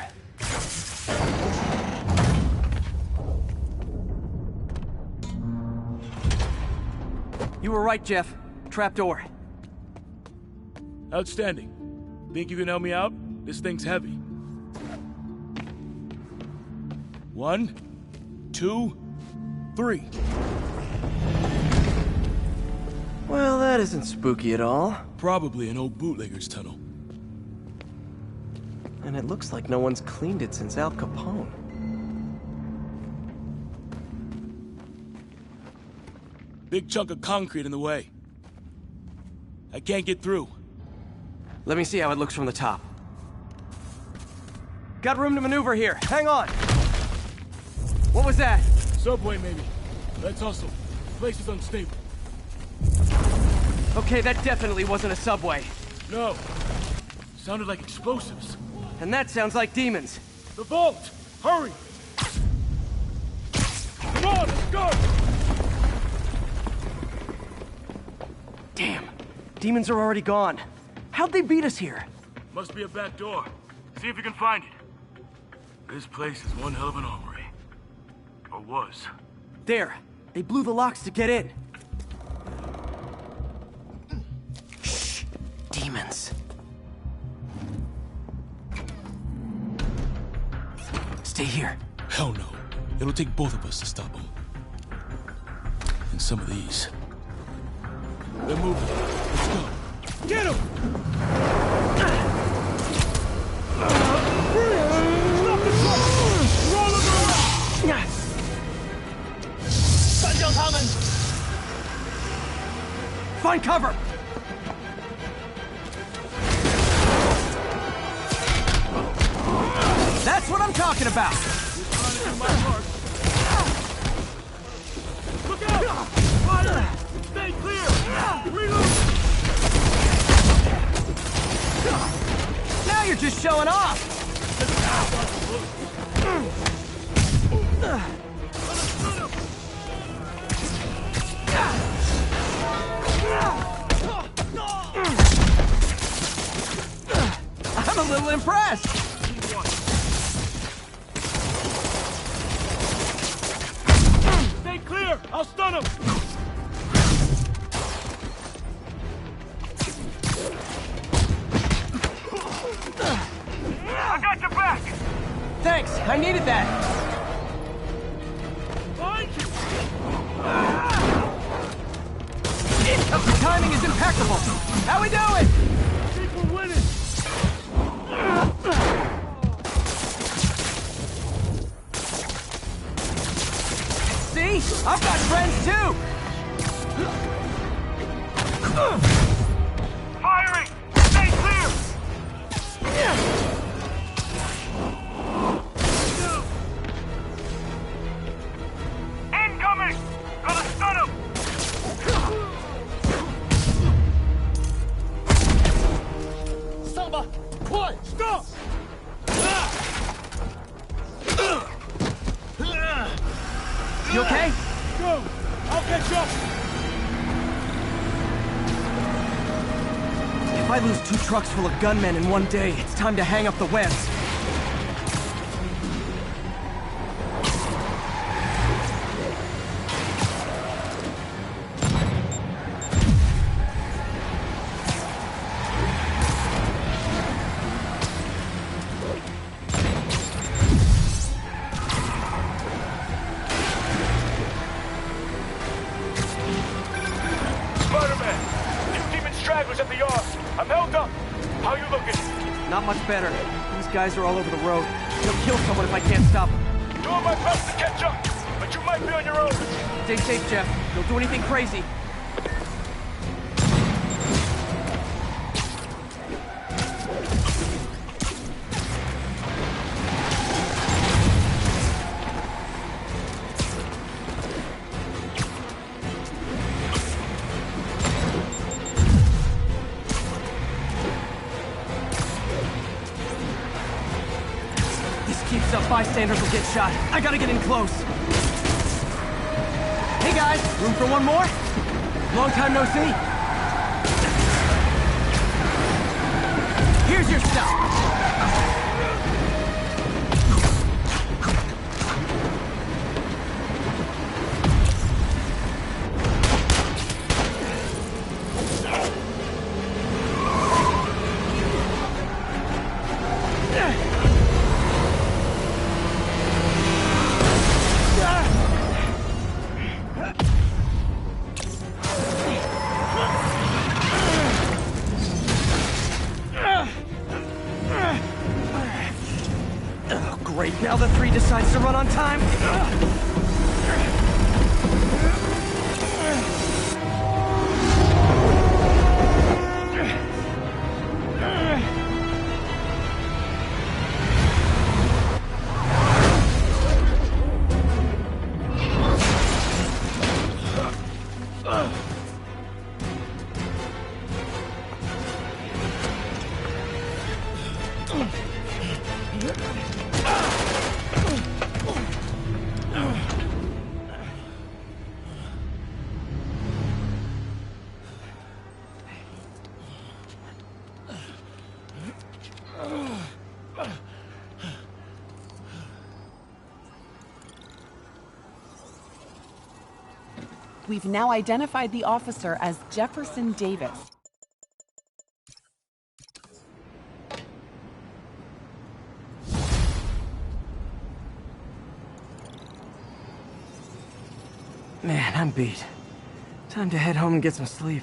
You were right, Jeff. Trapdoor. Outstanding. Think you can help me out? This thing's heavy. 1, 2, 3. Well, that isn't spooky at all. Probably an old bootlegger's tunnel. And it looks like no one's cleaned it since Al Capone. Big chunk of concrete in the way. I can't get through. Let me see how it looks from the top. Got room to maneuver here. Hang on. What was that? Subway, maybe. Let's hustle. Place is unstable. Okay, that definitely wasn't a subway. No. Sounded like explosives. And that sounds like demons. The vault! Hurry! Come on, let's go! Damn. Demons are already gone. How'd they beat us here? Must be a back door. See if you can find it. This place is one hell of an armory. Or was. There. They blew the locks to get in. Shh. Demons. Stay here. Hell no. It'll take both of us to stop them. And some of these. They're moving. Let's go. Get him! Stop the truck! Roll him around! Find cover! That's what I'm talking about! Look out! Fire! Stay clear! Reload! Now you're just showing off! I'm a little impressed! Stay clear! I'll stun him! I got your back! Thanks, I needed that! Behind you! The timing is impeccable! How we doing? I think we're winning! See? I've got friends too! Firing! Stay clear! Incoming! Gonna stun him! Samba! What? Stop! You okay? Go! I'll catch up! If I lose 2 trucks full of gunmen in one day, it's time to hang up the webs. Spider-Man! This demon stragglers at the yard. I'm held up. How you looking? Not much better. These guys are all over the road. They'll kill someone if I can't stop them. Doing my best to catch up, but you might be on your own. Stay safe, Jeff. Don't do anything crazy. keeps up, bystanders will get shot. I gotta get in close. Hey guys, room for one more? Long time no see. Here's your stuff. Great, now the 3 decides to run on time. We've now identified the officer as Jefferson Davis. Man, I'm beat. Time to head home and get some sleep.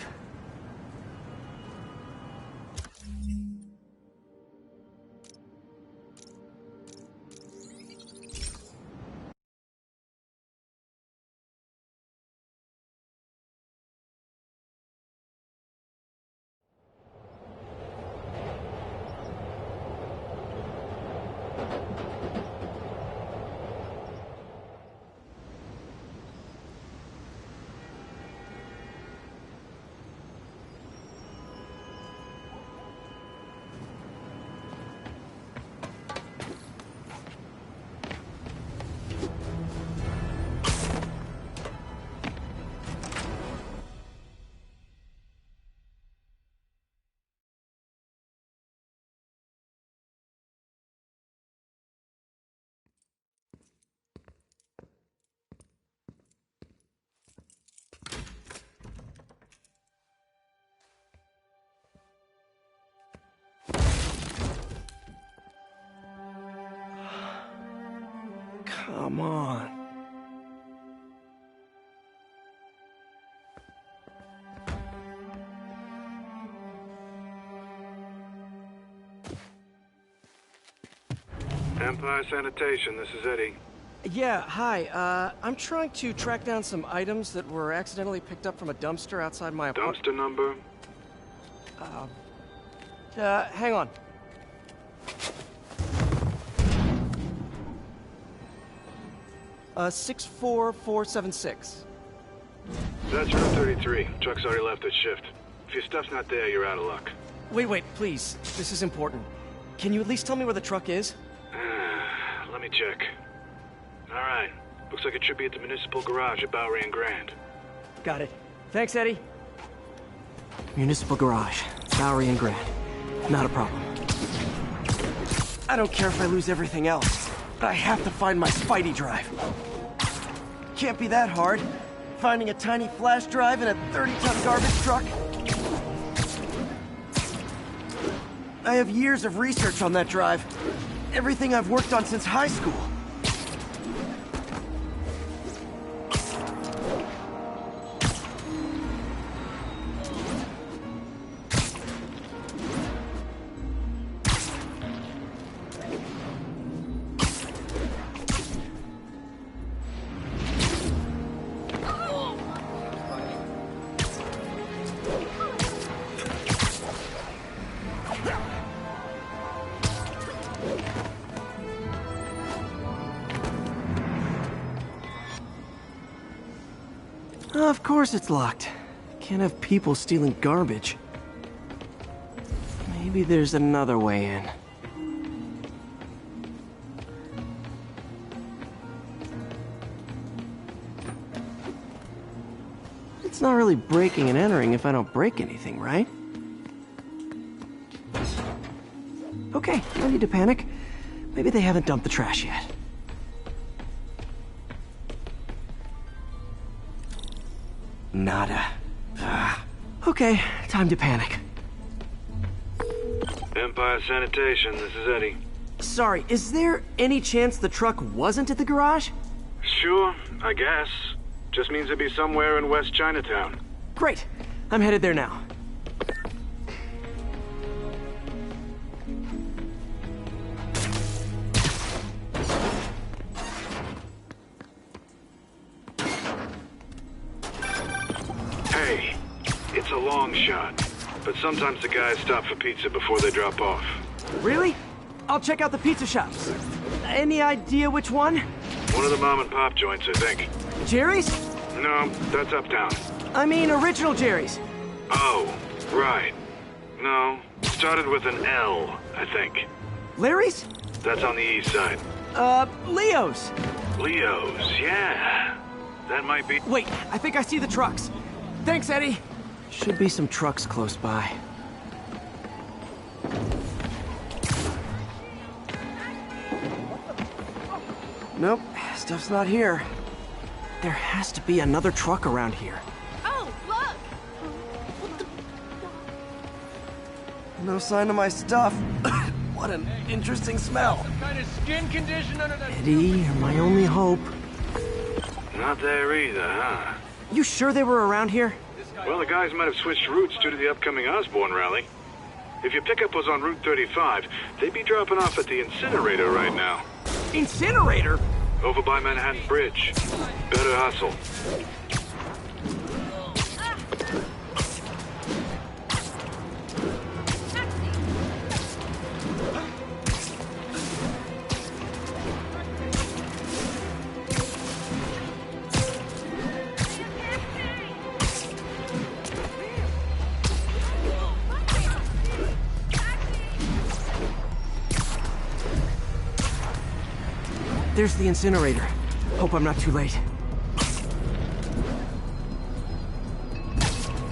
Come on. Empire Sanitation, this is Eddie. Yeah, hi. I'm trying to track down some items that were accidentally picked up from a dumpster outside my apartment. Dumpster number? Hang on. Uh, 64476. That's room 33. Truck's already left its shift. If your stuff's not there, you're out of luck. Wait, please. This is important. Can you at least tell me where the truck is? Let me check. Alright. Looks like it should be at the municipal garage at Bowery and Grand. Got it. Thanks, Eddie. Municipal garage. Bowery and Grand. Not a problem. I don't care if I lose everything else, but I have to find my Spidey drive. Can't be that hard. Finding a tiny flash drive in a 30-ton garbage truck. I have years of research on that drive. Everything I've worked on since high school. Of course it's locked. Can't have people stealing garbage. Maybe there's another way in. It's not really breaking and entering if I don't break anything, right? Okay, no need to panic. Maybe they haven't dumped the trash yet. Nada. Okay, time to panic. Empire Sanitation, this is Eddie. Sorry, is there any chance the truck wasn't at the garage? Sure, I guess. Just means it'd be somewhere in West Chinatown. Great. I'm headed there now. Hey, it's a long shot, but sometimes the guys stop for pizza before they drop off. Really? I'll check out the pizza shops. Any idea which one? One of the mom and pop joints, I think. Jerry's? No, that's uptown. I mean original Jerry's. Oh, right. No, started with an L, I think. Larry's? That's on the east side. Leo's. Leo's, yeah. That might be... Wait, I think I see the trucks. Thanks, Eddie. Should be some trucks close by. Nope, stuff's not here. There has to be another truck around here. Oh, look! No sign of my stuff. What an interesting smell. Some kind of skin condition under that... Eddie, you're my only hope. Not there either, huh? You sure they were around here? Well, the guys might have switched routes due to the upcoming Osborne rally. If your pickup was on Route 35, they'd be dropping off at the incinerator right now. Incinerator? Over by Manhattan Bridge. Better hustle. There's the incinerator. Hope I'm not too late.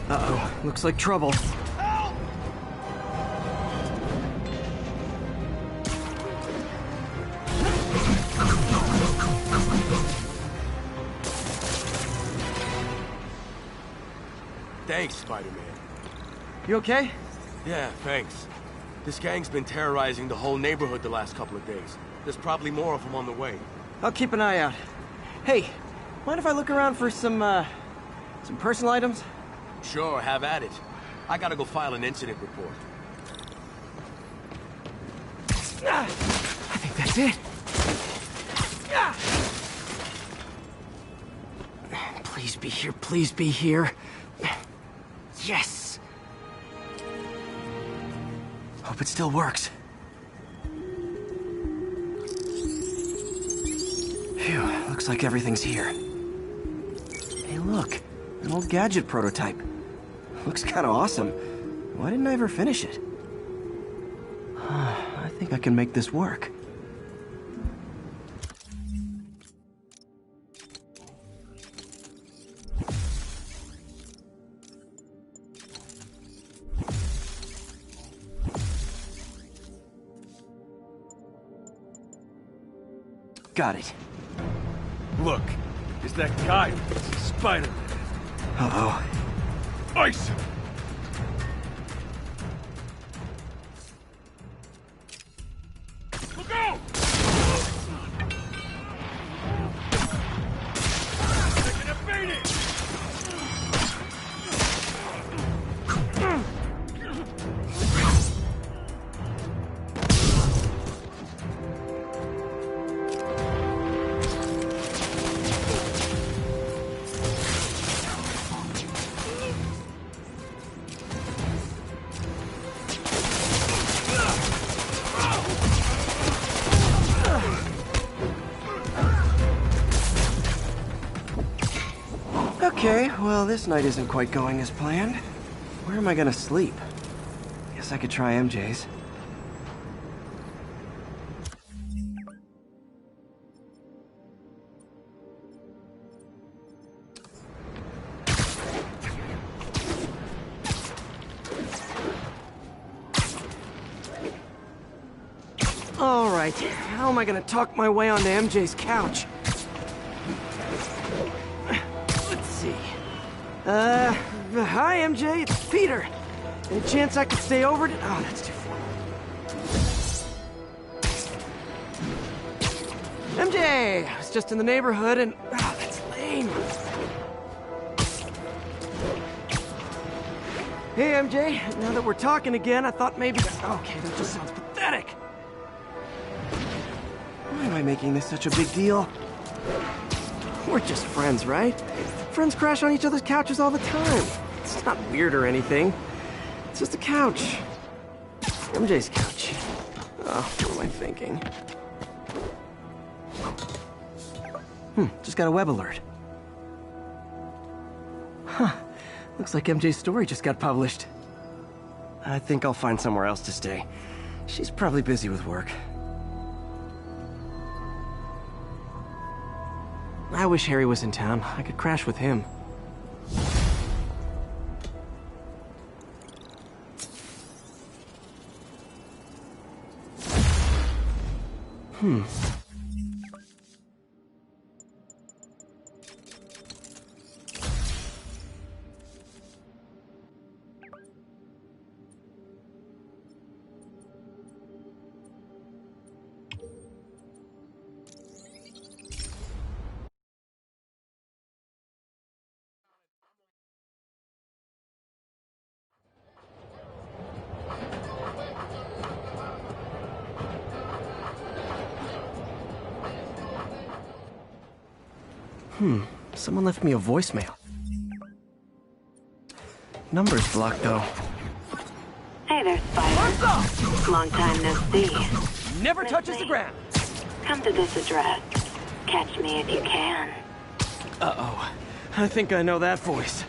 Uh-oh, looks like trouble. Thanks, Spider-Man. You okay? Yeah, thanks. This gang's been terrorizing the whole neighborhood the last couple of days. There's probably more of them on the way. I'll keep an eye out. Hey, mind if I look around for some personal items? Sure, have at it. I gotta go file an incident report. I think that's it. Please be here, please be here. Yes! Hope it still works. Phew, looks like everything's here. Hey look, an old gadget prototype. Looks kinda awesome. Why didn't I ever finish it? I think I can make this work. Got it. Look, it's that guy, Spider-Man. Uh-oh. Ice him! Look out! Taking a beating! Okay, well, this night isn't quite going as planned. Where am I gonna sleep? Guess I could try MJ's. right. How am I gonna talk my way onto MJ's couch? Let's see. Hi, MJ. It's Peter. Any chance I could stay over to... Oh, that's too formal. MJ! I was just in the neighborhood and... Oh, that's lame. Hey, MJ. Now that we're talking again, I thought maybe... Okay, that just sounds pathetic. Why am I making this such a big deal? We're just friends, right? Friends crash on each other's couches all the time. It's not weird or anything. It's just a couch. MJ's couch. Oh, what am I thinking? Just got a web alert. Huh. Looks like MJ's story just got published. I think I'll find somewhere else to stay. She's probably busy with work. I wish Harry was in town. I could crash with him. Someone left me a voicemail. Number's blocked, though. Hey there, Spider. What's up? Long time no see. Never touches the ground. Come to this address. Catch me if you can. Uh-oh. I think I know that voice.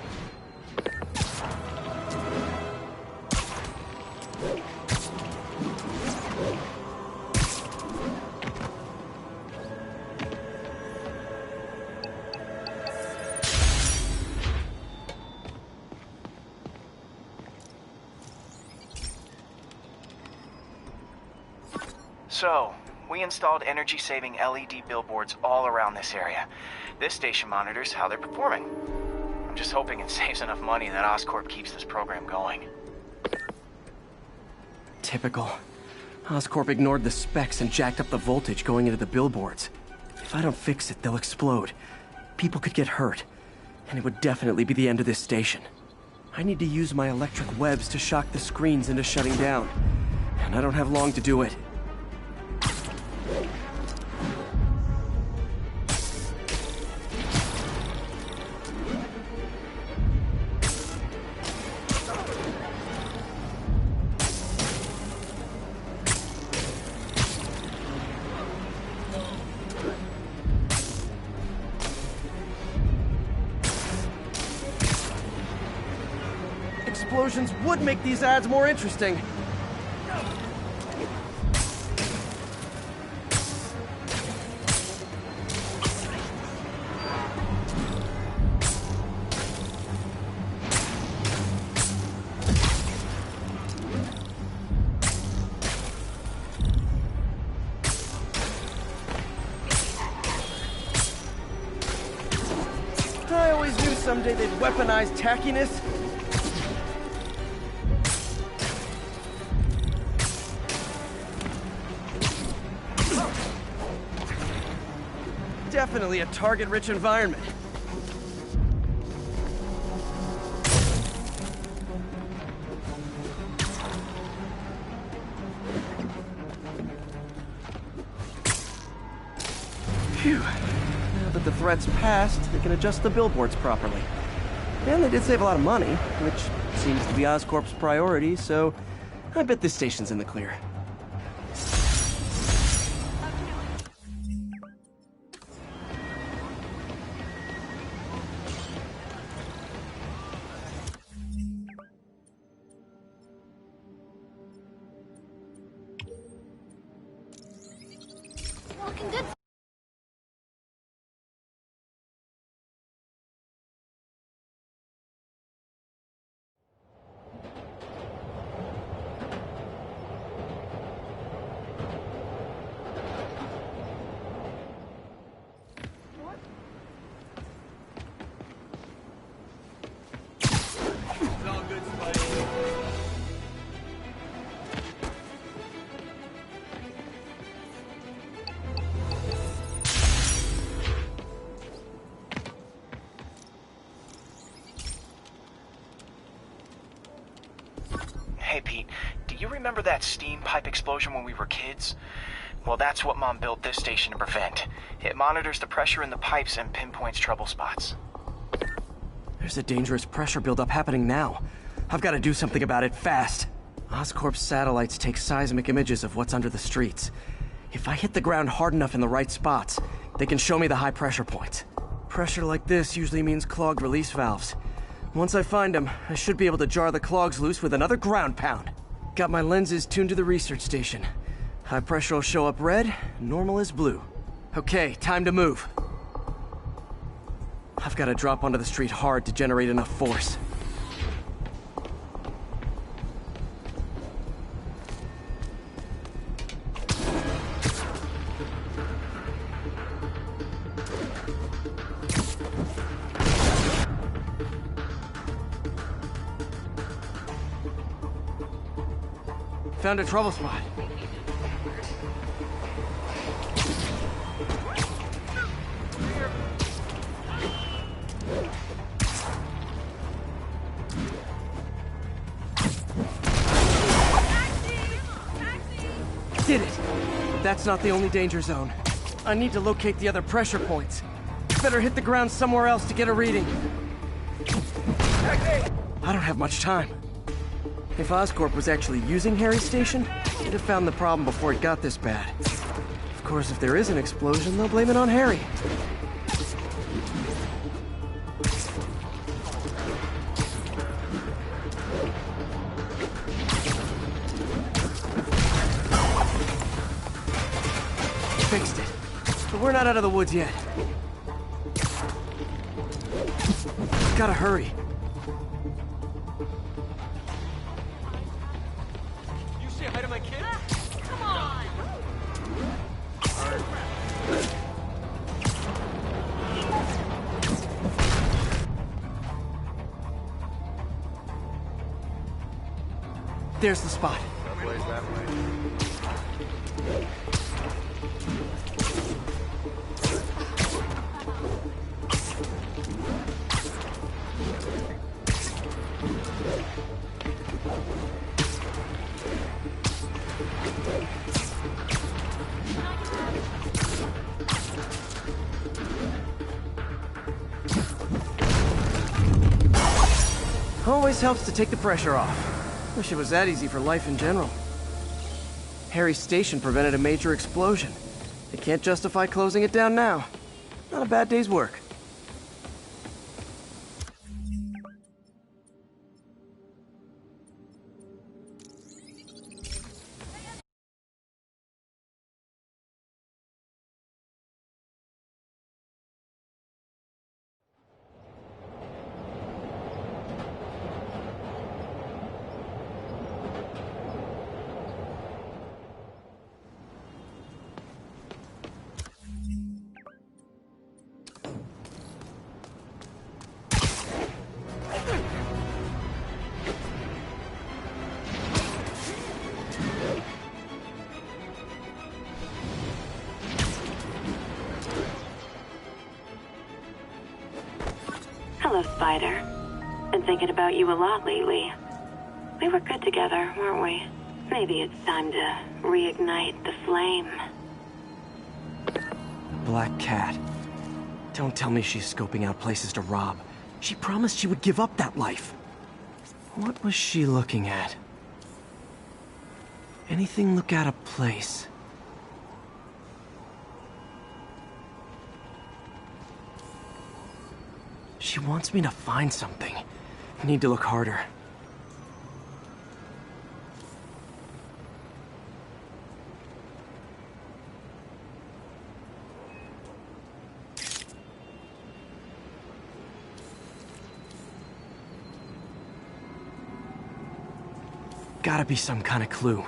So, we installed energy-saving LED billboards all around this area. This station monitors how they're performing. I'm just hoping it saves enough money that Oscorp keeps this program going. Typical. Oscorp ignored the specs and jacked up the voltage going into the billboards. If I don't fix it, they'll explode. People could get hurt. And it would definitely be the end of this station. I need to use my electric webs to shock the screens into shutting down. And I don't have long to do it. Explosions would make these ads more interesting. I always knew someday they'd weaponize tackiness. Definitely a target-rich environment. Phew. Now that the threat's passed, they can adjust the billboards properly. And they did save a lot of money, which seems to be Oscorp's priority, so I bet this station's in the clear. Hey, Pete, do you remember that steam pipe explosion when we were kids? Well, that's what Mom built this station to prevent. It monitors the pressure in the pipes and pinpoints trouble spots. There's a dangerous pressure buildup happening now. I've got to do something about it fast. Oscorp's satellites take seismic images of what's under the streets. If I hit the ground hard enough in the right spots, they can show me the high pressure points. Pressure like this usually means clogged release valves. Once I find them, I should be able to jar the clogs loose with another ground pound. Got my lenses tuned to the research station. High pressure will show up red, normal is blue. Okay, time to move. I've got to drop onto the street hard to generate enough force. Found a trouble spot. Did it! But that's not the only danger zone. I need to locate the other pressure points. Better hit the ground somewhere else to get a reading. I don't have much time. If Oscorp was actually using Harry's station, they'd have found the problem before it got this bad. Of course, if there is an explosion, they'll blame it on Harry. Fixed it. But we're not out of the woods yet. Gotta hurry. You say hi to my kid? Come on! There's the spot. That way's that way. Always helps to take the pressure off. Wish it was that easy for life in general. Harry's station prevented a major explosion. They can't justify closing it down now. Not a bad day's work. Hello, Spider. Been thinking about you a lot lately. We were good together, weren't we? Maybe it's time to reignite the flame. Black Cat. Don't tell me she's scoping out places to rob. She promised she would give up that life. What was she looking at? Anything look out of place? She wants me to find something. I need to look harder. Gotta be some kind of clue.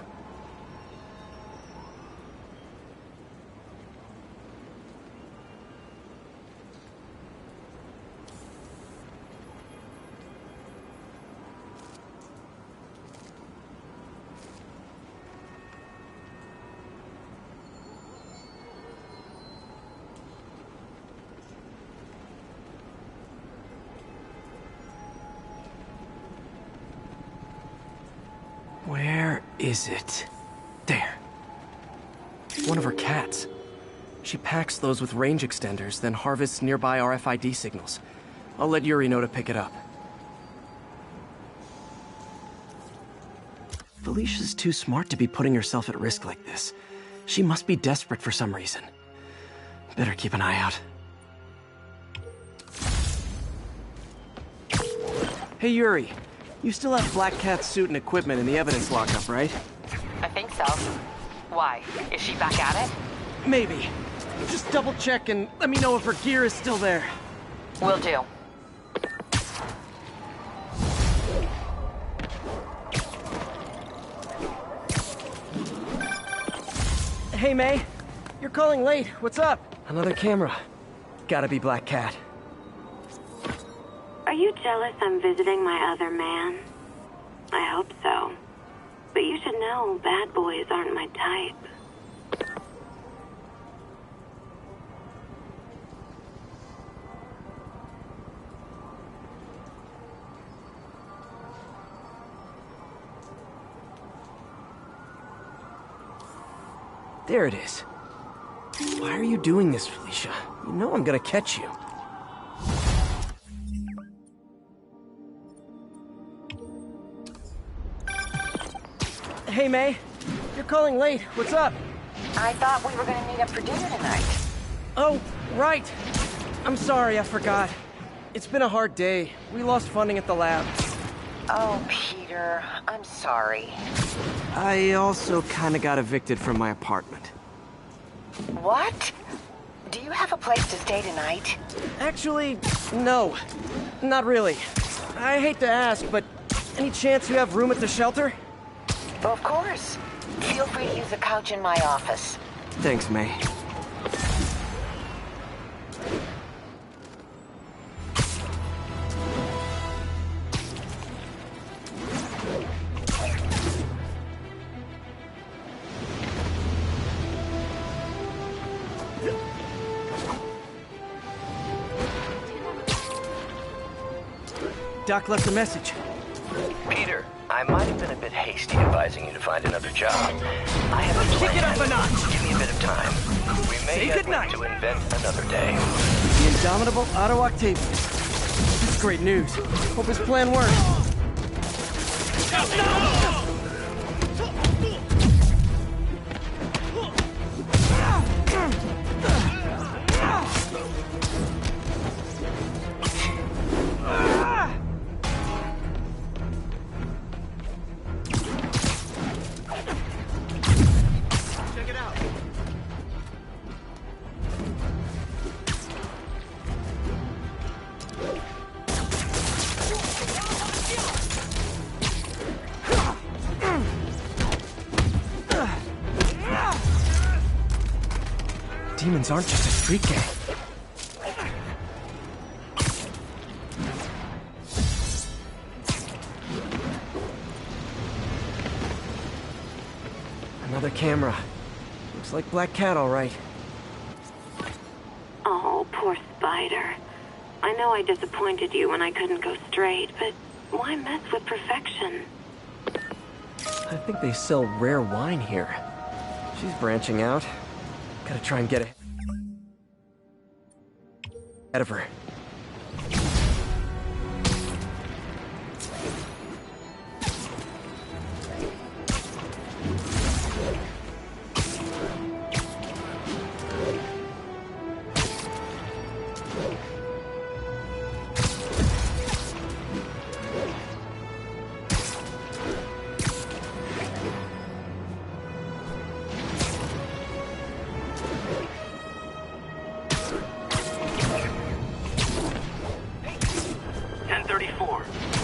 is it? There. One of her cats. She packs those with range extenders, then harvests nearby RFID signals. I'll let Yuri know to pick it up. Felicia's too smart to be putting herself at risk like this. She must be desperate for some reason. Better keep an eye out. Hey Yuri, you still have Black Cat's suit and equipment in the evidence lockup, right? I think so. Why? Is she back at it? Maybe. Just double check and let me know if her gear is still there. Will do. Hey May, you're calling late. What's up? Another camera. Gotta be Black Cat. Are you jealous I'm visiting my other man? I hope so. But you should know bad boys aren't my type. There it is. Why are you doing this, Felicia? You know I'm gonna catch you. Hey, May. You're calling late. What's up? I thought we were gonna meet up for dinner tonight. Oh, right. I'm sorry, I forgot. It's been a hard day. We lost funding at the lab. Oh, Peter, I'm sorry. I also kinda got evicted from my apartment. What? Do you have a place to stay tonight? Actually, no. Not really. I hate to ask, but any chance you have room at the shelter? Of course. Feel free to use the couch in my office. Thanks, May. Doc left a message. Peter, I might have been a bit hasty advising you to find another job. I have a plan. Kick it up a notch! Give me a bit of time. We may Say have goodnight. to invent another day. The indomitable Otto Octavius. That's great news. Hope his plan works. Demons aren't just a street gang. Another camera. Looks like Black Cat, all right. Oh, poor Spider. I know I disappointed you when I couldn't go straight, but why mess with perfection? I think they sell rare wine here. She's branching out. Gotta try and get ahead of her.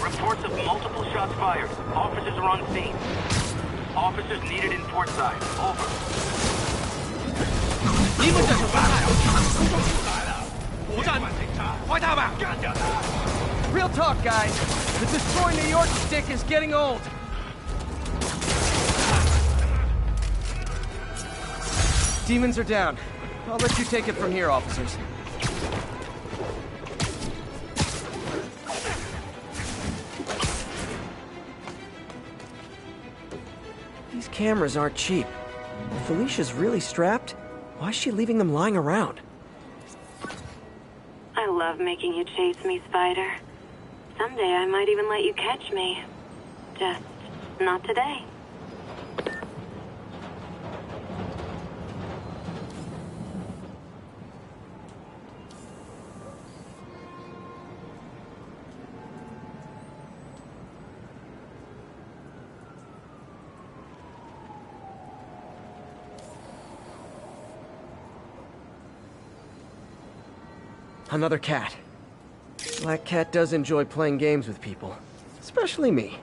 Reports of multiple shots fired. Officers are on scene. Officers needed in port side. Over. Real talk, guys. The Destroy New York stick is getting old. Demons are down. I'll let you take it from here, officers. These cameras aren't cheap. If Felicia's really strapped, why is she leaving them lying around? I love making you chase me, Spider. Someday I might even let you catch me. Just not today. Another cat. Black Cat does enjoy playing games with people. Especially me.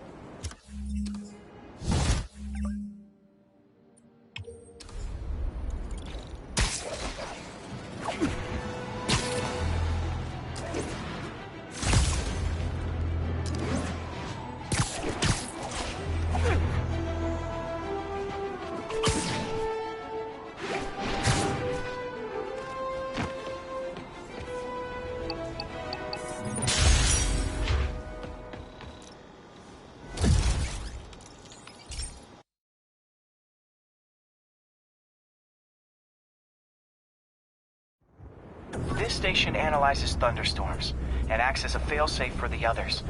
This station analyzes thunderstorms and acts as a failsafe for the others.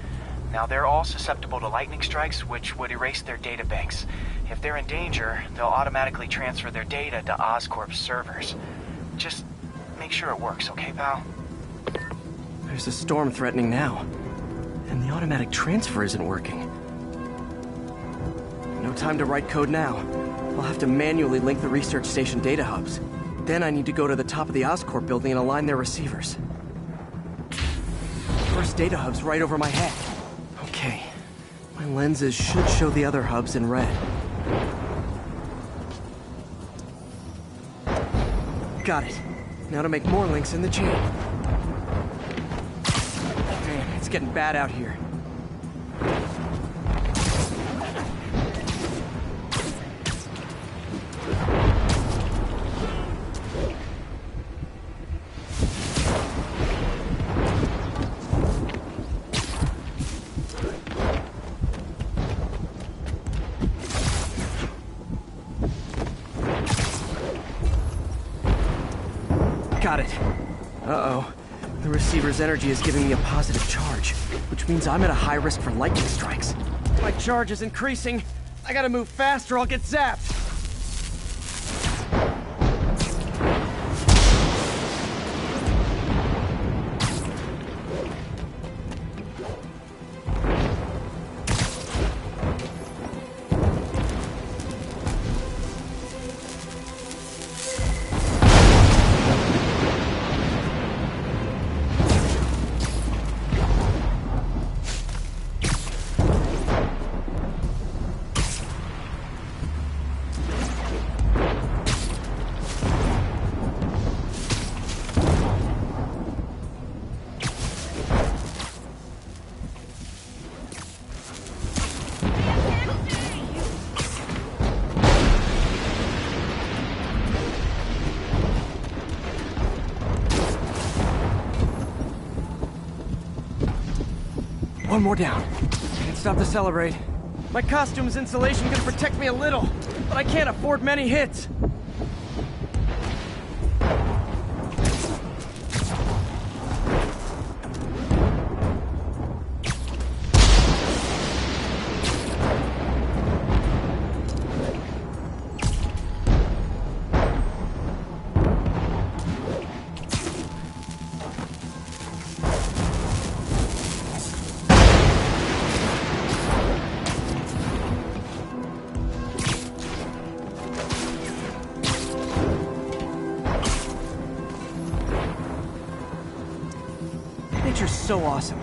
Now, they're all susceptible to lightning strikes, which would erase their databanks. If they're in danger, they'll automatically transfer their data to Oscorp's servers. Just make sure it works, okay, pal? There's a storm threatening now. And the automatic transfer isn't working. No time to write code now. I'll have to manually link the research station data hubs. Then I need to go to the top of the Oscorp building and align their receivers. First data hub's right over my head. Okay. My lenses should show the other hubs in red. Got it. Now to make more links in the chain. Man, it's getting bad out here. Got it. Uh-oh. The receiver's energy is giving me a positive charge, which means I'm at a high risk for lightning strikes. My charge is increasing. I gotta move fast or I'll get zapped. One more down. Can't stop to celebrate. My costume's insulation can protect me a little, but I can't afford many hits. Nature's so awesome,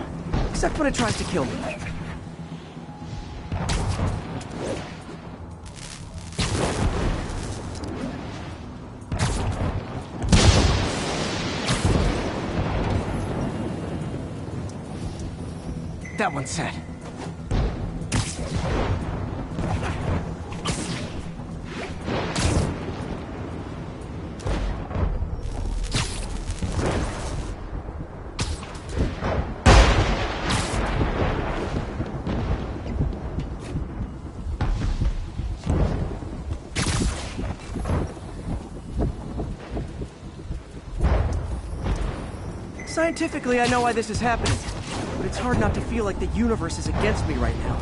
except when it tries to kill me. That one's set. Scientifically, I know why this is happening, but it's hard not to feel like the universe is against me right now.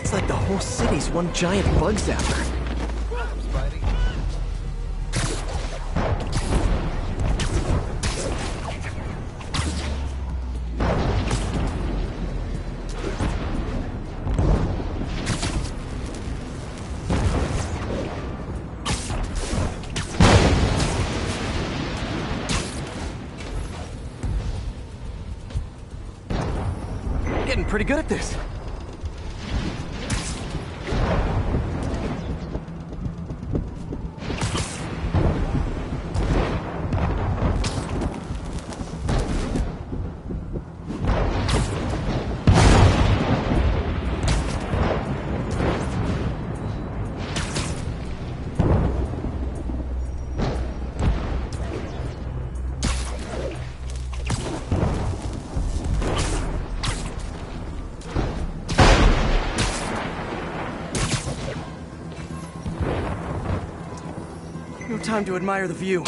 It's like the whole city's one giant bug zapper. Getting pretty good at this. No time to admire the view.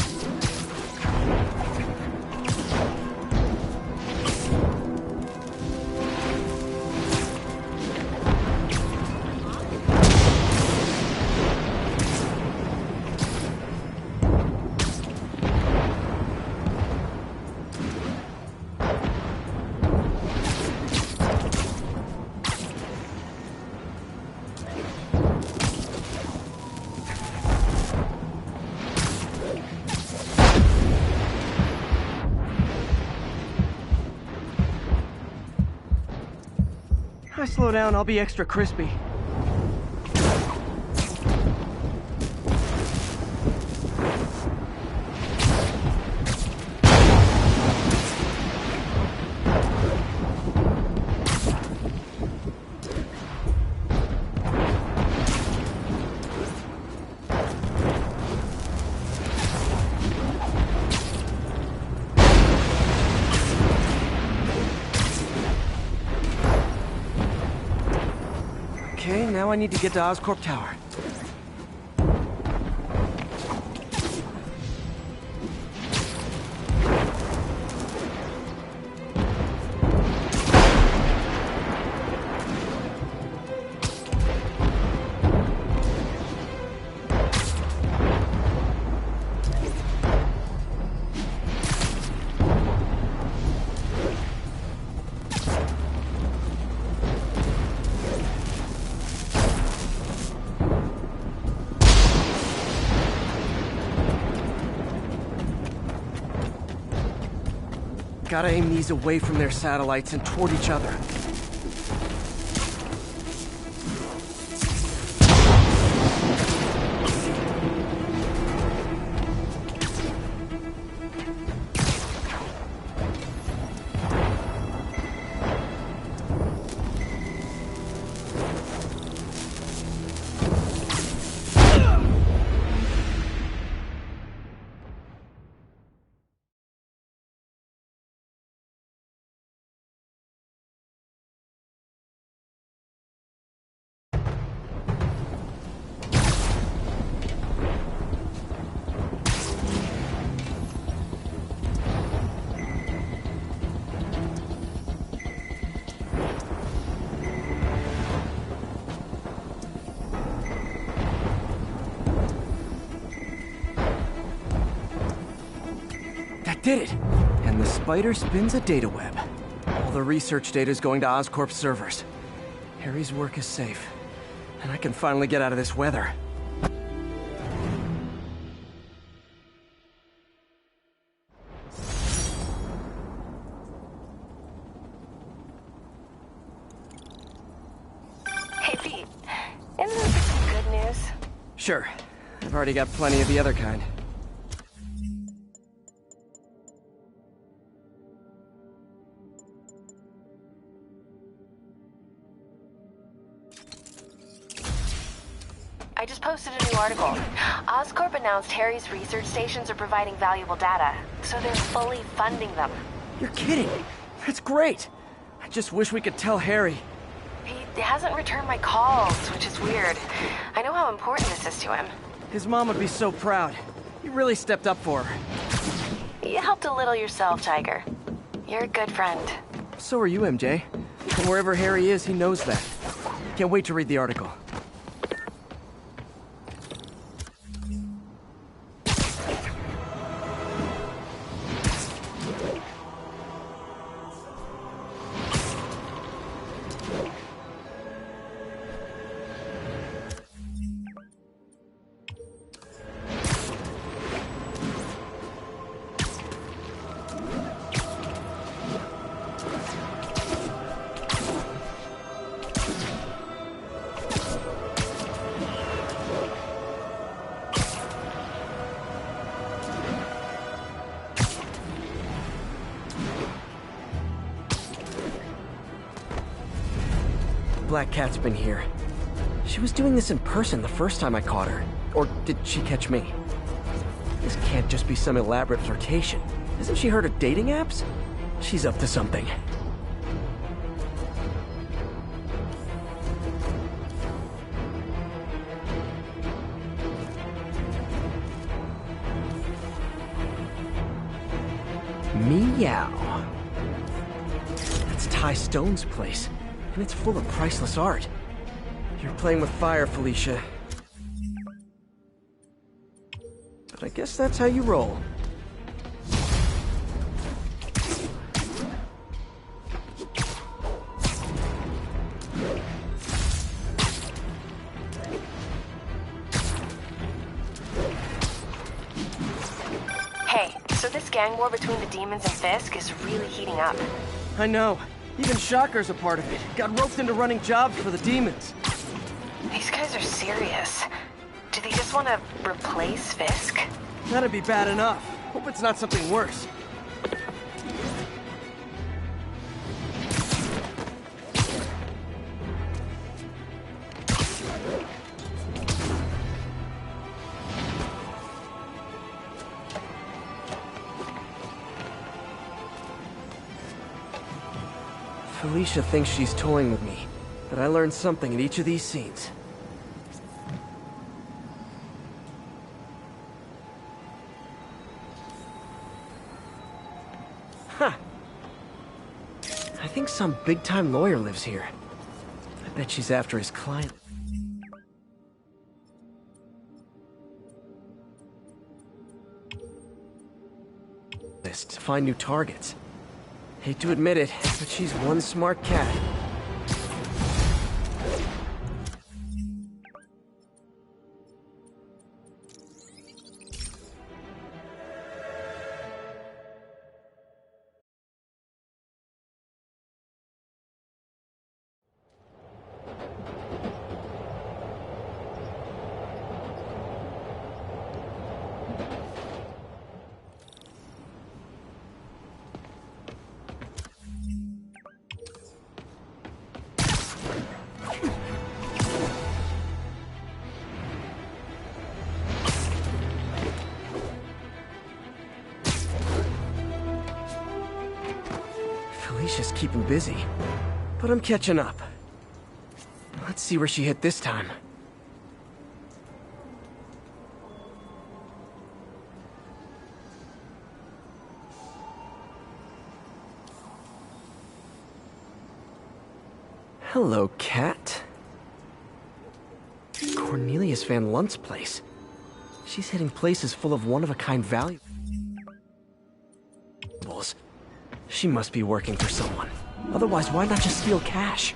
If I slow down, I'll be extra crispy. Okay, now I need to get to Oscorp Tower. Gotta aim these away from their satellites and toward each other. Did it! And the spider spins a data web. All the research data is going to Oscorp's servers. Harry's work is safe. And I can finally get out of this weather. Hey, Pete. Isn't this some good news? Sure. I've already got plenty of the other kind. I just posted a new article. Oscorp announced Harry's research stations are providing valuable data, so they're fully funding them. You're kidding. That's great. I just wish we could tell Harry. He hasn't returned my calls, which is weird. I know how important this is to him. His mom would be so proud. You really stepped up for her. You helped a little yourself, Tiger. You're a good friend. So are you, MJ. And wherever Harry is, he knows that. Can't wait to read the article. Black Cat's been here. She was doing this in person the first time I caught her. Or did she catch me? This can't just be some elaborate flirtation. Hasn't she heard of dating apps? She's up to something. Meow. That's Ty Stone's place. And it's full of priceless art. You're playing with fire, Felicia. But I guess that's how you roll. Hey, so this gang war between the demons and Fisk is really heating up. I know. Even Shocker's a part of it. Got roped into running jobs for the demons. These guys are serious. Do they just want to replace Fisk? That'd be bad enough. Hope it's not something worse. Felicia thinks she's toying with me, but I learned something in each of these scenes. Huh. I think some big-time lawyer lives here. I bet she's after his client. To find new targets. Hate to admit it, but she's one smart cat. Felicia's keeping busy, but I'm catching up. Let's see where she hit this time. Hello, cat. Cornelius Van Lunt's place. She's hitting places full of one-of-a-kind valuables. She must be working for someone. Otherwise, why not just steal cash?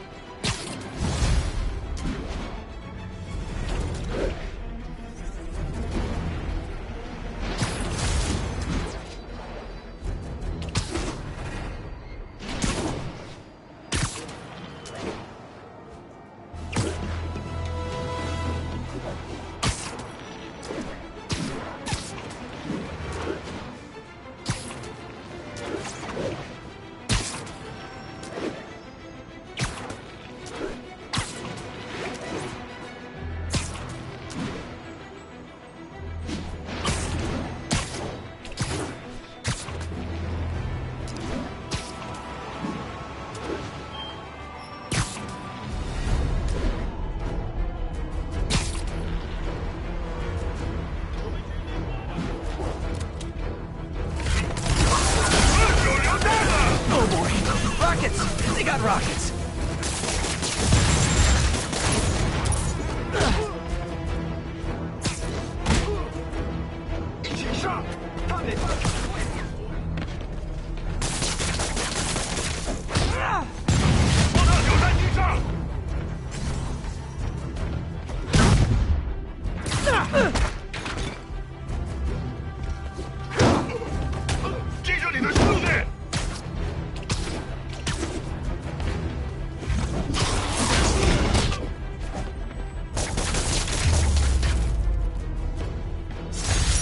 scat rockets!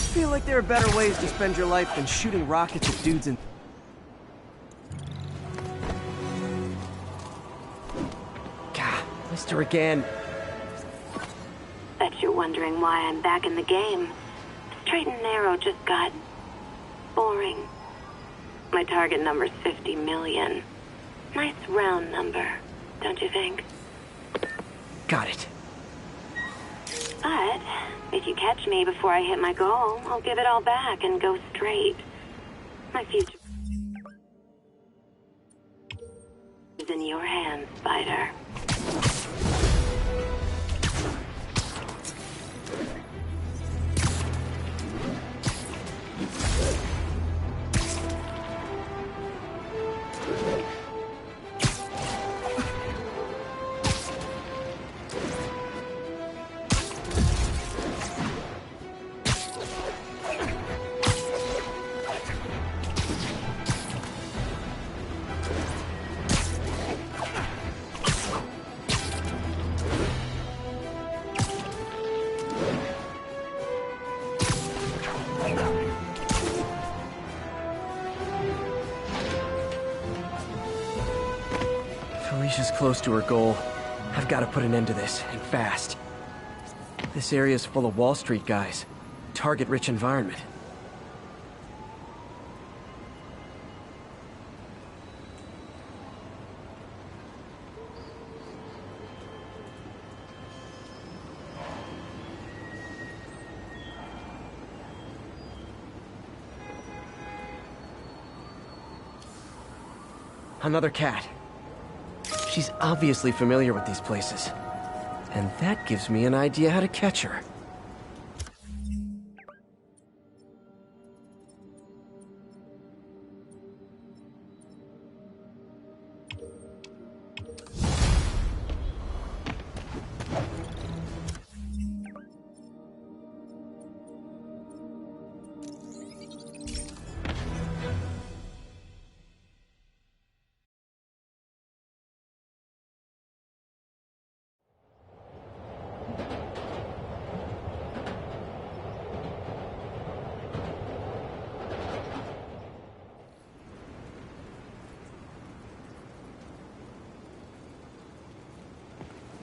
I feel like there are better ways to spend your life than shooting rockets at dudes in... God, Mr. again. Bet you're wondering why I'm back in the game. Straight and narrow just got... boring. My target number's 50 million. Nice round number, don't you think? Got it. But if you catch me before I hit my goal, I'll give it all back and go straight. My future is in your hands, Spider. Felicia's close to her goal. I've got to put an end to this, and fast. This area's full of Wall Street guys. Target-rich environment. Another cat. She's obviously familiar with these places. And that gives me an idea how to catch her.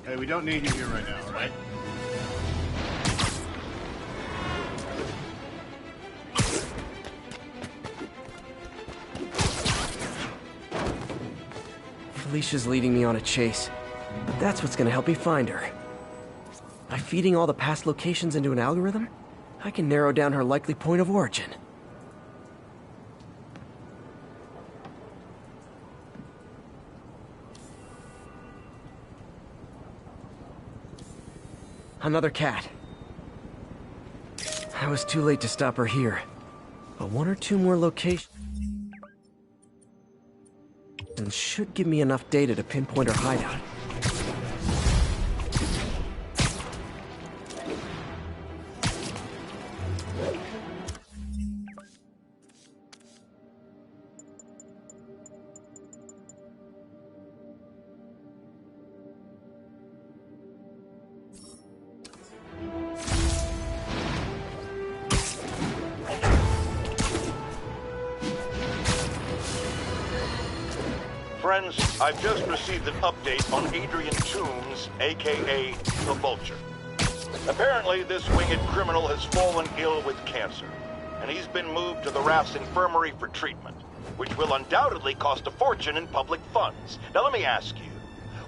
Hey, we don't need you here right now, all right? Felicia's leading me on a chase, but that's what's gonna help me find her. By feeding all the past locations into an algorithm, I can narrow down her likely point of origin. Another cat. I was too late to stop her here, but one or two more locations should give me enough data to pinpoint her hideout. Friends, I've just received an update on Adrian Toombs, aka the Vulture. Apparently, this winged criminal has fallen ill with cancer, and he's been moved to the Raft's infirmary for treatment, which will undoubtedly cost a fortune in public funds. Now let me ask you,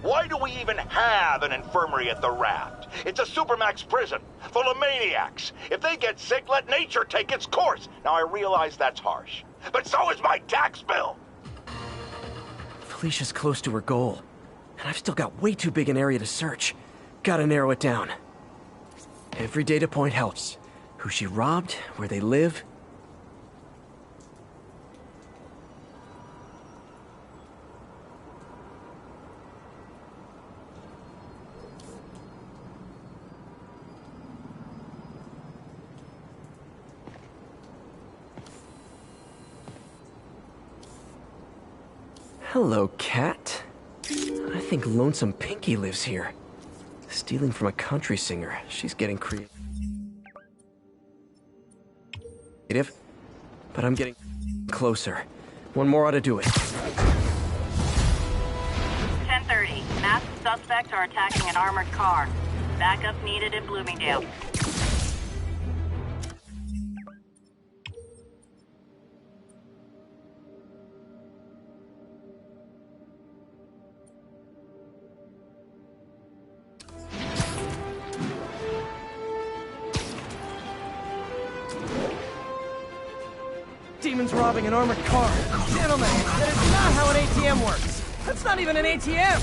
why do we even have an infirmary at the Raft? It's a supermax prison, full of maniacs. If they get sick, let nature take its course. Now I realize that's harsh, but so is my tax bill. Felicia's close to her goal, and I've still got way too big an area to search. Gotta narrow it down. Every data point helps. Who she robbed, where they live. Hello, cat. I think Lonesome Pinky lives here. Stealing from a country singer. She's getting creative. But I'm getting closer. One more ought to do it. 10:30. Masked suspects are attacking an armored car. Backup needed in Bloomingdale. Demons robbing an armored car. Gentlemen, that is not how an ATM works. That's not even an ATM.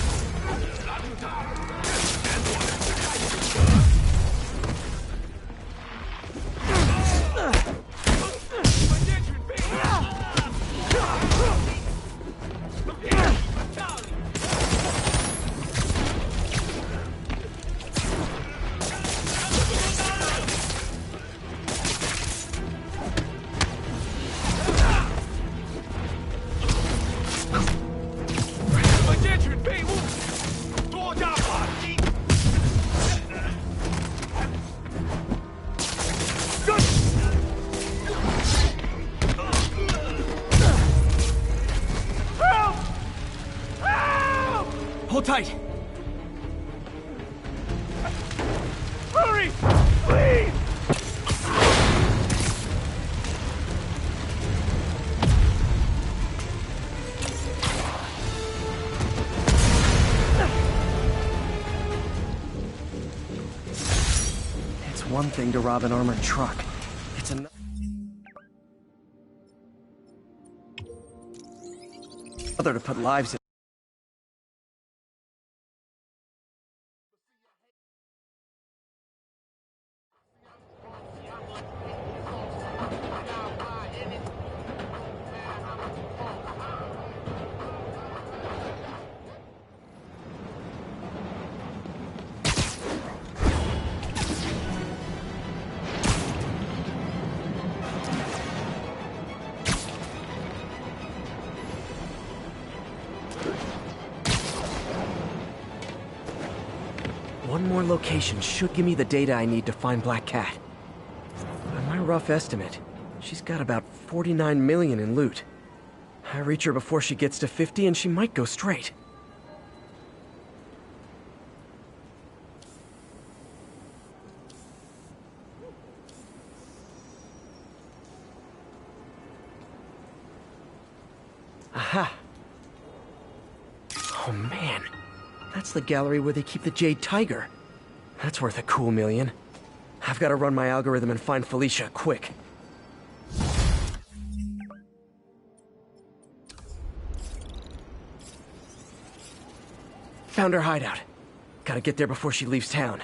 Hold tight. Hurry! Please! It's one thing to rob an armored truck. It's another to put lives in. One more location should give me the data I need to find Black Cat. By my rough estimate, she's got about 49 million in loot. I reach her before she gets to 50 and she might go straight. Aha! Oh man, that's the gallery where they keep the Jade Tiger. That's worth a cool million. I've got to run my algorithm and find Felicia, quick. Found her hideout. Gotta get there before she leaves town.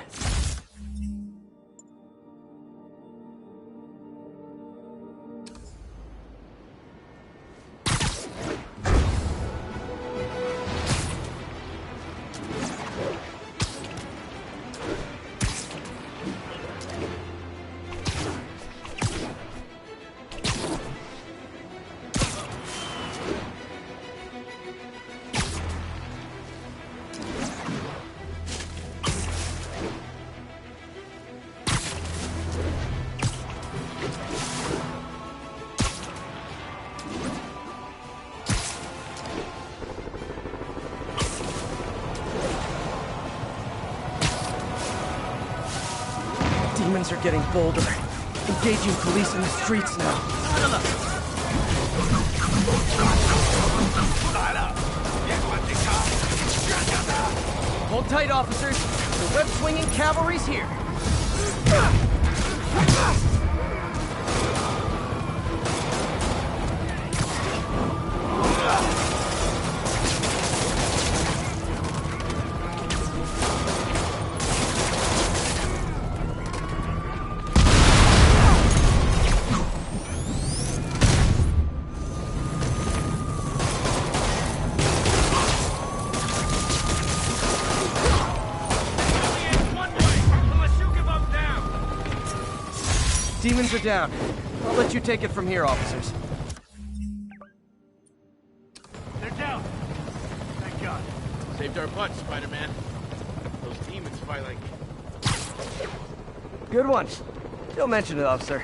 Demons are getting bolder. Engaging police in the streets now. Hold tight, officers. The web-swinging cavalry's here. Demons are down. I'll let you take it from here, officers. They're down. Thank God. Saved our butts, Spider-Man. Those demons fight like... Good one. Don't mention it, officer.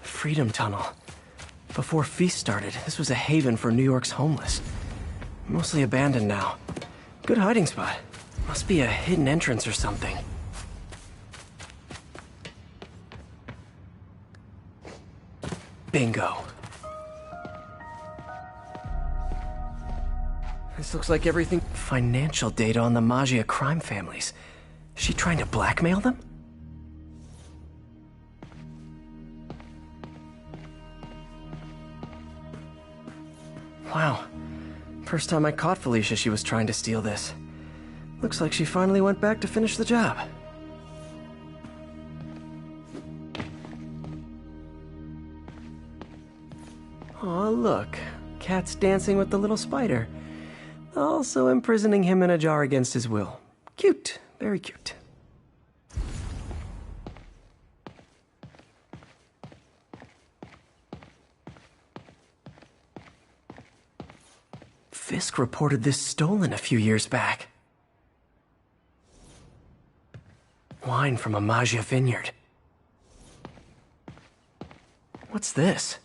Freedom Tunnel. Before Feast started, this was a haven for New York's homeless. Mostly abandoned now. Good hiding spot. Must be a hidden entrance or something. Bingo. This looks like everything... Financial data on the Maggia crime families. Is she trying to blackmail them? Wow. First time I caught Felicia, she was trying to steal this. Looks like she finally went back to finish the job. Aw, look. Cat's dancing with the little spider. Also imprisoning him in a jar against his will. Cute. Very cute. Fisk reported this stolen a few years back. Wine from a Maggia vineyard. What's this?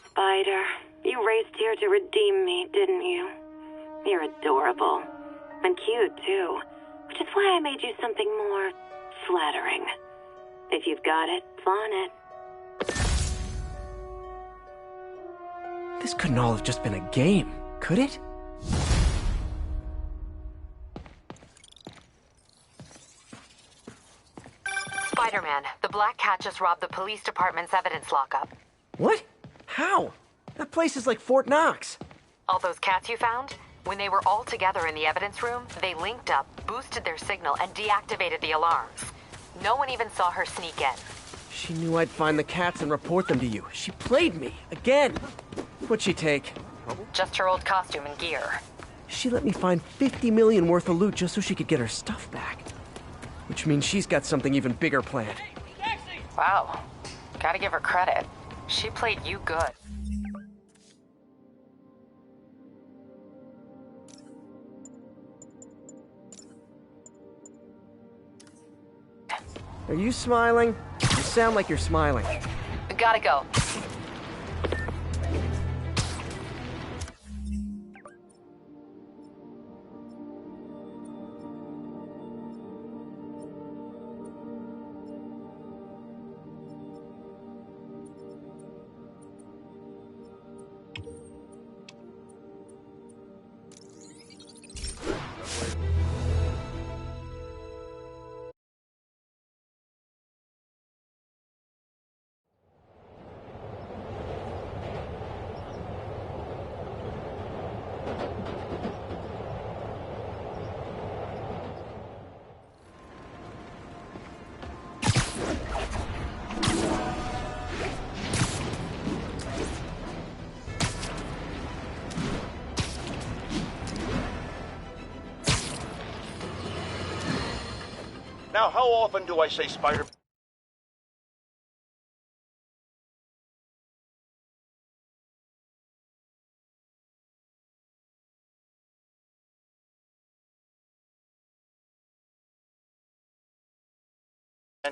Spider, you raced here to redeem me, didn't you? You're adorable. And cute, too. Which is why I made you something more flattering. If you've got it, flaunt it. This couldn't all have just been a game, could it? Spider-Man, the Black Cat just robbed the police department's evidence lockup. What? How? That place is like Fort Knox. All those cats you found? When they were all together in the evidence room, they linked up, boosted their signal, and deactivated the alarms. No one even saw her sneak in. She knew I'd find the cats and report them to you. She played me, again. What'd she take? Just her old costume and gear. She let me find 50 million worth of loot just so she could get her stuff back. Which means she's got something even bigger planned. Wow. Gotta give her credit. She played you good. Are you smiling? You sound like you're smiling. Gotta go. Now, how often do I say Spider...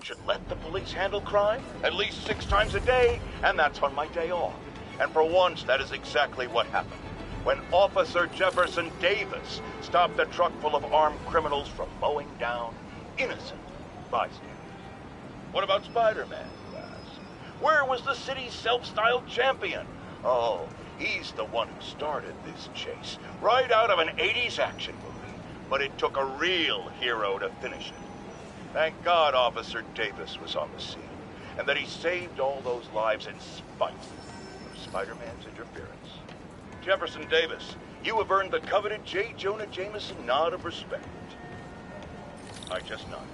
should let the police handle crime at least 6 times a day, and that's on my day off. And for once, that is exactly what happened. when Officer Jefferson Davis stopped a truck full of armed criminals from mowing down innocent bystanders. What about Spider-Man, you ask? Where was the city's self-styled champion? Oh, he's the one who started this chase, right out of an 80s action movie. But it took a real hero to finish it. Thank God Officer Davis was on the scene, and that he saved all those lives in spite of Spider-Man's interference. Jefferson Davis, you have earned the coveted J. Jonah Jameson nod of respect. I just nodded.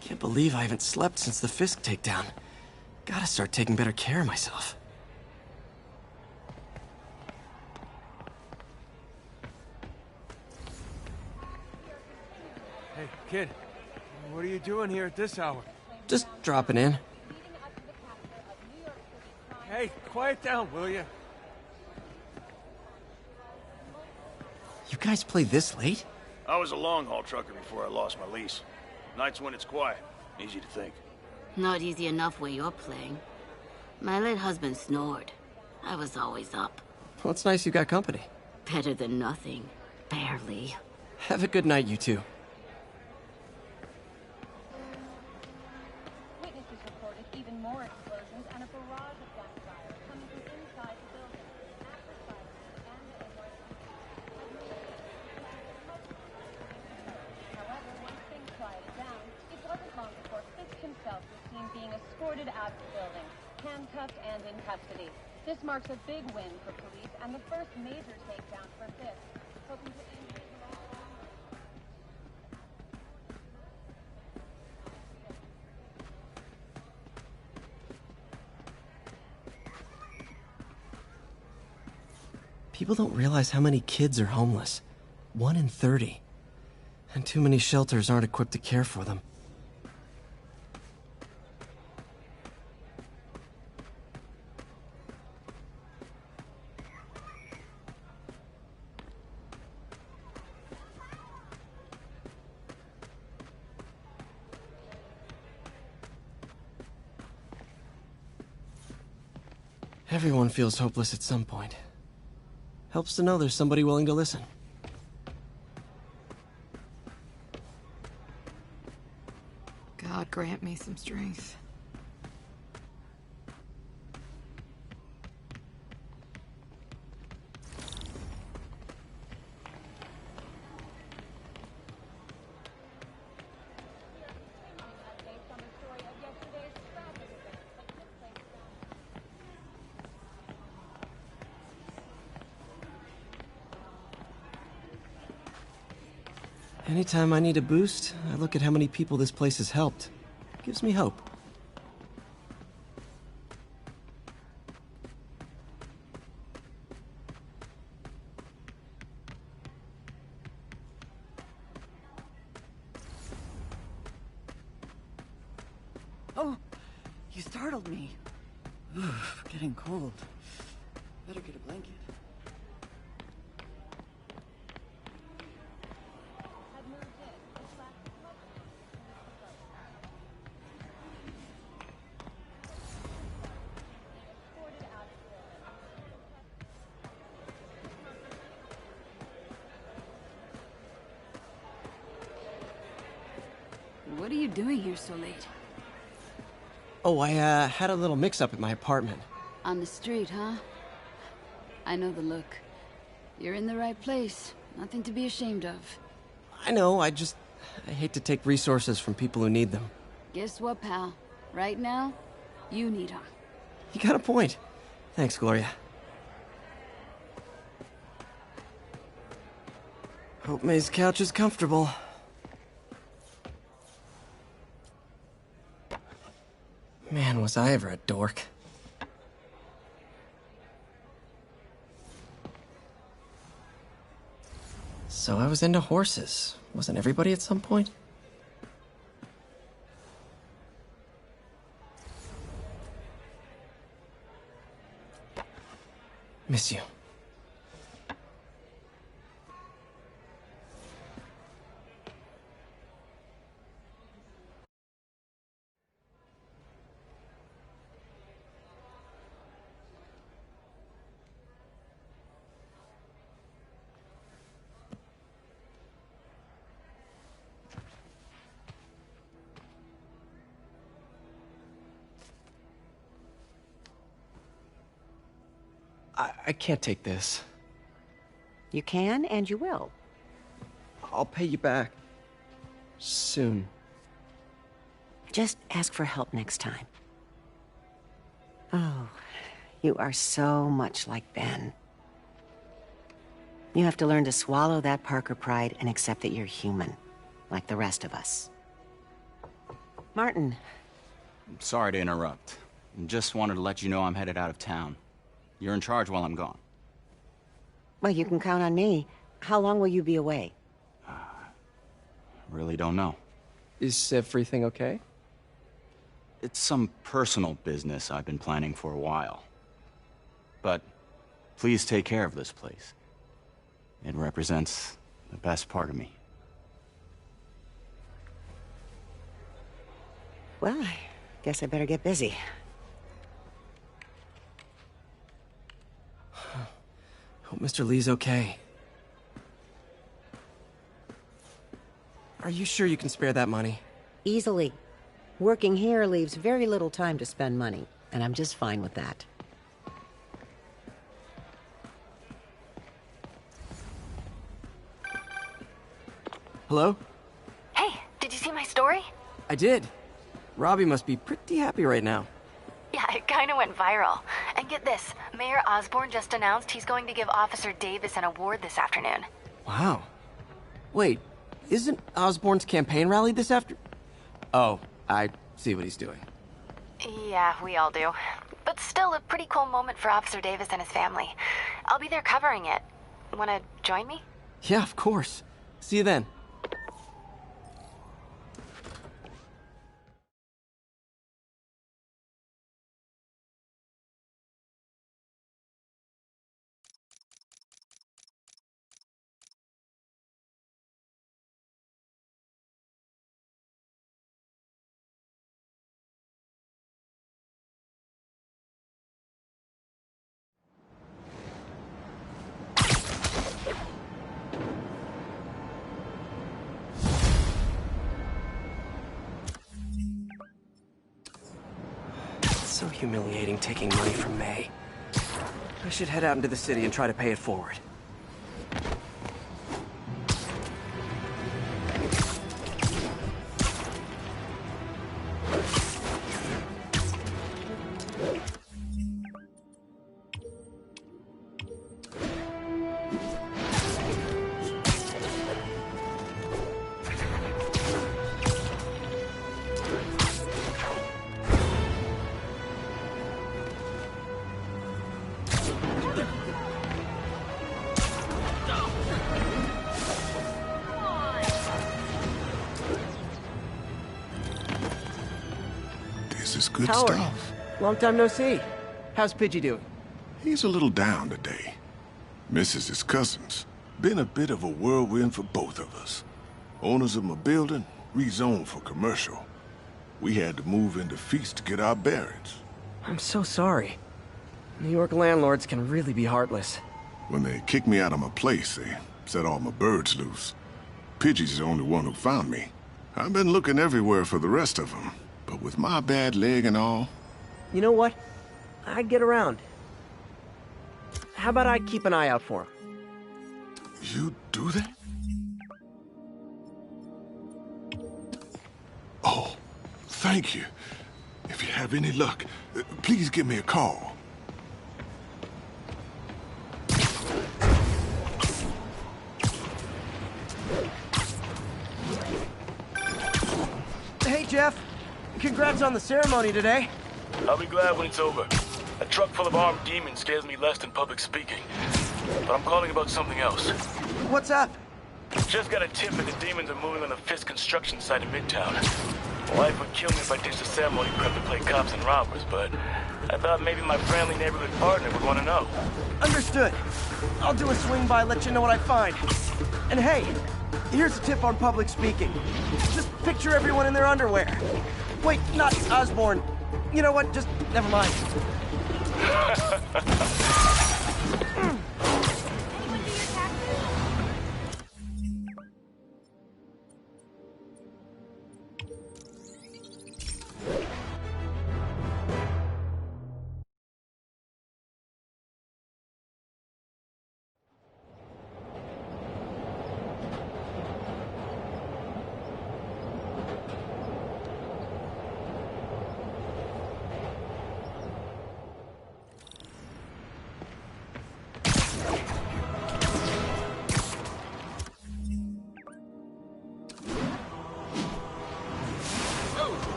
Can't believe I haven't slept since the Fisk takedown. Gotta start taking better care of myself. Hey, kid. What are you doing here at this hour? Just dropping in. Hey, quiet down, will you? You guys play this late? I was a long-haul trucker before I lost my lease. Nights when it's quiet. Easy to think. Not easy enough where you're playing. My late husband snored. I was always up. Well, it's nice you got company. Better than nothing. Barely. Have a good night, you two. Witnesses reported even more explosions and a barrage of gunfire coming from inside the building. After Spider-Man and the However, once things quieted down, it wasn't long before Fisk himself was seen being escorted out of the building, handcuffed and in custody. This marks a big win for police and the first major takedown for Fisk, hoping to injure the law. People don't realize how many kids are homeless. 1 in 30. And too many shelters aren't equipped to care for them. Everyone feels hopeless at some point. Helps to know there's somebody willing to listen. God grant me some strength. Anytime I need a boost, I look at how many people this place has helped. Gives me hope. Oh, you startled me. Oof, getting cold. Better get a blanket. What are you doing here so late? Oh, I had a little mix-up at my apartment. On the street, huh? I know the look. You're in the right place. Nothing to be ashamed of. I know, I hate to take resources from people who need them. Guess what, pal? Right now, you need them. You got a point. Thanks, Gloria. Hope May's couch is comfortable. Man, was I ever a dork. So I was into horses. Wasn't everybody at some point? Miss you. I can't take this. You can, and you will. I'll pay you back. Soon. Just ask for help next time. Oh, you are so much like Ben. You have to learn to swallow that Parker pride and accept that you're human, like the rest of us. Martin. Sorry to interrupt. Just wanted to let you know I'm headed out of town. You're in charge while I'm gone. Well, you can count on me. How long will you be away? Really don't know. Is everything okay? It's some personal business I've been planning for a while. But please take care of this place. It represents the best part of me. Well, I guess I better get busy. Hope Mr. Lee's okay. Are you sure you can spare that money? Easily. Working here leaves very little time to spend money, and I'm just fine with that. Hello? Hey, did you see my story? I did. Robbie must be pretty happy right now. Yeah, it kind of went viral. And get this, Mayor Osborne just announced he's going to give Officer Davis an award this afternoon. Wow. Wait, isn't Osborne's campaign rally this after... Oh, I see what he's doing. Yeah, we all do. But still a pretty cool moment for Officer Davis and his family. I'll be there covering it. Wanna join me? Yeah, of course. See you then. So humiliating taking money from May. I should head out into the city and try to pay it forward. This is good Howard, stuff. Long time no see. How's Pidgey doing? He's a little down today. Misses his cousins. Been a bit of a whirlwind for both of us. Owners of my building rezoned for commercial. We had to move into Feast to get our bearings. I'm so sorry. New York landlords can really be heartless. When they kicked me out of my place, they set all my birds loose. Pidgey's the only one who found me. I've been looking everywhere for the rest of them, but with my bad leg and all... You know what? I'd get around. How about I keep an eye out for him? You do that? Oh, thank you. If you have any luck, please give me a call. Hey, Jeff. Congrats on the ceremony today. I'll be glad when it's over. A truck full of armed demons scares me less than public speaking. But I'm calling about something else. What's up? Just got a tip that the demons are moving on the Fisk construction site in Midtown. Wife would kill me if I ditched the ceremony prep to play cops and robbers, but I thought maybe my friendly neighborhood partner would want to know. Understood. I'll do a swing by, let you know what I find. And hey, here's a tip on public speaking. Just picture everyone in their underwear. Wait, not Osborne. You know what? Just never mind.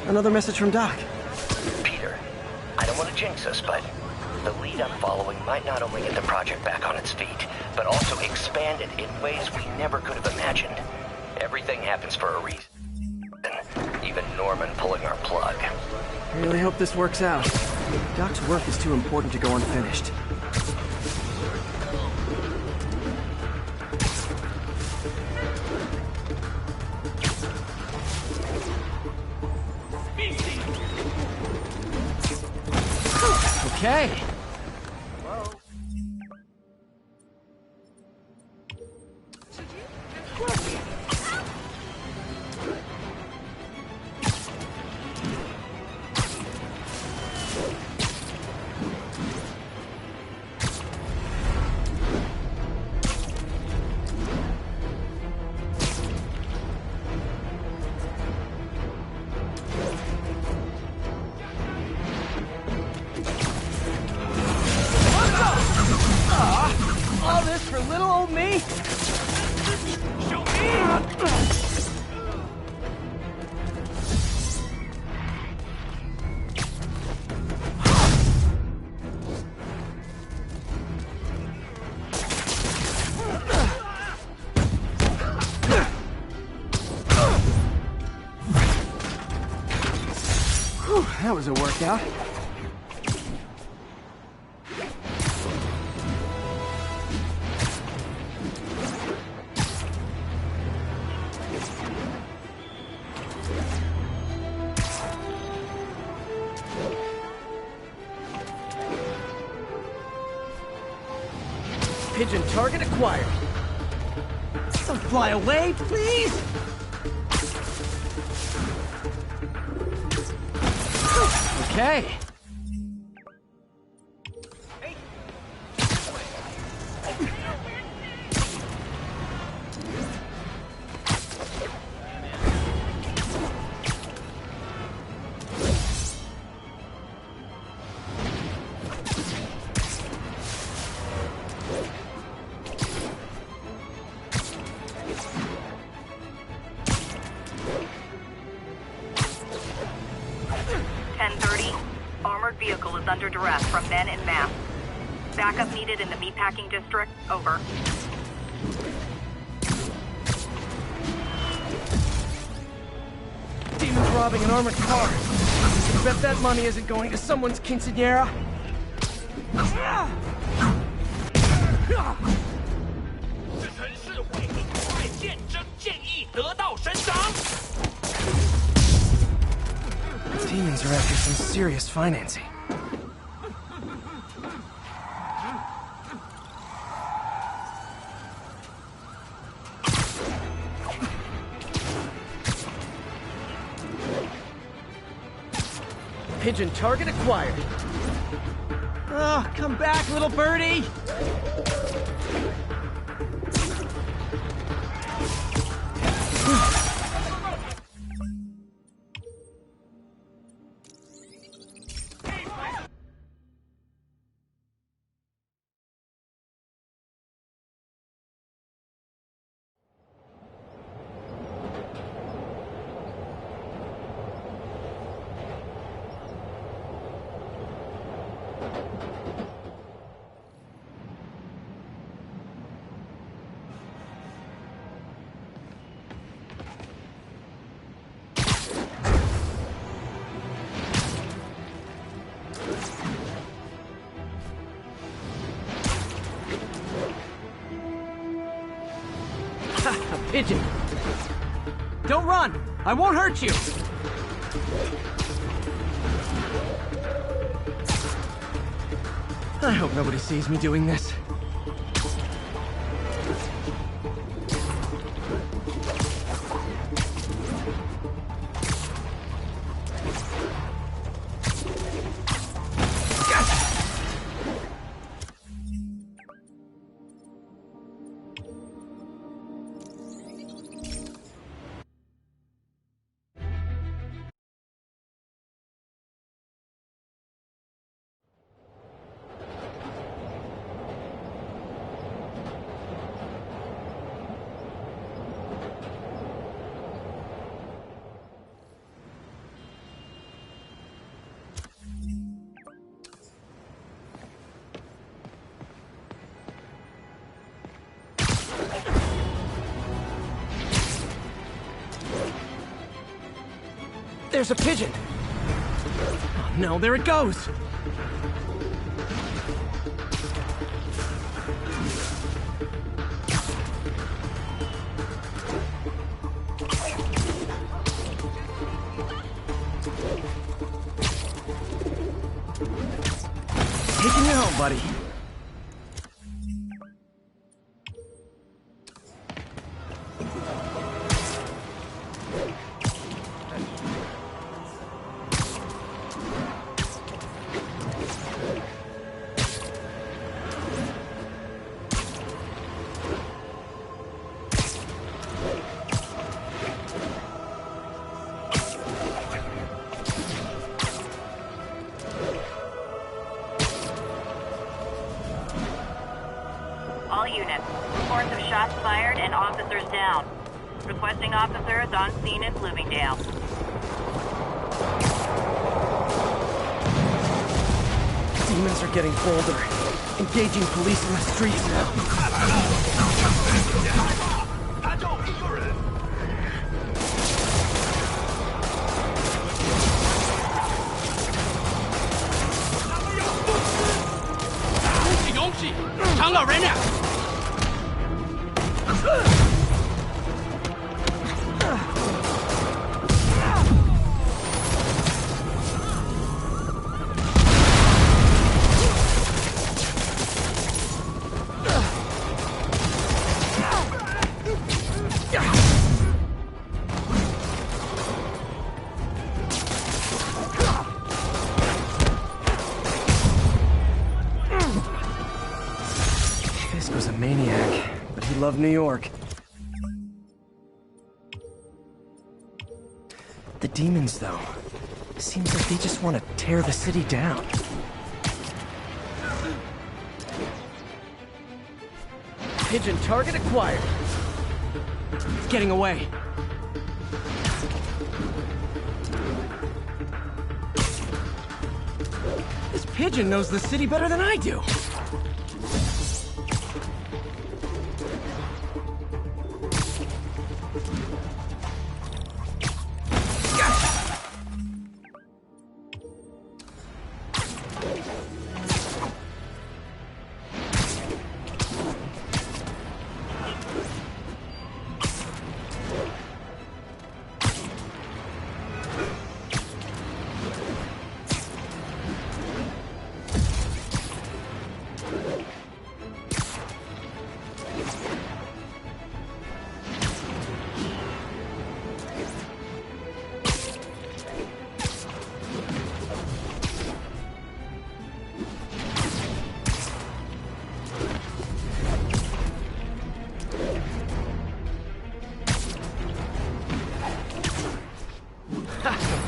Another message from Doc. Peter, I don't want to jinx us, but the lead I'm following might not only get the project back on its feet, but also expand it in ways we never could have imagined. Everything happens for a reason. Even Norman pulling our plug. I really hope this works out. Doc's work is too important to go unfinished. Okay. All this for little old me? Show me! Whew, that was a workout. Pigeon target acquired. Don't fly away, please! Okay. Vehicle is under duress from men en masse. Backup needed in the meatpacking district. Over. Demons robbing an armored car. I bet that money isn't going to someone's quinceañera. 这城市为你快见真，建议得到伸张。 Demons are after some serious financing. Pigeon target acquired. Oh, come back, little birdie! pigeon! Don't run! I won't hurt you! I hope nobody sees me doing this. There's a pigeon! Oh, no, there it goes! Taking you home, buddy. All units, reports of shots fired and officers down. Requesting officers on scene in Bloomingdale. Demons are getting bolder. Engaging police in the streets now. Fisk was a maniac, but he loved New York. The demons, though, seems like they just want to tear the city down. Pigeon target acquired. It's getting away. This pigeon knows the city better than I do.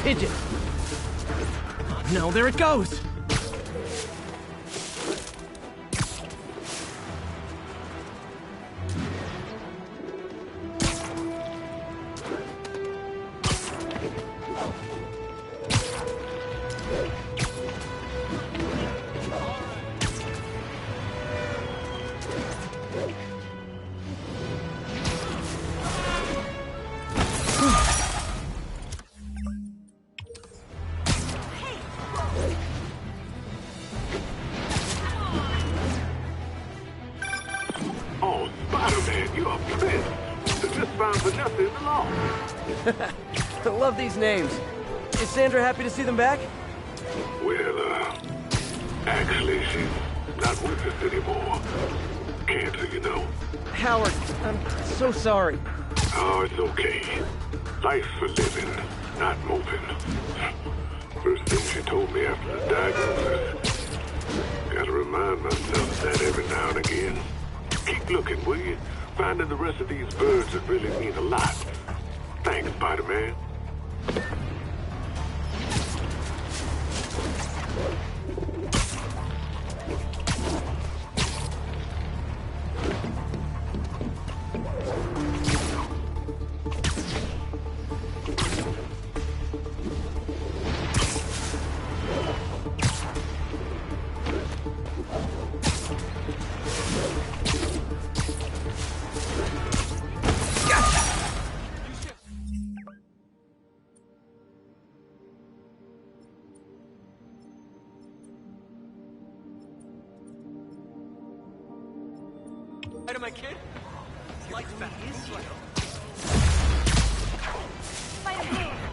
Pigeon! Oh no, there it goes! love these names. Is Sandra happy to see them back? Well, actually, she's not with us anymore. Cancer, you know. Howard, I'm so sorry. Oh, it's okay. Life's for living, not moving. First thing she told me after the diagnosis. Gotta remind myself of that every now and again. Keep looking, will you? Finding the rest of these birds would really mean a lot. Thanks, Spider-Man. My kid? Lights back. Spider-Man!